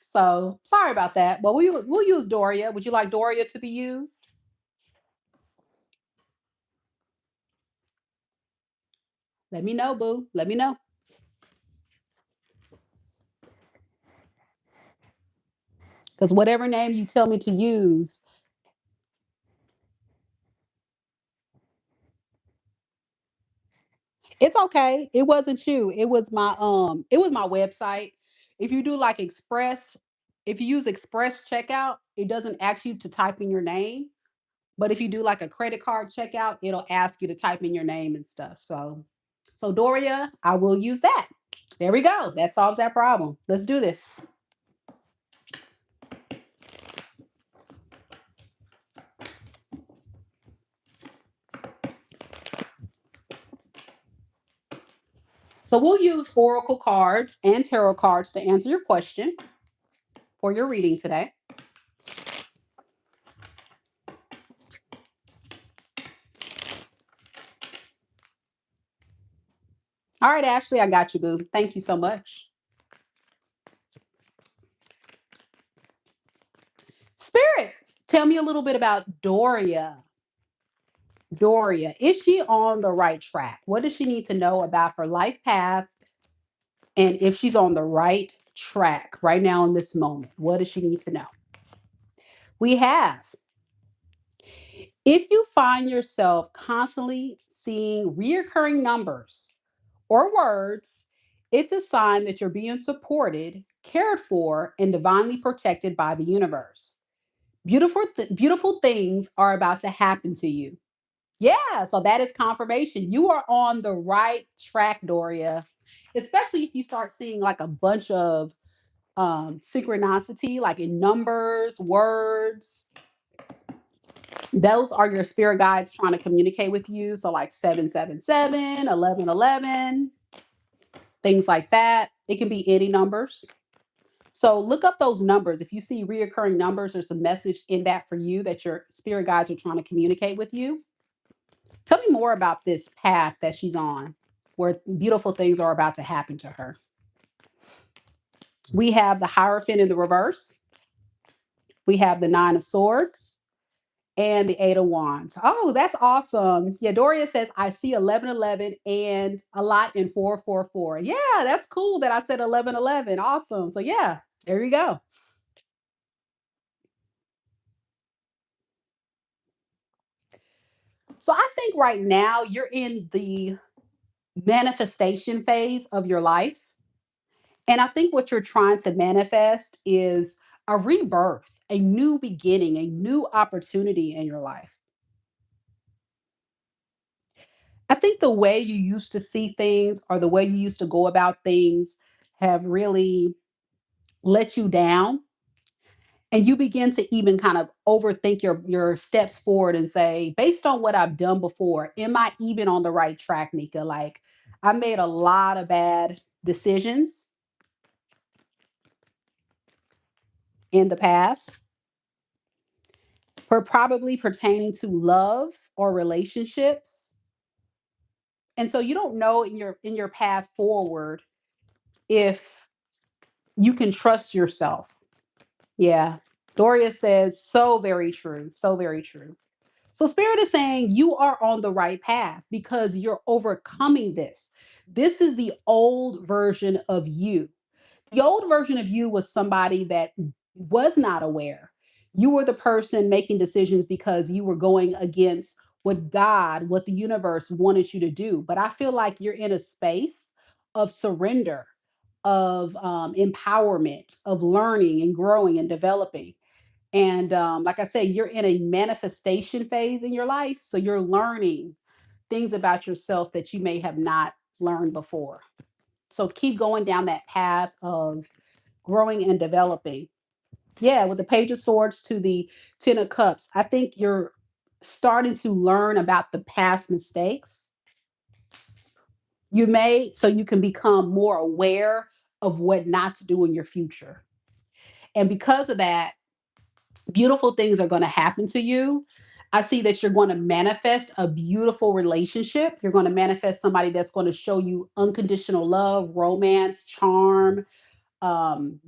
So sorry about that. But we'll use Doria. Would you like Doria to be used? Let me know, boo. Let me know. Because whatever name you tell me to use, it's okay. It wasn't you. It was my website. If you do like Express, if you use Express checkout, it doesn't ask you to type in your name. But if you do like a credit card checkout, it'll ask you to type in your name and stuff. So Doria, I will use that. There we go. That solves that problem. Let's do this. So we'll use oracle cards and tarot cards to answer your question for your reading today. All right, Ashley, I got you, boo. Thank you so much. Spirit, tell me a little bit about Doria. Doria, is she on the right track? What does she need to know about her life path? And if she's on the right track right now in this moment, what does she need to know? We have, if you find yourself constantly seeing reoccurring numbers or words, it's a sign that you're being supported, cared for, and divinely protected by the universe. Beautiful things are about to happen to you. Yeah, so that is confirmation. You are on the right track, Doria. Especially if you start seeing like a bunch of synchronicity, like in numbers, words. Those are your spirit guides trying to communicate with you. So like 777, 1111, things like that. It can be any numbers. So look up those numbers. If you see reoccurring numbers, there's a message in that for you that your spirit guides are trying to communicate with you. Tell me more about this path that she's on, where beautiful things are about to happen to her. We have the Hierophant in the reverse. We have the Nine of Swords and the Eight of Wands. Oh, that's awesome. Yeah, Doria says, I see 1111 and a lot in 444. Yeah, that's cool that I said 1111. Awesome. So, yeah, there you go. So, I think right now you're in the manifestation phase of your life. And I think what you're trying to manifest is a rebirth, a new beginning, a new opportunity in your life. I think the way you used to see things or the way you used to go about things have really let you down. And you begin to even kind of overthink your steps forward and say, based on what I've done before, am I even on the right track, Meka? Like I made a lot of bad decisions in the past, for probably pertaining to love or relationships. And so you don't know in your path forward if you can trust yourself. Yeah. Doria says, so very true. So very true. So, Spirit is saying you are on the right path because you're overcoming this. This is the old version of you. The old version of you was somebody that was not aware. You were the person making decisions because you were going against what God, what the universe wanted you to do. But I feel like you're in a space of surrender, of empowerment, of learning and growing and developing. And like I say, you're in a manifestation phase in your life. So you're learning things about yourself that you may have not learned before. So keep going down that path of growing and developing. Yeah, with the Page of Swords to the Ten of Cups, I think you're starting to learn about the past mistakes you made so you can become more aware of what not to do in your future. And because of that, beautiful things are going to happen to you. I see that you're going to manifest a beautiful relationship. You're going to manifest somebody that's going to show you unconditional love, romance, charm,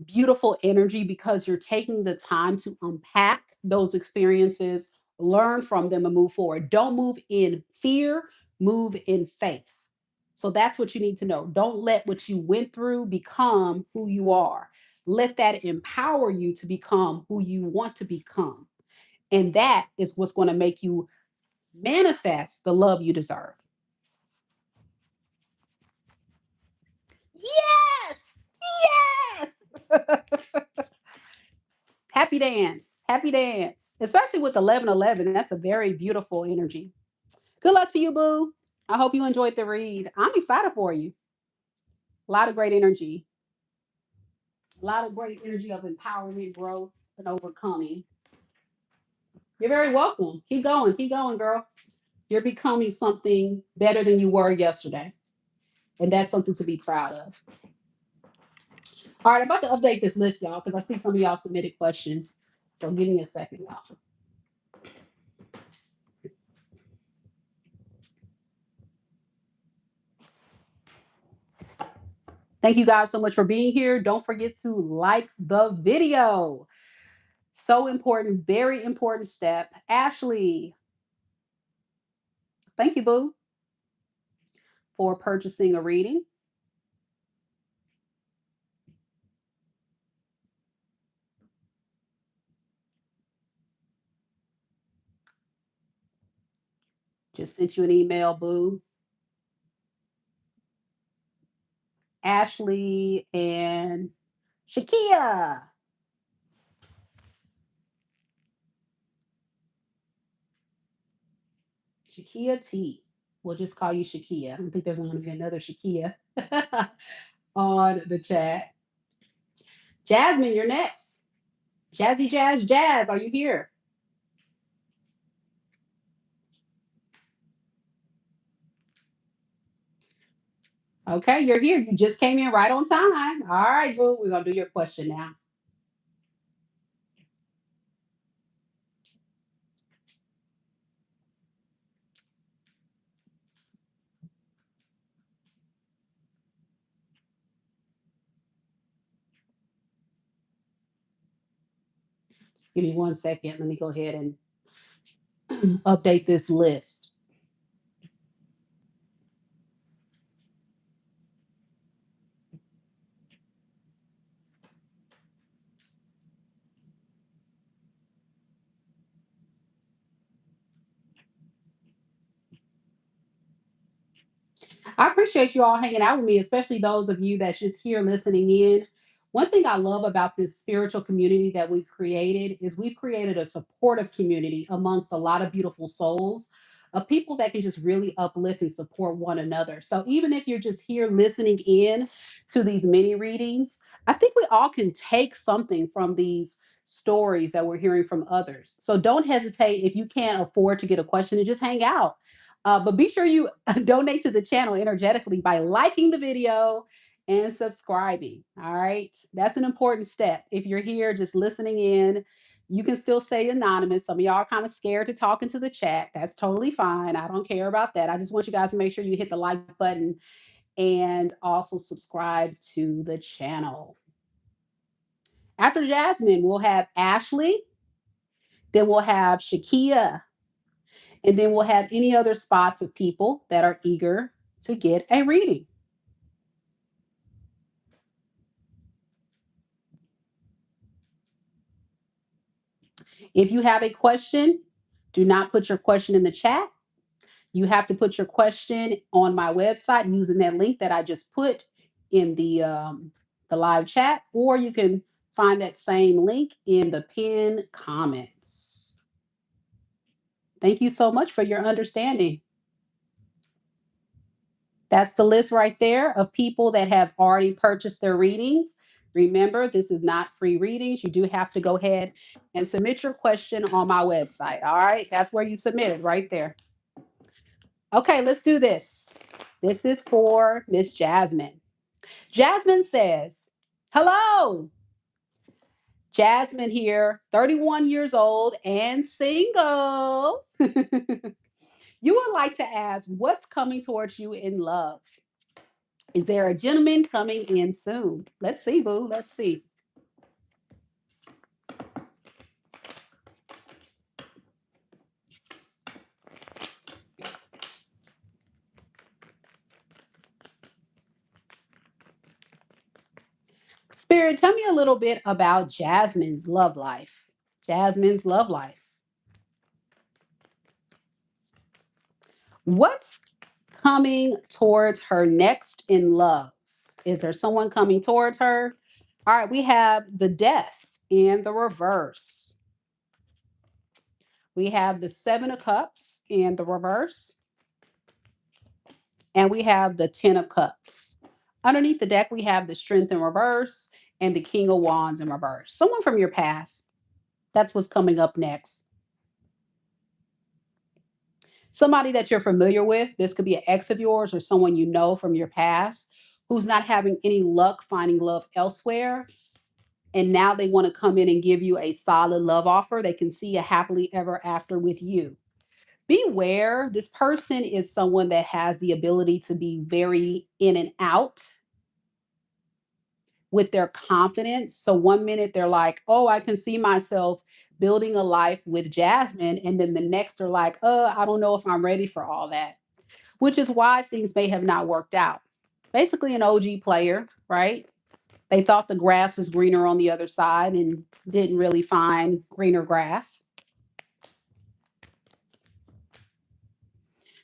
beautiful energy because you're taking the time to unpack those experiences, learn from them, and move forward. Don't move in fear, move in faith. So that's what you need to know. Don't let what you went through become who you are. Let that empower you to become who you want to become. And that is what's going to make you manifest the love you deserve. Yes! Yes! Happy dance. Happy dance. Especially with 1111. That's a very beautiful energy. Good luck to you, boo. I hope you enjoyed the read. I'm excited for you. A lot of great energy. A lot of great energy of empowerment, growth, and overcoming. You're very welcome. Keep going, girl. You're becoming something better than you were yesterday. And that's something to be proud of. All right, I'm about to update this list, y'all, because I see some of y'all submitted questions. So give me a second, y'all. Thank you guys so much for being here. Don't forget to like the video. So important, very important step. Ashley, thank you, boo, for purchasing a reading. Just sent you an email, boo. Ashley and Shakia. Shakia T. We'll just call you Shakia. I don't think there's going to be another Shakia on the chat. Jasmine, you're next. Jazzy Jazz Jazz, are you here? Okay, you're here. You just came in right on time. All right, boo. We're gonna do your question now. Just give me 1 second. Let me go ahead and update this list. I appreciate you all hanging out with me, especially those of you that's just here listening in. One thing I love about this spiritual community that we've created is we've created a supportive community amongst a lot of beautiful souls of people that can just really uplift and support one another. So even if you're just here listening in to these mini readings, I think we all can take something from these stories that we're hearing from others. So don't hesitate if you can't afford to get a question and just hang out. But be sure you donate to the channel energetically by liking the video and subscribing. All right. That's an important step. If you're here just listening in, you can still say anonymous. Some of y'all are kind of scared to talk into the chat. That's totally fine. I don't care about that. I just want you guys to make sure you hit the like button and also subscribe to the channel. After Jasmine, we'll have Ashley. Then we'll have Shakia. And then we'll have any other spots of people that are eager to get a reading. If you have a question, do not put your question in the chat. You have to put your question on my website using that link that I just put in the live chat, or you can find that same link in the pinned comments. Thank you so much for your understanding. That's the list right there of people that have already purchased their readings. Remember, this is not free readings. You do have to go ahead and submit your question on my website. All right, that's where you submit it right there. Okay, let's do this. This is for Miss Jasmine. Jasmine says, hello, Jasmine here, 31 years old and single. You would like to ask what's coming towards you in love? Is there a gentleman coming in soon? Let's see, boo. Let's see. Spirit, tell me a little bit about Jasmine's love life. Jasmine's love life. What's coming towards her next in love? Is there someone coming towards her? All right, we have the death in the reverse. We have the Seven of Cups in the reverse. And we have the Ten of Cups. Underneath the deck, we have the Strength in reverse and the King of Wands in reverse. Someone from your past. That's what's coming up next. Somebody that you're familiar with. This could be an ex of yours or someone you know from your past who's not having any luck finding love elsewhere. And now they want to come in and give you a solid love offer. They can see a happily ever after with you. Beware, this person is someone that has the ability to be very in and out with their confidence. So one minute they're like, oh, I can see myself building a life with Jasmine. And then the next they're like, I don't know if I'm ready for all that, which is why things may have not worked out. Basically, an OG player, right? They thought the grass was greener on the other side and didn't really find greener grass.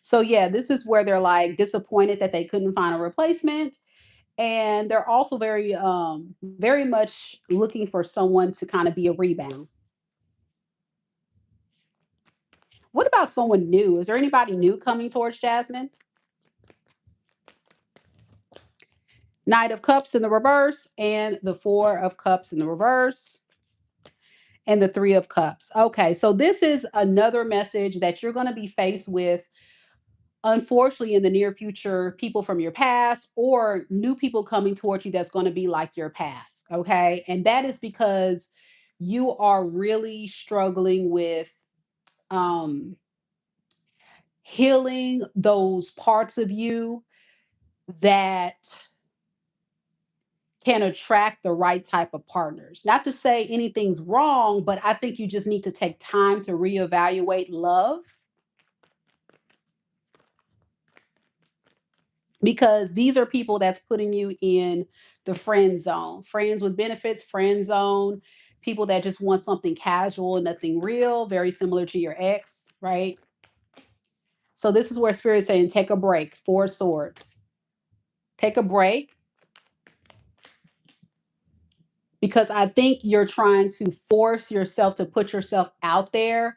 So, yeah, this is where they're like disappointed that they couldn't find a replacement. And they're also very much looking for someone to kind of be a rebound. What about someone new? Is there anybody new coming towards Jasmine? Knight of Cups in the reverse, and the Four of Cups in the reverse, and the Three of Cups. Okay, so this is another message that you're going to be faced with, unfortunately, in the near future, people from your past or new people coming towards you that's going to be like your past. Okay, and that is because you are really struggling with um healing those parts of you that can attract the right type of partners. Not to say anything's wrong, but I think you just need to take time to reevaluate love, because these are people that's putting you in the friend zone, friends with benefits, friend zone, people that just want something casual, nothing real, very similar to your ex, right? So this is where Spirit's saying take a break. Four swords. Take a break, because I think you're trying to force yourself to put yourself out there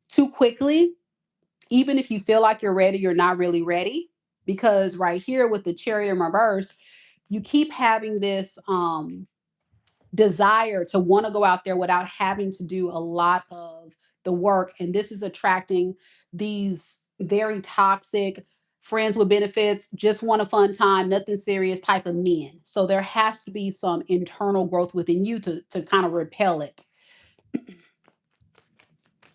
too quickly. Even if you feel like you're ready, you're not really ready. Because right here with the Chariot in reverse, you keep having this desire to want to go out there without having to do a lot of the work. And this is attracting these very toxic friends with benefits, just want a fun time, nothing serious type of men. So there has to be some internal growth within you to kind of repel it.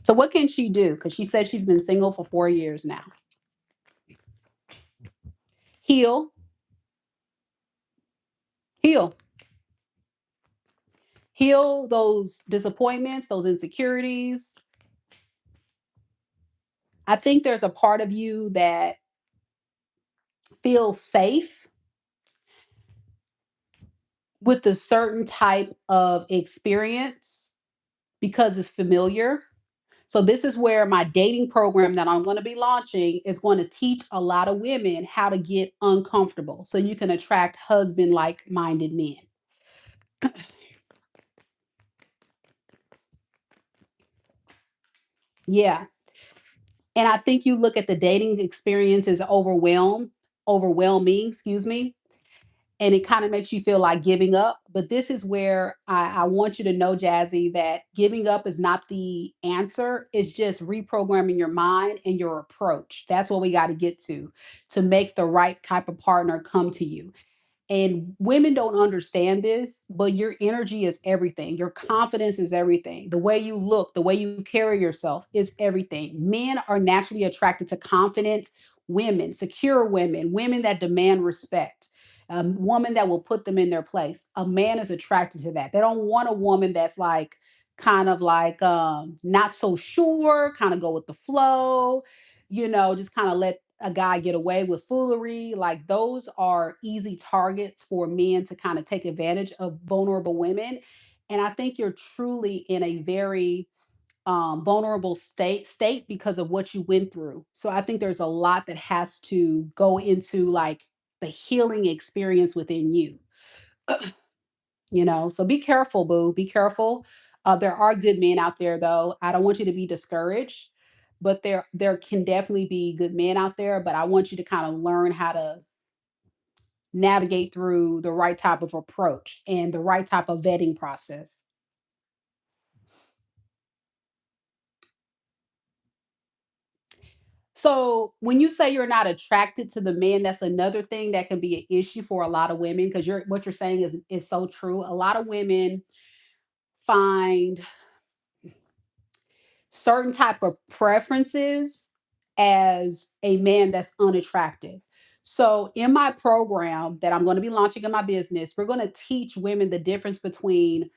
So what can she do? Because she said she's been single for 4 years now. Heal, heal, heal those disappointments, those insecurities. I think there's a part of you that feels safe with a certain type of experience because it's familiar. So this is where my dating program that I'm going to be launching is going to teach a lot of women how to get uncomfortable so you can attract husband like minded men. Yeah. And I think you look at the dating experience as overwhelming, excuse me, and it kind of makes you feel like giving up. But this is where I want you to know, Jazzy, that giving up is not the answer. It's just reprogramming your mind and your approach. That's what we got to get to make the right type of partner come to you. And women don't understand this, but your energy is everything. Your confidence is everything. The way you look, the way you carry yourself is everything. Men are naturally attracted to confident women, secure women, women that demand respect, a woman that will put them in their place. A man is attracted to that. They don't want a woman that's like kind of like not so sure, kind of go with the flow, just kind of let a guy get away with foolery. Like those are easy targets for men to kind of take advantage of vulnerable women. And I think you're truly in a very vulnerable state because of what you went through. So I think there's a lot that has to go into like the healing experience within you. So be careful, boo, be careful. There are good men out there, though. I don't want you to be discouraged, but there can definitely be good men out there, but I want you to kind of learn how to navigate through the right type of approach and the right type of vetting process. So when you say you're not attracted to the men, that's another thing that can be an issue for a lot of women, because what you're saying is so true. A lot of women find certain type of preferences as a man that's unattractive. So in my program that I'm going to be launching in my business, we're going to teach women the difference between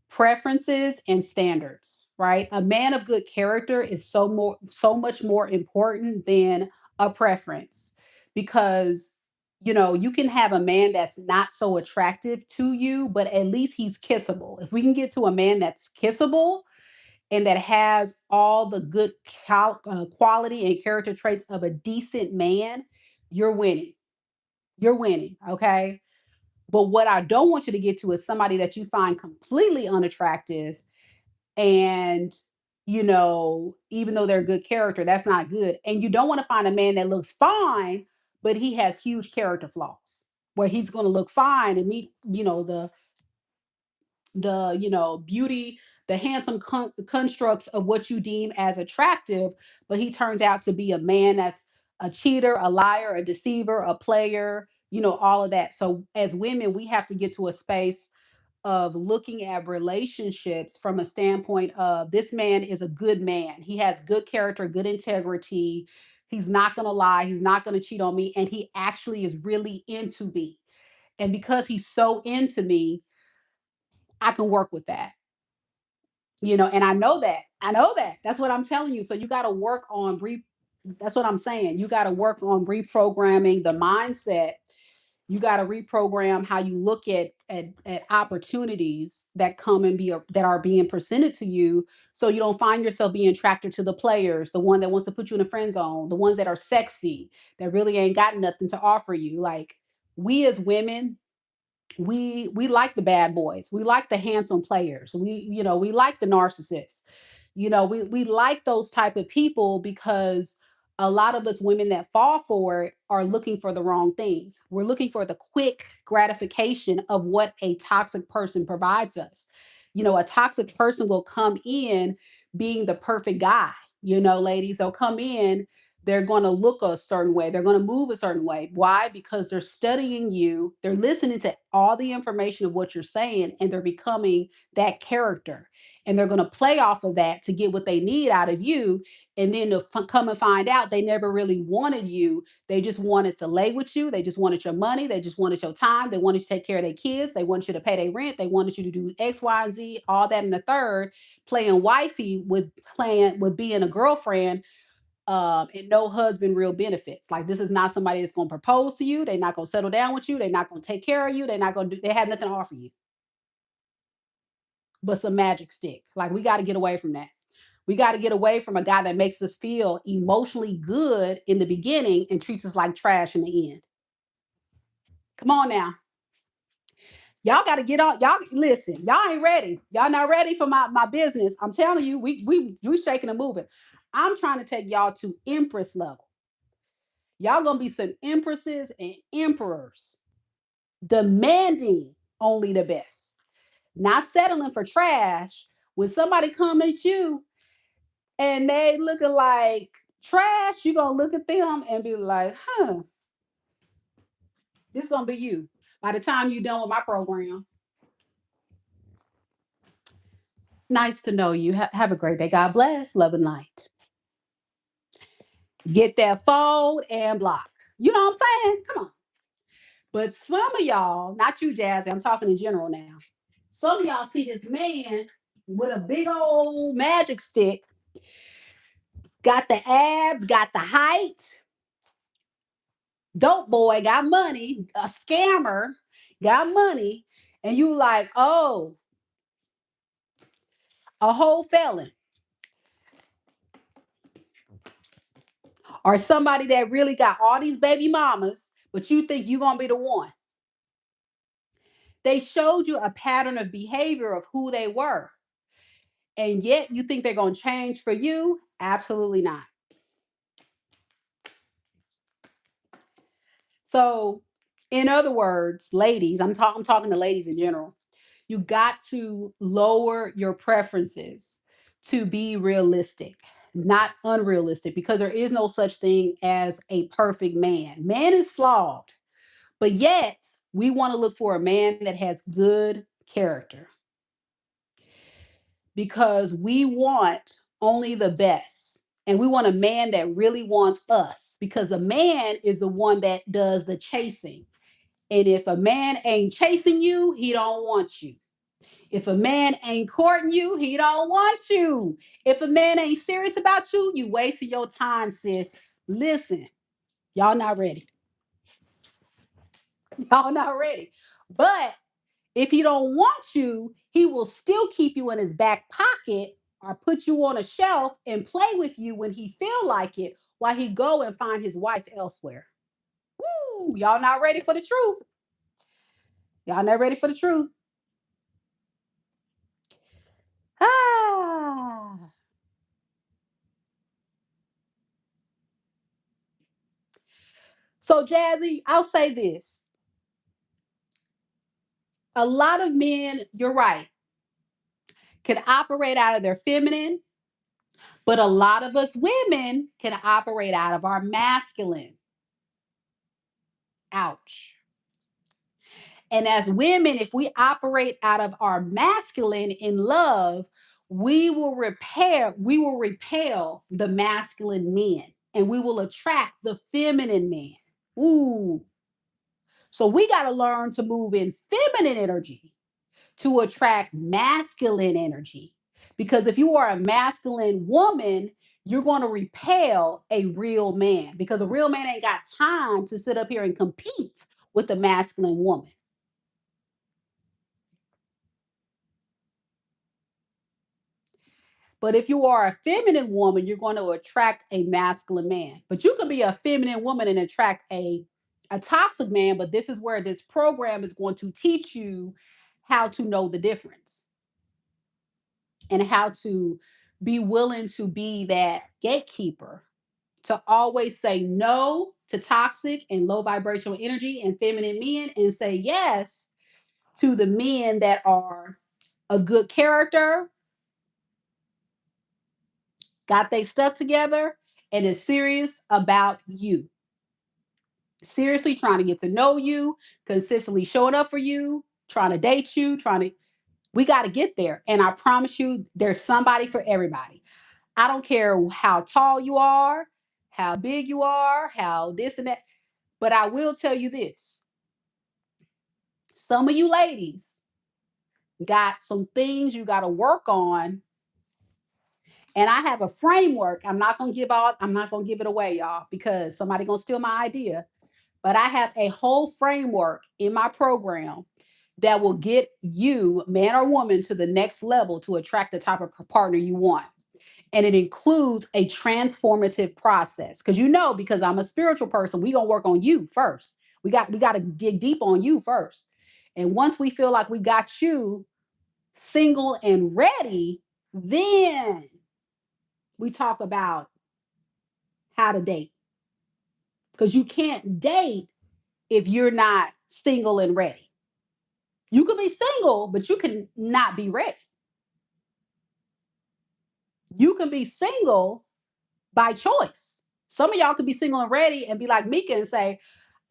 preferences and standards, right? A man of good character is so much more important than a preference, because you can have a man that's not so attractive to you, but at least he's kissable. If we can get to a man that's kissable and that has all the good quality and character traits of a decent man, you're winning. You're winning. Okay. But what I don't want you to get to is somebody that you find completely unattractive. And, even though they're good character, that's not good. And you don't want to find a man that looks fine, but he has huge character flaws. where he's going to look fine and meet, beauty, the handsome constructs of what you deem as attractive, but he turns out to be a man that's a cheater, a liar, a deceiver, a player, all of that. So as women, we have to get to a space of looking at relationships from a standpoint of, this man is a good man. He has good character, good integrity. He's not going to lie. He's not going to cheat on me. And he actually is really into me. And because he's so into me, I can work with that. And I know that. I know that. That's what I'm telling you. So you got to work on that's what I'm saying. You got to work on reprogramming the mindset. You got to reprogram how you look at opportunities that come and that are being presented to you, so you don't find yourself being attracted to the players, the one that wants to put you in a friend zone, the ones that are sexy, that really ain't got nothing to offer you. Like, we as women, we like the bad boys. We like the handsome players. We like the narcissists. We like those type of people, because a lot of us women that fall for it are looking for the wrong things. We're looking for the quick gratification of what a toxic person provides us. A toxic person will come in being the perfect guy. Ladies, they'll come in, they're going to look a certain way. They're going to move a certain way. Why? Because they're studying you. They're listening to all the information of what you're saying, and they're becoming that character. And they're going to play off of that to get what they need out of you. And then to come and find out they never really wanted you. They just wanted to lay with you. They just wanted your money. They just wanted your time. They wanted you to take care of their kids. They wanted you to pay their rent. They wanted you to do X, Y, and Z, all that in the third, playing wifey with being a girlfriend, and no husband real benefits. Like, this is not somebody that's going to propose to you. They're not going to settle down with you. They're not going to take care of you. They're not going to do, they have nothing to offer you but some magic stick. Like, we got to get away from that. We got to get away from a guy that makes us feel emotionally good in the beginning and treats us like trash in the end. Come on now. Y'all got to get on. Y'all listen. Y'all ain't ready. Y'all not ready for my business. I'm telling you, we shaking and moving. I'm trying to take y'all to empress level. Y'all gonna be some empresses and emperors, demanding only the best, not settling for trash. When somebody come at you and they looking like trash, you gonna look at them and be like, huh, this is gonna be you. By the time you're done with my program, nice to know you. Have a great day. God bless. Love and light. Get that fold and block. You know what I'm saying? Come on. But some of y'all, not you, Jazzy, I'm talking in general now. Some of y'all see this man with a big old magic stick, got the abs, got the height, dope boy, got money, a scammer, got money, and you like, oh, a whole felon, or somebody that really got all these baby mamas, but you think you're gonna be the one. They showed you a pattern of behavior of who they were, and yet you think they're gonna change for you? Absolutely not. So, in other words, ladies, I'm talking to ladies in general. You got to lower your preferences to be realistic, not unrealistic, because there is no such thing as a perfect man. Man is flawed, but yet we want to look for a man that has good character, because we want only the best. And we want a man that really wants us, because the man is the one that does the chasing. And if a man ain't chasing you, he don't want you. If a man ain't courting you, he don't want you. If a man ain't serious about you, you wasting your time, sis. Listen, y'all not ready. Y'all not ready. But if he don't want you, he will still keep you in his back pocket or put you on a shelf and play with you when he feel like it, while he go and find his wife elsewhere. Woo! Y'all not ready for the truth. Y'all not ready for the truth. Ah. So, Jazzy, I'll say this. A lot of men, you're right, can operate out of their feminine, but a lot of us women can operate out of our masculine. Ouch. And as women, if we operate out of our masculine in love, we will repel the masculine men and we will attract the feminine man. Ooh. So we got to learn to move in feminine energy to attract masculine energy. Because if you are a masculine woman, you're going to repel a real man because a real man ain't got time to sit up here and compete with a masculine woman. But if you are a feminine woman, you're going to attract a masculine man. But you can be a feminine woman and attract a toxic man. But this is where this program is going to teach you how to know the difference and how to be willing to be that gatekeeper, to always say no to toxic and low vibrational energy and feminine men and say yes to the men that are of good character, got their stuff together, and is serious about you. Seriously trying to get to know you, consistently showing up for you, trying to date you, we got to get there. And I promise you, there's somebody for everybody. I don't care how tall you are, how big you are, how this and that. But I will tell you this, some of you ladies got some things you got to work on. And I have a framework. I'm not gonna give it away, y'all, because somebody gonna steal my idea. But I have a whole framework in my program that will get you, man or woman, to the next level to attract the type of partner you want. And it includes a transformative process. Because I'm a spiritual person, we gonna work on you first. We got to dig deep on you first. And once we feel like we got you single and ready, then we talk about how to date. Because you can't date if you're not single and ready. You can be single, but you can not be ready. You can be single by choice. Some of y'all could be single and ready and be like Meka and say,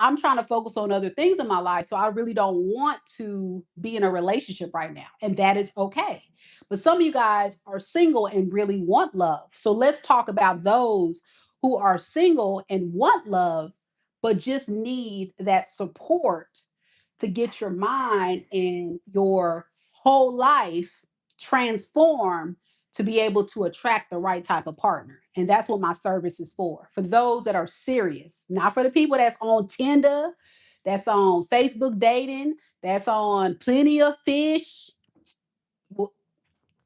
I'm trying to focus on other things in my life. So I really don't want to be in a relationship right now. And that is okay. But some of you guys are single and really want love. So let's talk about those who are single and want love, but just need that support to get your mind and your whole life transformed to be able to attract the right type of partner. And that's what my service is for those that are serious, not for the people that's on Tinder, that's on Facebook dating, that's on Plenty of Fish.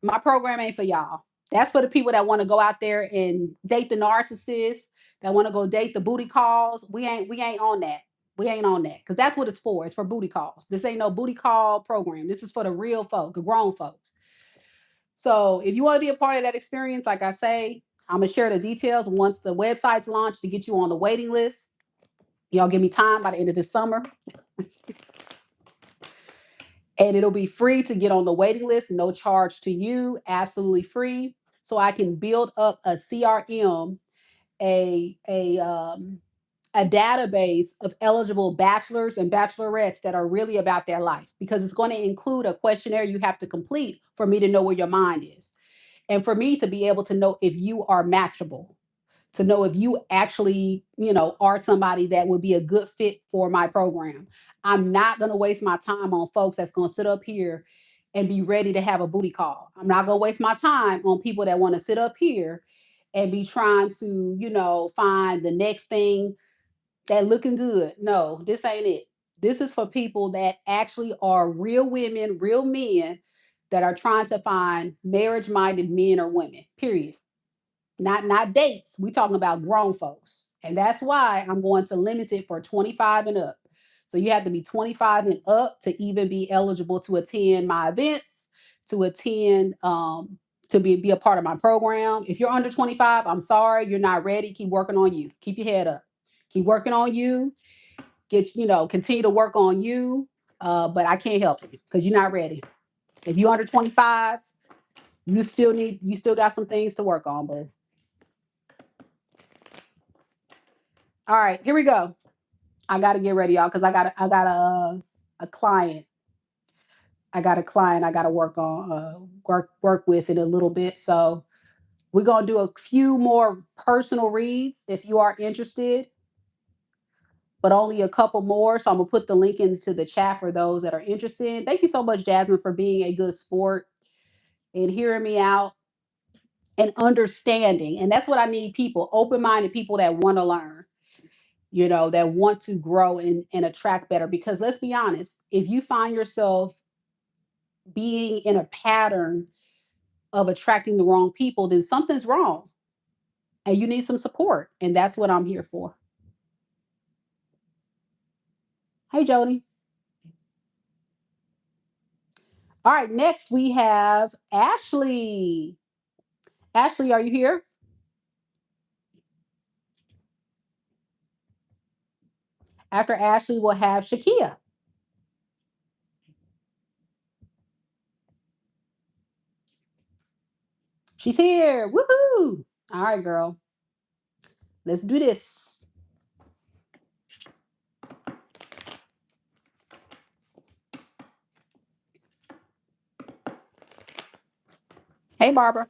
My program ain't for y'all. That's for the people that want to go out there and date the narcissists, that want to go date the booty calls. We ain't on that. We ain't on that because that's what it's for. It's for booty calls. This ain't no booty call program. This is for the real folk, the grown folks. So if you want to be a part of that experience, like I say, I'm gonna share the details once the website's launched to get you on the waiting list. Y'all give me time by the end of this summer. And it'll be free to get on the waiting list, no charge to you, absolutely free. So I can build up a CRM, a a um, a database of eligible bachelors and bachelorettes that are really about their life because it's going to include a questionnaire you have to complete for me to know where your mind is and for me to be able to know if you are matchable, to know if you actually, are somebody that would be a good fit for my program. I'm not going to waste my time on folks that's going to sit up here and be ready to have a booty call. I'm not going to waste my time on people that want to sit up here and be trying to, find the next thing that looking good. No, this ain't it. This is for people that actually are real women, real men that are trying to find marriage-minded men or women. Period. Not dates. We talking about grown folks. And that's why I'm going to limit it for 25 and up. So you have to be 25 and up to even be eligible to attend my events, to attend to be a part of my program. If you're under 25, I'm sorry, you're not ready. Keep working on you. Keep your head up. Keep working on you. Continue to work on you. But I can't help you because you're not ready. If you're under 25, you still got some things to work on, but all right, here we go. I gotta get ready, y'all, because I got a client. I got a client I gotta work on work with in a little bit. So we're gonna do a few more personal reads if you are interested, but only a couple more. So I'm gonna put the link into the chat for those that are interested. Thank you so much, Jasmine, for being a good sport and hearing me out and understanding. And that's what I need, people, open-minded people that want to learn, that want to grow and attract better. Because let's be honest, if you find yourself being in a pattern of attracting the wrong people, then something's wrong and you need some support. And that's what I'm here for. Hey, Jody. All right, next we have Ashley. Ashley, are you here? After Ashley, we'll have Shakia. She's here. Woohoo! All right, girl. Let's do this. Hey, Barbara.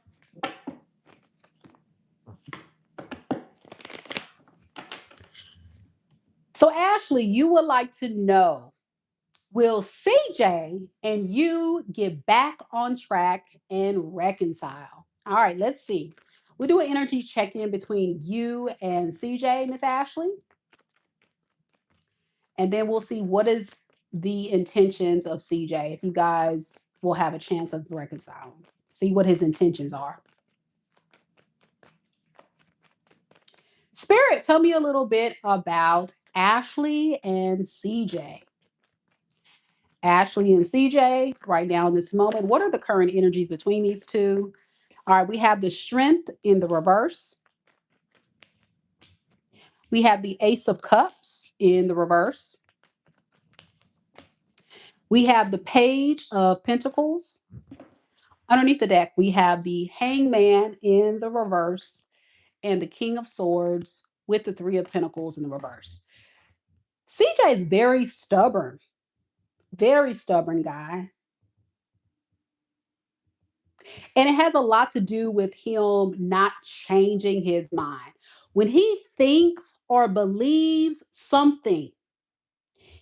So, Ashley, you would like to know, will CJ and you get back on track and reconcile? All right, let's see. We'll do an energy check in between you and CJ, Miss Ashley, and then we'll see what is the intentions of CJ if you guys will have a chance of reconciling. See what his intentions are. Spirit, tell me a little bit about Ashley and CJ. Ashley and CJ, right now in this moment, what are the current energies between these two? All right, we have the strength in the reverse. We have the Ace of Cups in the reverse. We have the Page of Pentacles. Underneath the deck, we have the Hangman in the reverse and the King of Swords with the Three of Pentacles in the reverse. CJ is very stubborn guy. And it has a lot to do with him not changing his mind. When he thinks or believes something,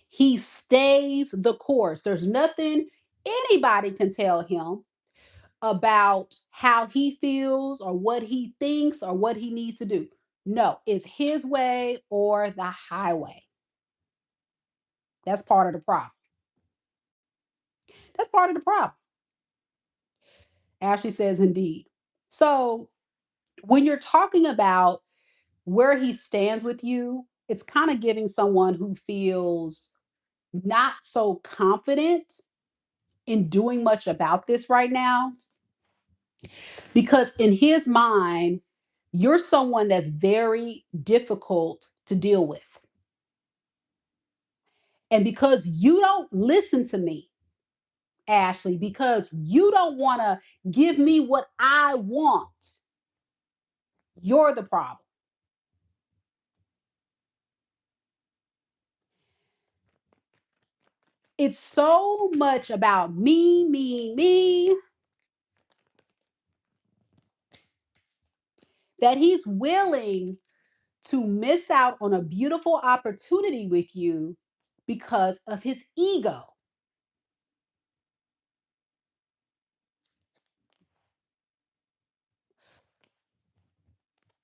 he stays the course. There's nothing anybody can tell him about how he feels or what he thinks or what he needs to do. No, it's his way or the highway. That's part of the problem. That's part of the problem. Ashley says, indeed. So when you're talking about where he stands with you, it's kind of giving someone who feels not so confident in doing much about this right now. Because in his mind, you're someone that's very difficult to deal with. And because you don't listen to me, Ashley, because you don't want to give me what I want, you're the problem. It's so much about me, that he's willing to miss out on a beautiful opportunity with you because of his ego.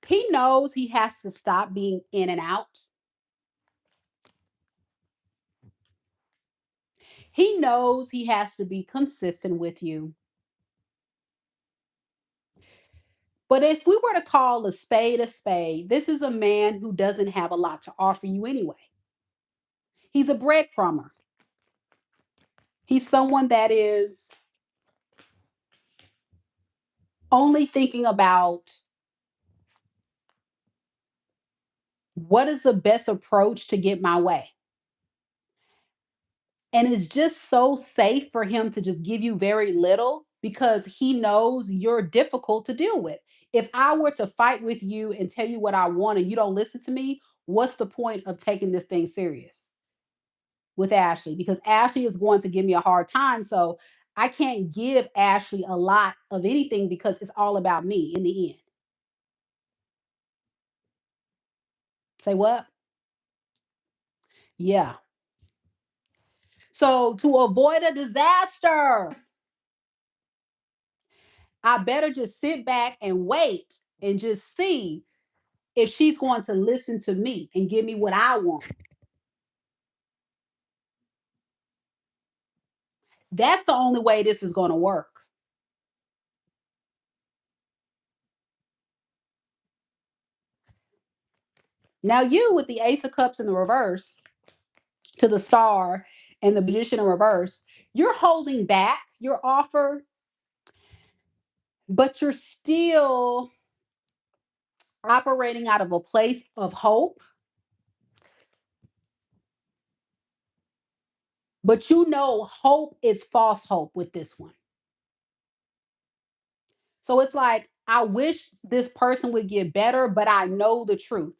He knows he has to stop being in and out. He knows he has to be consistent with you. But if we were to call a spade, this is a man who doesn't have a lot to offer you anyway. He's a breadcrumber. He's someone that is only thinking about what is the best approach to get my way. And it's just so safe for him to just give you very little because he knows you're difficult to deal with. If I were to fight with you and tell you what I want and you don't listen to me, what's the point of taking this thing serious with Ashley? Because Ashley is going to give me a hard time. So I can't give Ashley a lot of anything because it's all about me in the end. Say what? Yeah. So to avoid a disaster, I better just sit back and wait and just see if she's going to listen to me and give me what I want. That's the only way this is going to work. Now, you with the Ace of Cups in the reverse to the Star and the Magician in reverse, you're holding back your offer, but you're still operating out of a place of hope. But you know, hope is false hope with this one. So it's like, I wish this person would get better, but I know the truth.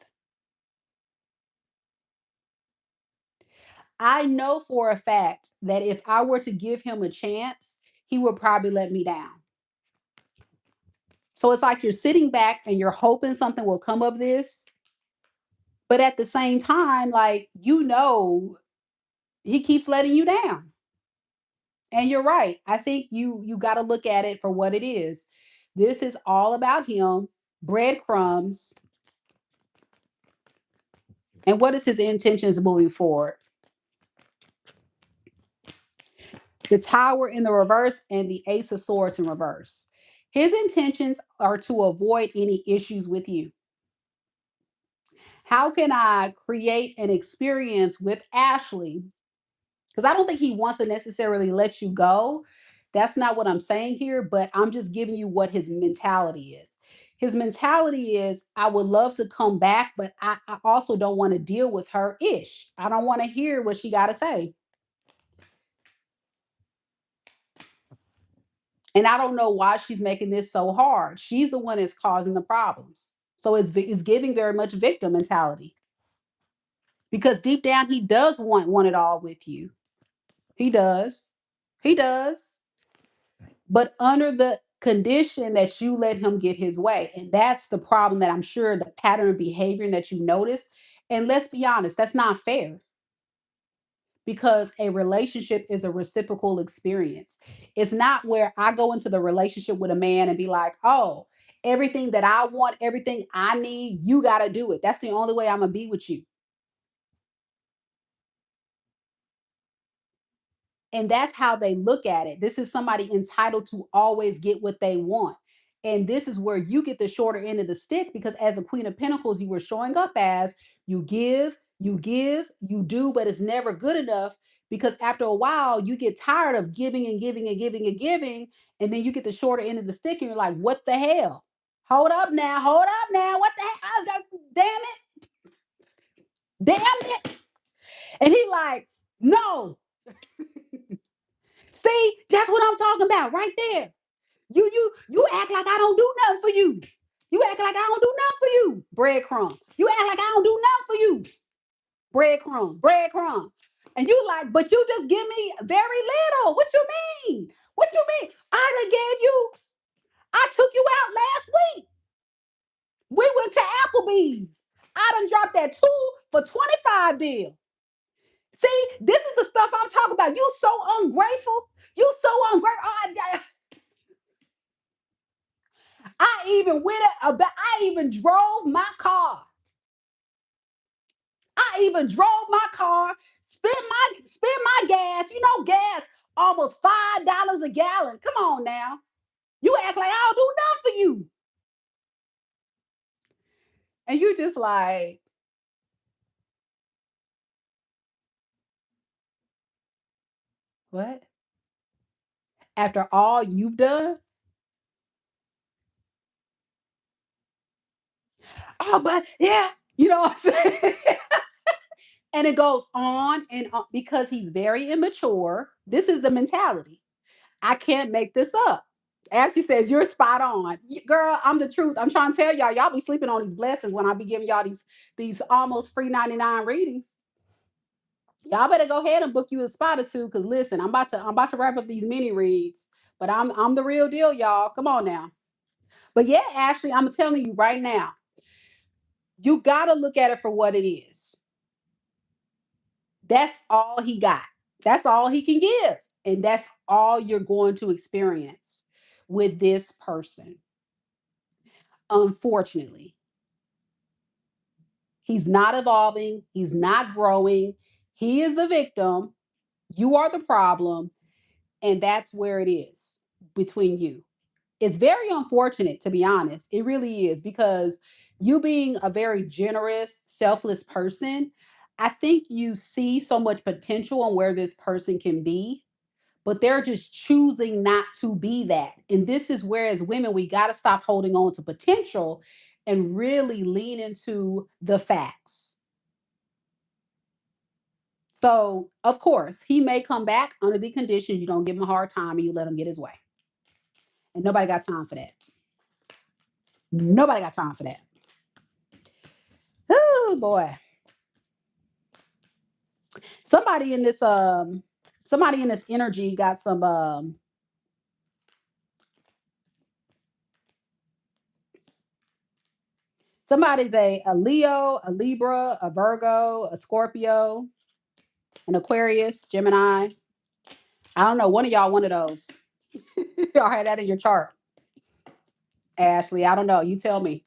I know for a fact that if I were to give him a chance, he would probably let me down. So it's like you're sitting back and you're hoping something will come of this. But at the same time, like, he keeps letting you down. And you're right. I think you got to look at it for what it is. This is all about him, breadcrumbs, and what is his intentions moving forward. The Tower in the reverse and the Ace of Swords in reverse. His intentions are to avoid any issues with you. How can I create an experience with Ashley? Because I don't think he wants to necessarily let you go. That's not what I'm saying here, but I'm just giving you what his mentality is. His mentality is, I would love to come back, but I also don't want to deal with her ish. I don't want to hear what she got to say. And I don't know why she's making this so hard. She's the one that's causing the problems. So it's giving very much victim mentality because deep down he does want it all with you. He does. He does. But under the condition that you let him get his way. And that's the problem, that I'm sure the pattern of behavior that you notice. And let's be honest, that's not fair because a relationship is a reciprocal experience. It's not where I go into the relationship with a man and be like, oh, everything that I want, everything I need, you got to do it. That's the only way I'm going to be with you. And that's how they look at it. This is somebody entitled to always get what they want. And this is where you get the shorter end of the stick because, as the Queen of Pentacles, you were showing up as you do, but it's never good enough because after a while, you get tired of giving and giving and giving and giving. And then you get the shorter end of the stick and you're like, what the hell? Hold up now, hold up now. What the hell? Damn it, damn it. And he like, no. See, that's what I'm talking about right there. You act like I don't do nothing for you. You act like I don't do nothing for you. Breadcrumb. You act like I don't do nothing for you. Breadcrumb. Breadcrumb. And you like, but you just give me very little. What you mean? What you mean? I done gave you, I took you out last week. We went to Applebee's. I done dropped that 2 for $25 deal. See, this is the stuff I'm talking about. You so ungrateful. You so ungrateful. I even drove my car. I even drove my car, spent my gas, gas almost $5 a gallon. Come on now. You act like I'll do nothing for you. And you just like, what? After all you've done? Oh, but yeah, you know what I'm saying? And it goes on and on because he's very immature. This is the mentality. I can't make this up. Ashley says, "You're spot on." Girl, I'm the truth. I'm trying to tell y'all, y'all be sleeping on these blessings when I be giving y'all these almost free 99 readings. Y'all better go ahead and book you a spot or two. Cause listen, I'm about to wrap up these mini reads, but I'm the real deal, y'all. Come on now. But yeah, Ashley, I'm telling you right now, you gotta look at it for what it is. That's all he got. That's all he can give. And that's all you're going to experience with this person. Unfortunately, he's not evolving, he's not growing. He is the victim. You are the problem. And that's where it is between you. It's very unfortunate, to be honest. It really is because you being a very generous, selfless person, I think you see so much potential on where this person can be, but they're just choosing not to be that. And this is where, as women, we got to stop holding on to potential and really lean into the facts. So, of course, he may come back under the condition you don't give him a hard time and you let him get his way. And nobody got time for that. Nobody got time for that. Oh boy. Somebody in this somebody in this energy got some somebody's a Leo, a Libra, a Virgo, a Scorpio, an Aquarius, Gemini. I don't know, one of y'all one of those. Y'all had that in your chart. Ashley, I don't know. You tell me.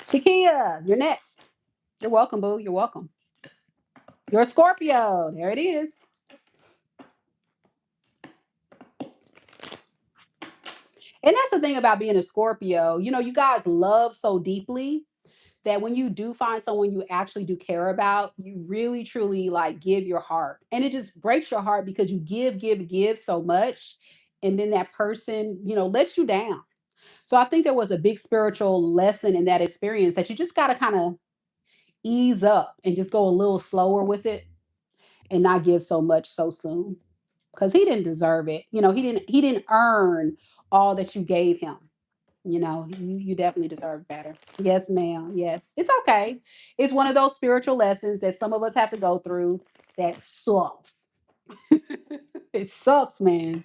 Shakia, you're next. You're welcome, boo. You're welcome. You're a Scorpio. There it is. And that's the thing about being a Scorpio. You know, you guys love so deeply that when you do find someone you actually do care about, you really truly like give your heart. And it just breaks your heart because you give so much. And then that person, lets you down. So I think there was a big spiritual lesson in that experience that you just got to kind of ease up and just go a little slower with it and not give so much so soon because he didn't deserve it. He didn't earn all that you gave him. You definitely deserve better. Yes, ma'am. Yes. It's okay. It's one of those spiritual lessons that some of us have to go through that sucks. It sucks, man.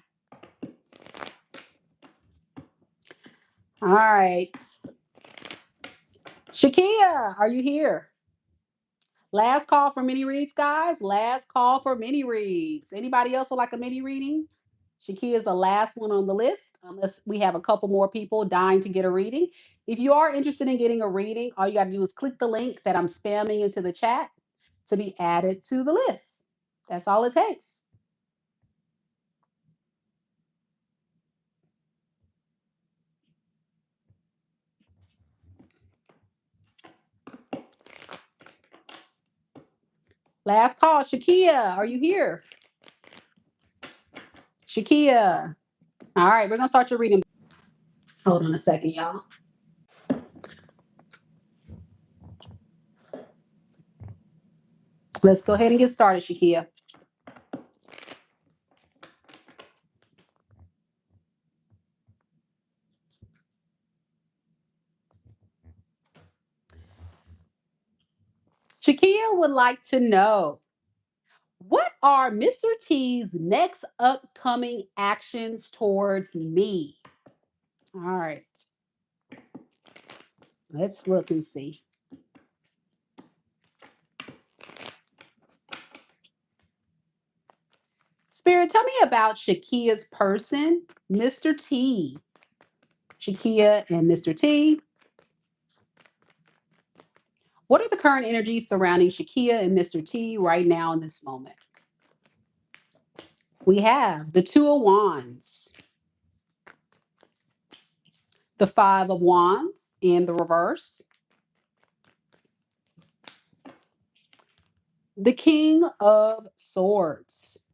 All right. Shakia, are you here? Last call for mini reads, guys. Last call for mini reads. Anybody else would like a mini reading? Shakia is the last one on the list, unless we have a couple more people dying to get a reading. If you are interested in getting a reading, all you got to do is click the link that I'm spamming into the chat to be added to the list. That's all it takes. Last call. Shakia, are you here? Shakia. All right, we're going to start your reading. Hold on a second, y'all. Let's go ahead and get started, Shakia. Shakia would like to know, what are Mr. T's next upcoming actions towards me? All right. Let's look and see. Spirit, tell me about Shakia's person, Mr. T. Shakia and Mr. T. What are the current energies surrounding Shakia and Mr. T right now in this moment? We have the Two of Wands, the Five of Wands in the reverse, the King of Swords.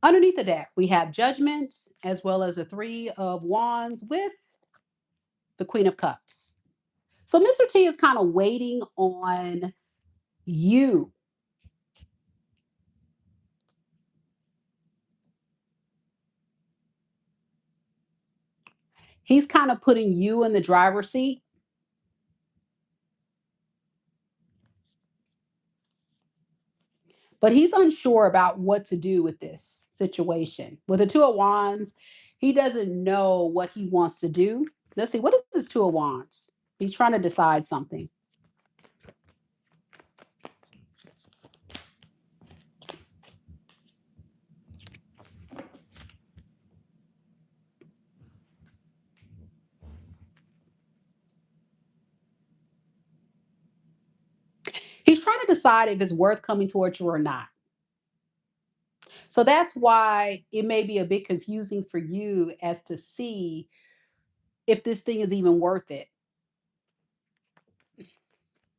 Underneath the deck, we have Judgment as well as the Three of Wands with the Queen of Cups. So Mr. T is kind of waiting on You. He's kind of putting you in the driver's seat, but he's unsure about what to do with this situation. With the Two of Wands, he doesn't know what he wants to do. Let's see, what is this Two of Wands? He's trying to decide something. He's trying to decide if it's worth coming towards you or not. So that's why it may be a bit confusing for you as to see if this thing is even worth it.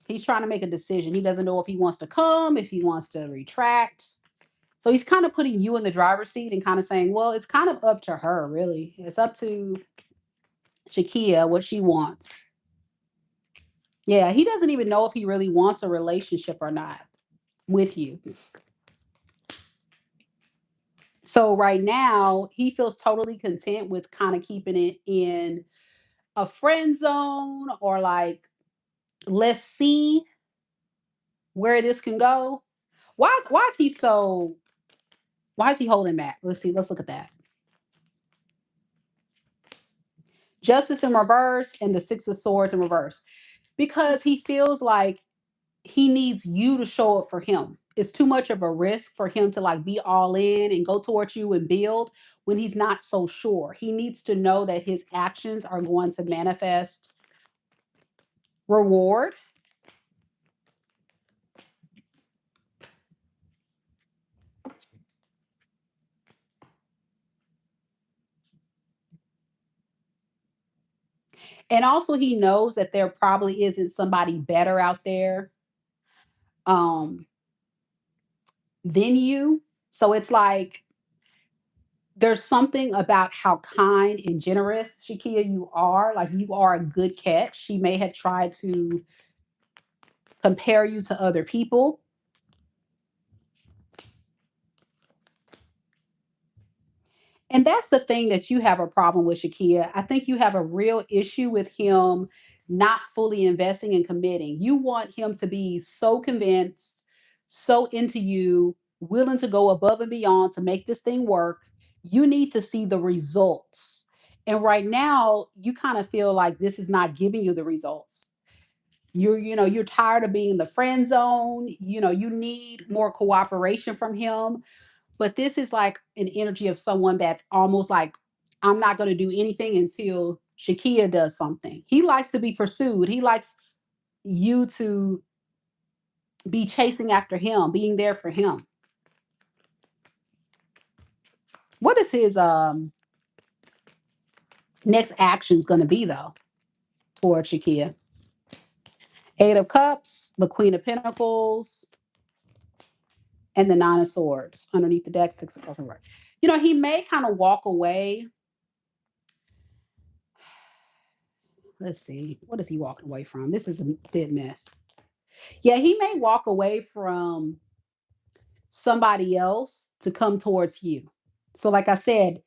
He's trying to make a decision. He doesn't know if he wants to come, if he wants to retract. So he's kind of putting you in the driver's seat and kind of saying, well, it's kind of up to her, really. It's up to Shakia what she wants. Yeah, he doesn't even know if he really wants a relationship or not with you. So right now, he feels totally content with kind of keeping it in a friend zone or like, let's see where this can go. Why is he so why is he holding back? Let's see. Let's look at that. Justice in reverse and the Six of Swords in reverse. Because he feels like he needs you to show up for him. It's too much of a risk for him to like be all in and go towards you and build when he's not so sure. He needs to know that his actions are going to manifest reward. And also he knows that there probably isn't somebody better out there um than you. So it's like there's something about how kind and generous, Shakia, you are. Like you are a good catch. She may have tried to compare you to other people. And that's the thing that you have a problem with, Shakia. I think you have a real issue with him not fully investing and committing. You want him to be so convinced, so into you, willing to go above and beyond to make this thing work. You need to see the results. And right now, you kind of feel like this is not giving you the results. You're tired of being in the friend zone. You need more cooperation from him, but this is like an energy of someone that's almost like, I'm not going to do anything until Shakia does something. He likes to be pursued. He likes you to be chasing after him, being there for him. What is his next actions going to be though toward Shakia? Eight of Cups, the Queen of Pentacles, and the Nine of Swords underneath the deck. Six of Cups. He may kind of walk away. Let's see. What is he walking away from? This is a dead mess. Yeah, he may walk away from somebody else to come towards you. So, like I said,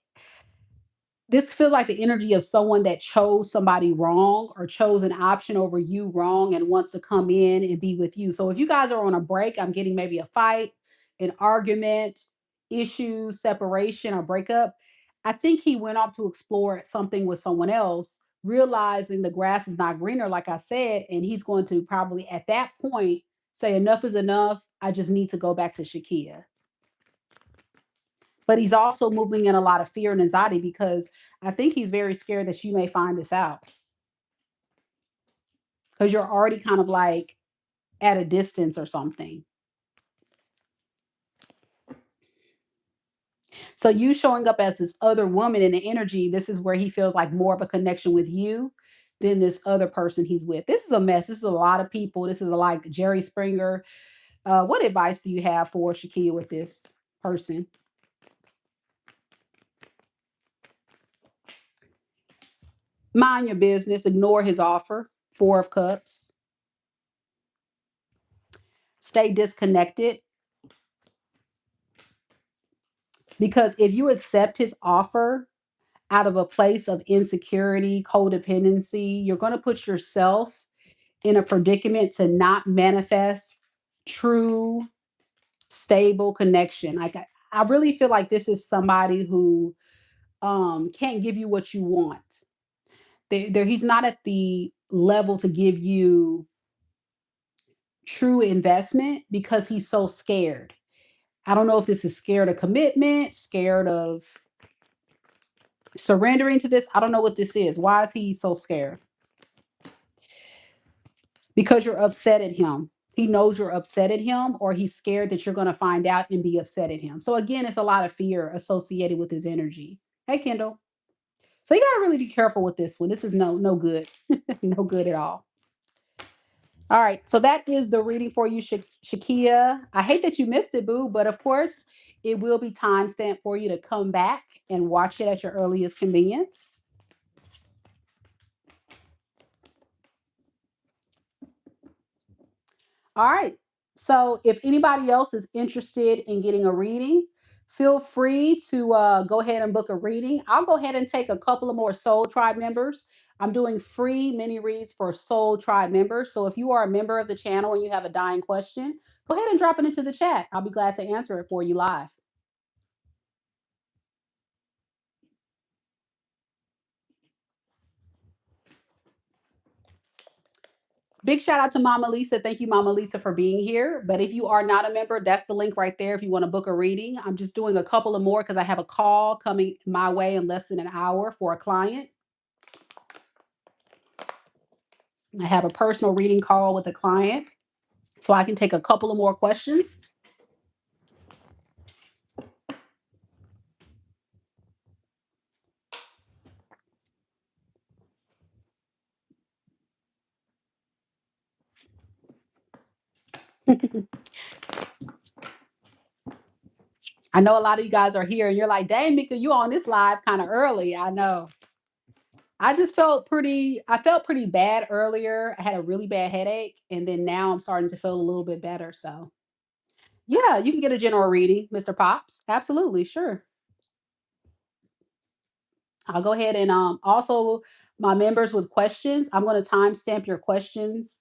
this feels like the energy of someone that chose somebody wrong or chose an option over you wrong and wants to come in and be with you. So, if you guys are on a break, I'm getting maybe a fight, an argument, issues, separation, or breakup. I think he went off to explore something with someone else, realizing the grass is not greener, like I said, and he's going to probably at that point say, enough is enough. I just need to go back to Shakia. But he's also moving in a lot of fear and anxiety because I think he's very scared that you may find this out because you're already kind of like at a distance or something. So you showing up as this other woman in the energy, this is where he feels like more of a connection with you than this other person he's with. This is a mess. This is a lot of people. This is like Jerry Springer. What advice do you have for Shakia with this person? Mind your business. Ignore his offer. Four of Cups. stay disconnected, because if you accept his offer out of a place of insecurity, codependency, you're going to put yourself in a predicament to not manifest true, stable connection. Like I really feel like this is somebody who can't give you what you want. He's not at the level to give you true investment because he's so scared. I don't know if this is scared of commitment, scared of surrendering to this. I don't know what this is. Why is he so scared? Because you're upset at him. He knows you're upset at him, or he's scared that you're going to find out and be upset at him. So again, it's a lot of fear associated with his energy. Hey, Kendall. So you got to really be careful with this one. This is no good, no good at all. All right, so that is the reading for you, Shakia. I hate that you missed it, boo, but of course, it will be time stamped for you to come back and watch it at your earliest convenience. All right. So if anybody else is interested in getting a reading, feel free to go ahead and book a reading. I'll go ahead and take a couple of more Soul Tribe members. I'm doing free mini reads for Soul Tribe members. So if you are a member of the channel and you have a dying question, go ahead and drop it into the chat. I'll be glad to answer it for you live. Big shout out to Mama Lisa. Thank you, Mama Lisa, for being here. But if you are not a member, that's the link right there if you want to book a reading. I'm just doing a couple of more because I have a call coming my way in less than an hour for a client. I have a personal reading call with a client, so I can take a couple of more questions. I know a lot of you guys are here and you're like, dang, Mika, you on this live kind of early. I know. I felt pretty bad earlier. I had a really bad headache. And then now I'm starting to feel a little bit better. So yeah, you can get a general reading, Mr. Pops. Absolutely, sure. I'll go ahead and also my members with questions, I'm going to timestamp your questions.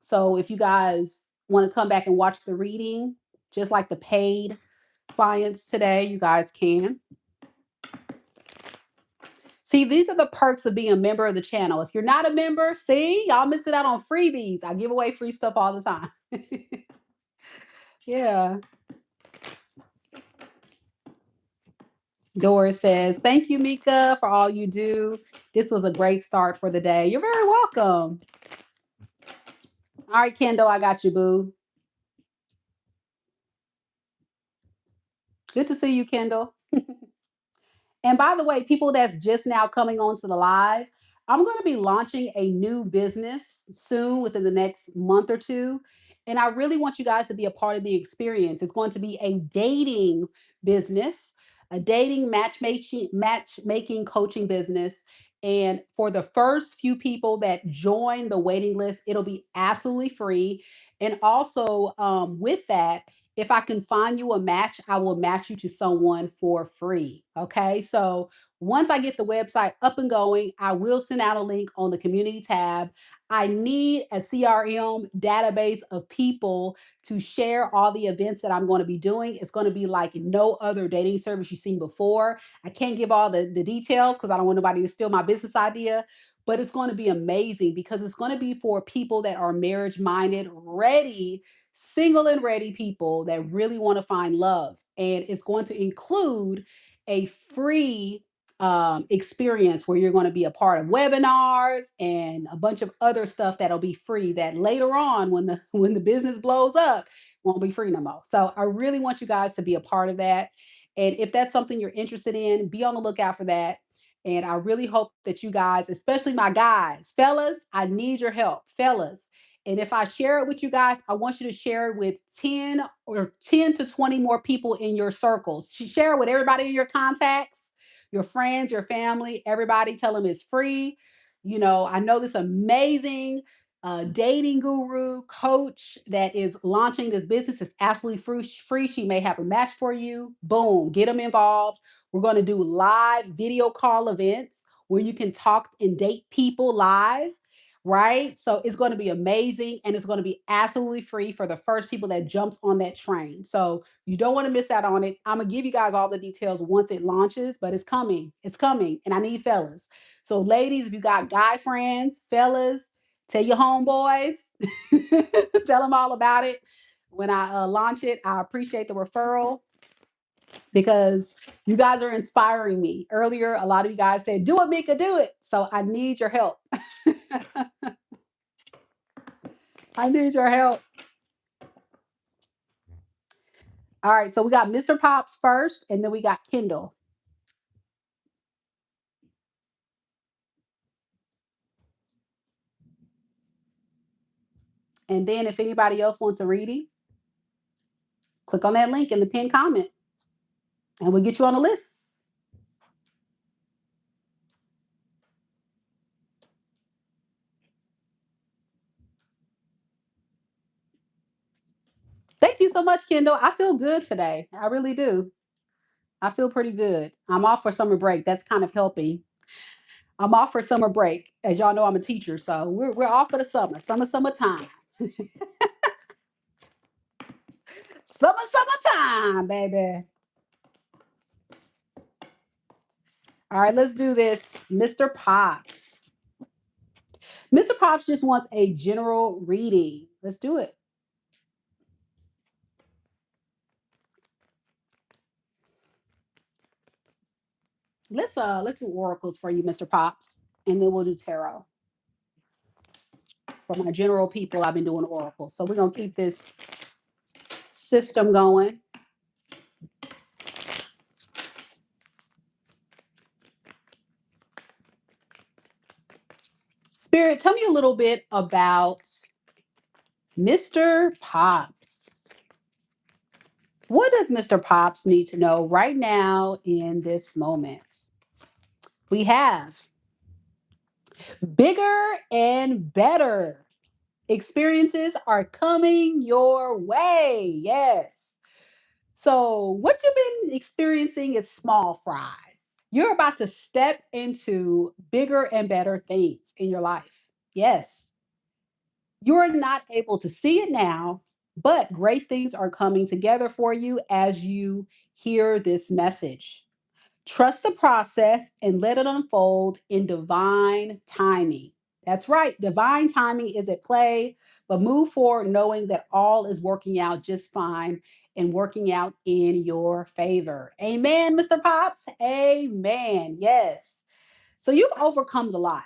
So if you guys want to come back and watch the reading, just like the paid clients today, you guys can. See, these are the perks of being a member of the channel. If you're not a member, see, y'all missing out on freebies. I give away free stuff all the time. Yeah. Doris says, thank you, Mika, for all you do. This was a great start for the day. You're very welcome. All right, Kendall, I got you, boo. Good to see you, Kendall. And by the way, people that's just now coming onto the live, I'm going to be launching a new business soon within the next month or two. And I really want you guys to be a part of the experience. It's going to be a dating business, a dating matchmaking coaching business. And for the first few people that join the waiting list, it'll be absolutely free. And also, with that, if I can find you a match, I will match you to someone for free. Okay. So once I get the website up and going, I will send out a link on the community tab. I need a CRM database of people to share all the events that I'm going to be doing. It's going to be like no other dating service you've seen before. I can't give all the details because I don't want nobody to steal my business idea, but it's going to be amazing because it's going to be for people that are marriage minded, ready, single and ready people that really want to find love. And it's going to include a free experience where you're going to be a part of webinars and a bunch of other stuff that'll be free that later on when the business blows up won't be free no more. So I really want you guys to be a part of that. And if that's something you're interested in, be on the lookout for that. And I really hope that you guys, especially my guys, fellas, I need your help, fellas. And if I share it with you guys, I want you to share it with 10 to 20 more people in your circles. Share it with everybody in your contacts, your friends, your family, everybody. Tell them it's free. You know, I know this amazing dating guru, coach that is launching this business. It's absolutely free. She may have a match for you. Boom, get them involved. We're going to do live video call events where you can talk and date people live, right? So it's going to be amazing, and it's going to be absolutely free for the first people that jumps on that train. So you don't want to miss out on it. I'm going to give you guys all the details once it launches, but it's coming. It's coming, and I need fellas. So ladies, if you got guy friends, fellas, tell your homeboys, tell them all about it. When I launch it, I appreciate the referral because you guys are inspiring me. Earlier, a lot of you guys said, do it, Meka, do it. So I need your help. I need your help. All right, so we got Mr. Pops first, and then we got Kendall. And then if anybody else wants a reading, click on that link in the pinned comment, and we'll get you on the list. Thank you so much, Kendall. I feel good today. I really do. I feel pretty good. I'm off for summer break. That's kind of helping. I'm off for summer break. As y'all know, I'm a teacher, so we're off for the summertime. Summertime, baby. All right, let's do this. Mr. Pops. Mr. Pops just wants a general reading. Let's do it. Let's do oracles for you, Mr. Pops, and then we'll do tarot. For my general people, I've been doing oracles. So we're gonna keep this system going. Spirit, tell me a little bit about Mr. Pops. What does Mr. Pops need to know right now in this moment? We have bigger and better experiences are coming your way. Yes. So, what you've been experiencing is small fries. You're about to step into bigger and better things in your life. Yes. You're not able to see it now, but great things are coming together for you as you hear this message. Trust the process and let it unfold in divine timing. That's right, divine timing is at play, but move forward knowing that all is working out just fine and working out in your favor. Amen, Mr. Pops. Amen. Yes. So you've overcome a lot,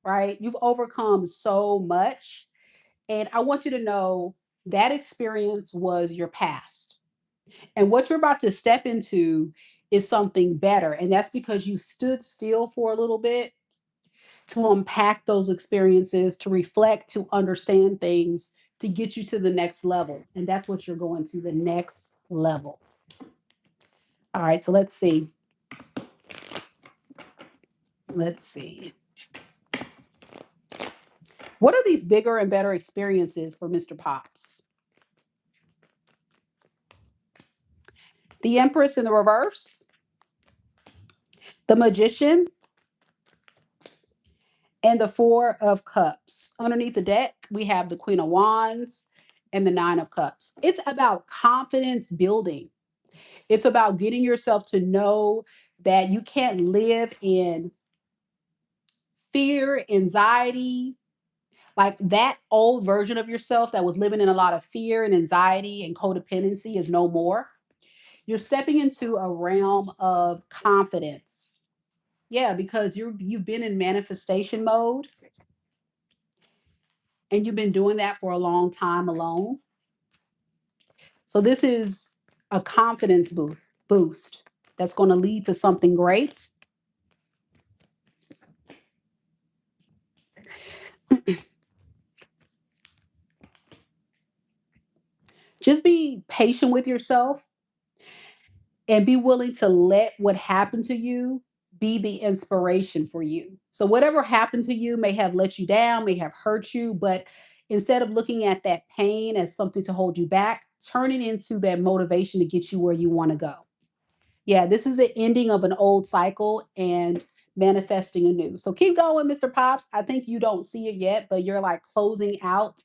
right? You've overcome so much. And I want you to know that experience was your past. And what you're about to step into is something better. And that's because you stood still for a little bit to unpack those experiences, to reflect, to understand things, to get you to the next level. And that's what you're going to, the next level. All right, so let's see. Let's see. What are these bigger and better experiences for Mr. Pops? The Empress in the reverse, the Magician, and the Four of Cups. Underneath the deck, we have the Queen of Wands and the Nine of Cups. It's about confidence building. It's about getting yourself to know that you can't live in fear, anxiety, like that old version of yourself that was living in a lot of fear and anxiety and codependency is no more. You're stepping into a realm of confidence. Yeah, because you've been in manifestation mode and you've been doing that for a long time alone. So this is a confidence boost that's going to lead to something great. Just be patient with yourself and be willing to let what happened to you be the inspiration for you. So whatever happened to you may have let you down, may have hurt you, but instead of looking at that pain as something to hold you back, turn it into that motivation to get you where you want to go. Yeah, this is the ending of an old cycle and manifesting a new. So keep going, Mr. Pops. I think you don't see it yet, but you're like closing out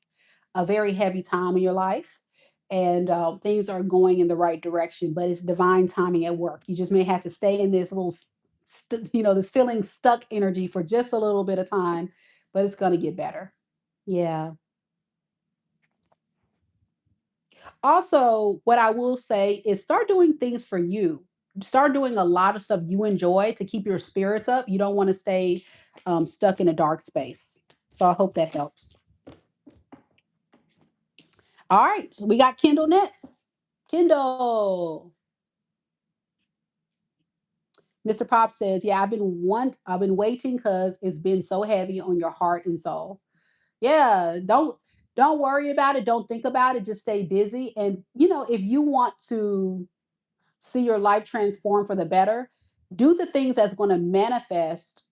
a very heavy time in your life. And things are going in the right direction, but it's divine timing at work. You just may have to stay in this little, this feeling stuck energy for just a little bit of time, but it's going to get better. Yeah. Also, what I will say is start doing things for you. Start doing a lot of stuff you enjoy to keep your spirits up. You don't want to stay stuck in a dark space. So I hope that helps. All right, we got Kendall next. Kendall. Mr. Pop says, "Yeah, I've been waiting because it's been so heavy on your heart and soul." Yeah, don't worry about it. Don't think about it. Just stay busy. And if you want to see your life transform for the better, do the things that's going to manifest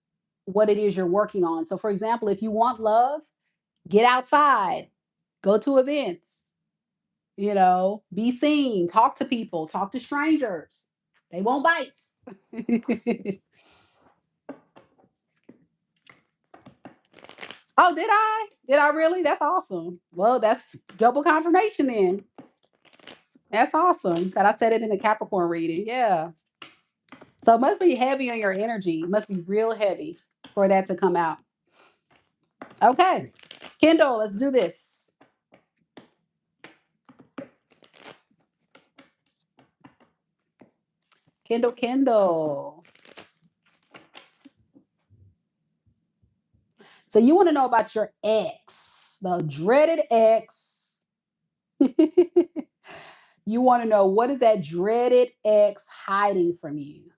what it is you're working on. So, for example, if you want love, get outside, go to events, be seen, talk to people, talk to strangers. They won't bite. Oh, did I? Did I really? That's awesome. Well, that's double confirmation then. That's awesome that I said it in the Capricorn reading. Yeah. So it must be heavy on your energy. It must be real heavy for that to come out. Okay. Kendall, let's do this. Kendall. So you want to know about your ex, the dreaded ex. You want to know what is that dreaded ex hiding from you?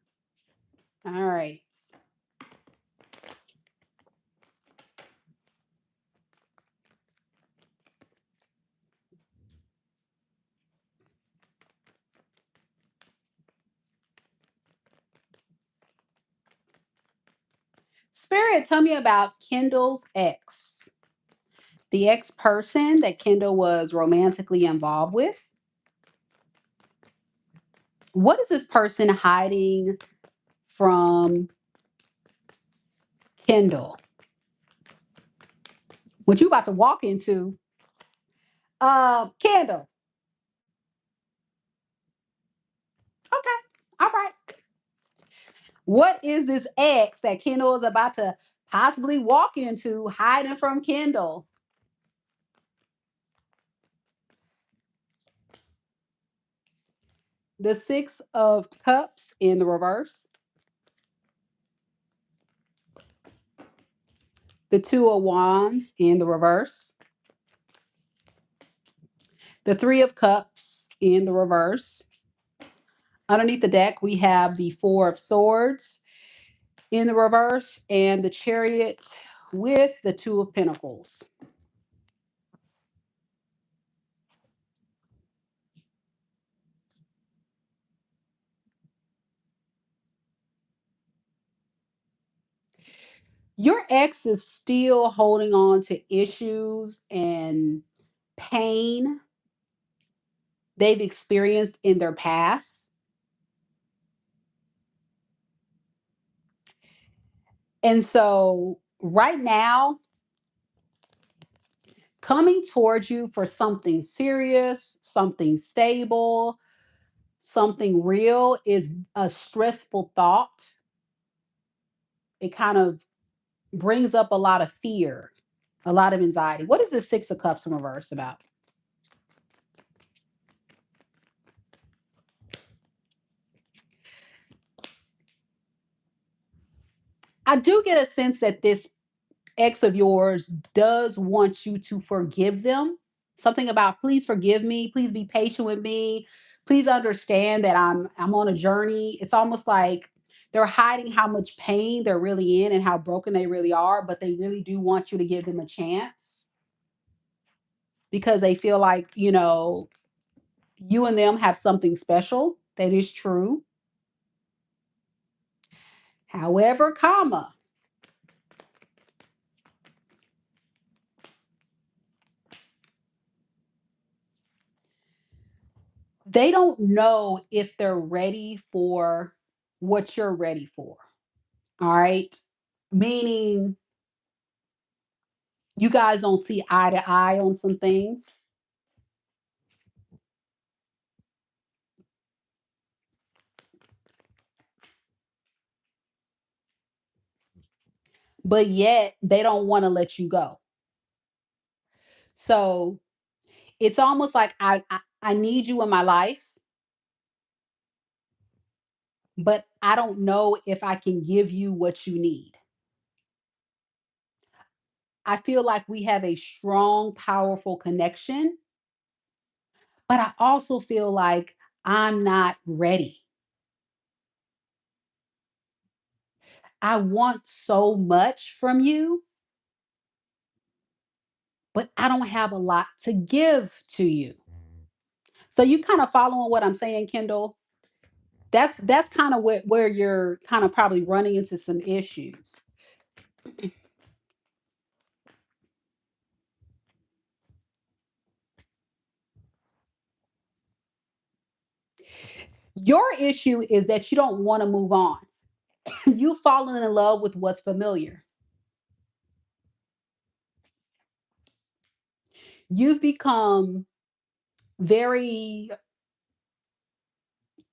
All right. Spirit, tell me about Kendall's ex. The ex person that Kendall was romantically involved with. What is this person hiding from Kendall? What you about to walk into? Kendall. Okay. All right. What is this ex that Kendall is about to possibly walk into hiding from Kendall? The Six of Cups in the reverse. The Two of Wands in the reverse. The Three of Cups in the reverse. Underneath the deck, we have the Four of Swords in the reverse and the Chariot with the Two of Pentacles. Your ex is still holding on to issues and pain they've experienced in their past. And so, right now, coming towards you for something serious, something stable, something real is a stressful thought. It kind of brings up a lot of fear, a lot of anxiety. What is the Six of Cups in reverse about? I do get a sense that this ex of yours does want you to forgive them. Something about please forgive me, please be patient with me, please understand that I'm on a journey. It's almost like they're hiding how much pain they're really in and how broken they really are, but they really do want you to give them a chance because they feel like, you and them have something special. That is true. However, comma, they don't know if they're ready for what you're ready for. All right. Meaning you guys don't see eye to eye on some things, but yet they don't want to let you go. So it's almost like I need you in my life, but I don't know if I can give you what you need. I feel like we have a strong, powerful connection, but I also feel like I'm not ready. I want so much from you, but I don't have a lot to give to you. So you kind of following what I'm saying, Kendall? That's kind of where you're kind of probably running into some issues. Your issue is that you don't want to move on. You've fallen in love with what's familiar. You've become very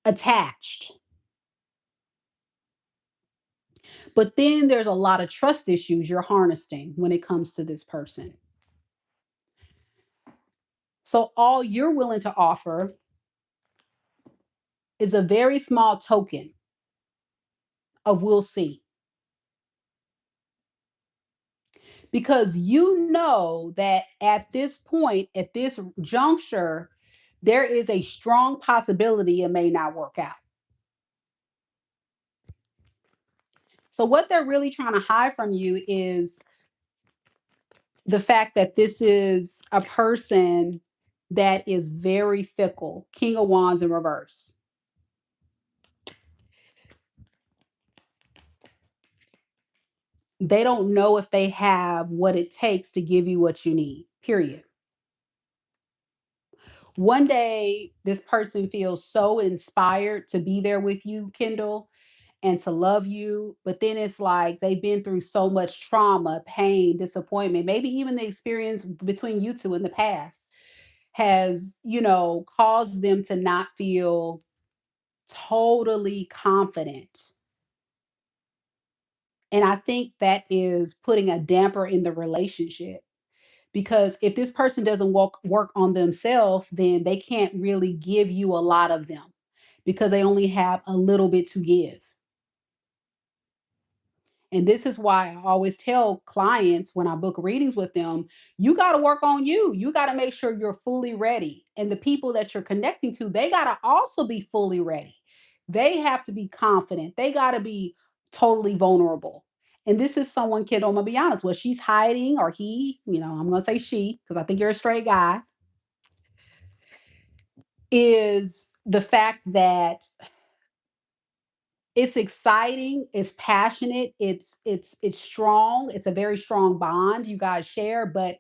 attached. But then there's a lot of trust issues you're harnessing when it comes to this person. So all you're willing to offer is a very small token of we'll see. Because you know that at this point, at this juncture, there is a strong possibility it may not work out. So, what they're really trying to hide from you is the fact that this is a person that is very fickle. King of Wands in reverse. They don't know if they have what it takes to give you what you need, period. One day, this person feels so inspired to be there with you, Kendall, and to love you. But then it's like they've been through so much trauma, pain, disappointment, maybe even the experience between you two in the past has, caused them to not feel totally confident. And I think that is putting a damper in the relationship because if this person doesn't work on themselves, then they can't really give you a lot of them because they only have a little bit to give. And this is why I always tell clients when I book readings with them, you got to work on you. You got to make sure you're fully ready. And the people that you're connecting to, they got to also be fully ready. They have to be confident. They got to be totally vulnerable. And this is someone, kid, I'm going to be honest, what she's hiding or he, I'm going to say she, because I think you're a straight guy, is the fact that it's exciting, it's passionate, it's strong, it's a very strong bond you guys share, but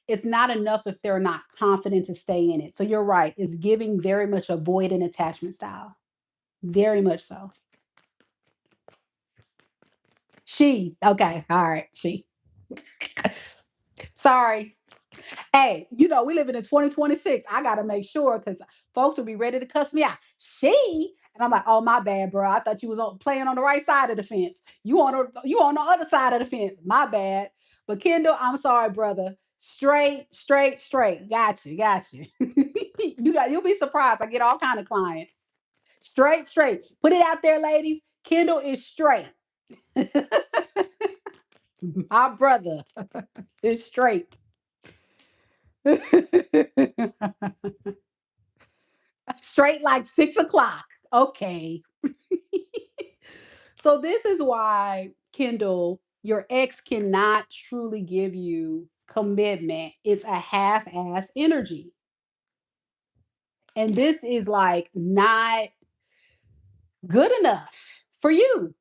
it's not enough if they're not confident to stay in it. So you're right, it's giving very much a void and attachment style. Very much so. She, okay, all right, she. Sorry. Hey, we live in 2026. I gotta make sure because folks will be ready to cuss me out. She and I'm like, oh my bad, bro. I thought you was playing on the right side of the fence. You on the other side of the fence. My bad. But Kendall, I'm sorry, brother. Straight, straight, straight. Got you. You'll be surprised. I get all kind of clients. Straight, straight. Put it out there, ladies. Kendall is straight. My brother is straight. Straight like 6 o'clock. Okay. So this is why, Kendall, your ex cannot truly give you commitment. It's a half-ass energy. And this is like not good enough for you.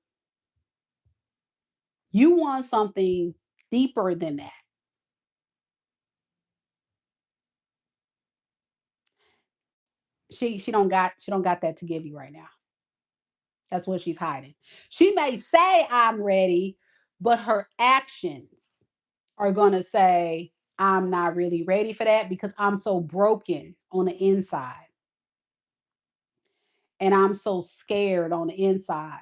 You want something deeper than that. She don't got that to give you right now. That's what she's hiding. She may say I'm ready, but her actions are going to say I'm not really ready for that because I'm so broken on the inside and I'm so scared on the inside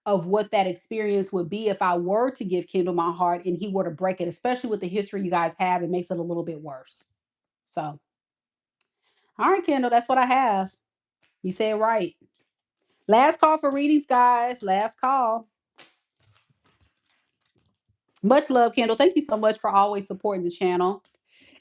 of what that experience would be if I were to give Kendall my heart and he were to break it, especially with the history you guys have. It makes it a little bit worse. So, all right, Kendall, that's what I have. You said right. Last call for readings, guys. Last call. Much love, Kendall. Thank you so much for always supporting the channel.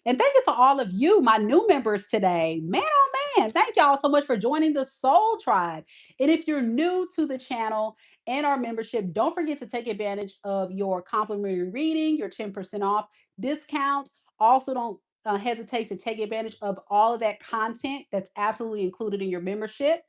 And thank you to all of you, my new members today. Man, oh man, thank y'all so much for joining the Soul Tribe. And if you're new to the channel and our membership, don't forget to take advantage of your complimentary reading, your 10% off discount. Also, don't hesitate to take advantage of all of that content that's absolutely included in your membership.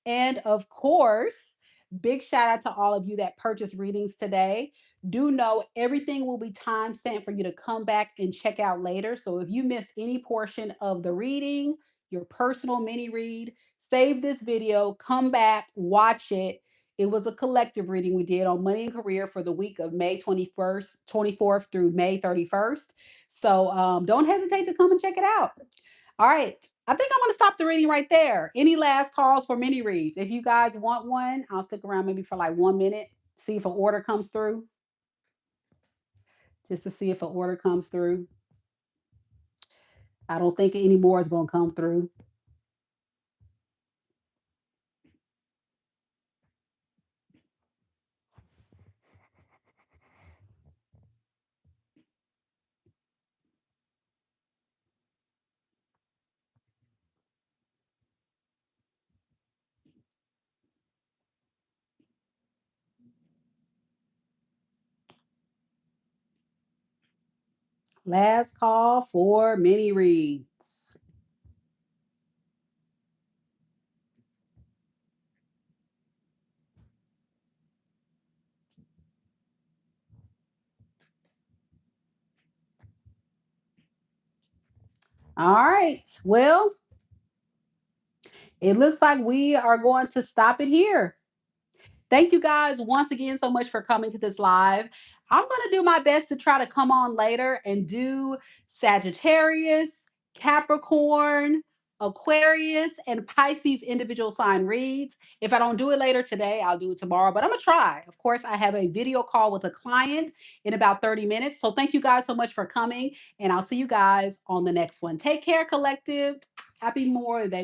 And of course, big shout out to all of you that purchased readings today. Do know everything will be time stamped for you to come back and check out later. So if you missed any portion of the reading, your personal mini read, save this video, come back, watch it. It was a collective reading we did on money and career for the week of May 21st, 24th through May 31st. So don't hesitate to come and check it out. All right. I think I'm going to stop the reading right there. Any last calls for mini reads? If you guys want one, I'll stick around maybe for like 1 minute, see if an order comes through, just to see if an order comes through. I don't think any more is going to come through. Last call for mini reads. All right. Well, it looks like we are going to stop it here. Thank you guys once again so much for coming to this live. I'm going to do my best to try to come on later and do Sagittarius, Capricorn, Aquarius, and Pisces individual sign reads. If I don't do it later today, I'll do it tomorrow, but I'm going to try. Of course, I have a video call with a client in about 30 minutes. So thank you guys so much for coming, and I'll see you guys on the next one. Take care, collective. Happy Memorial Day.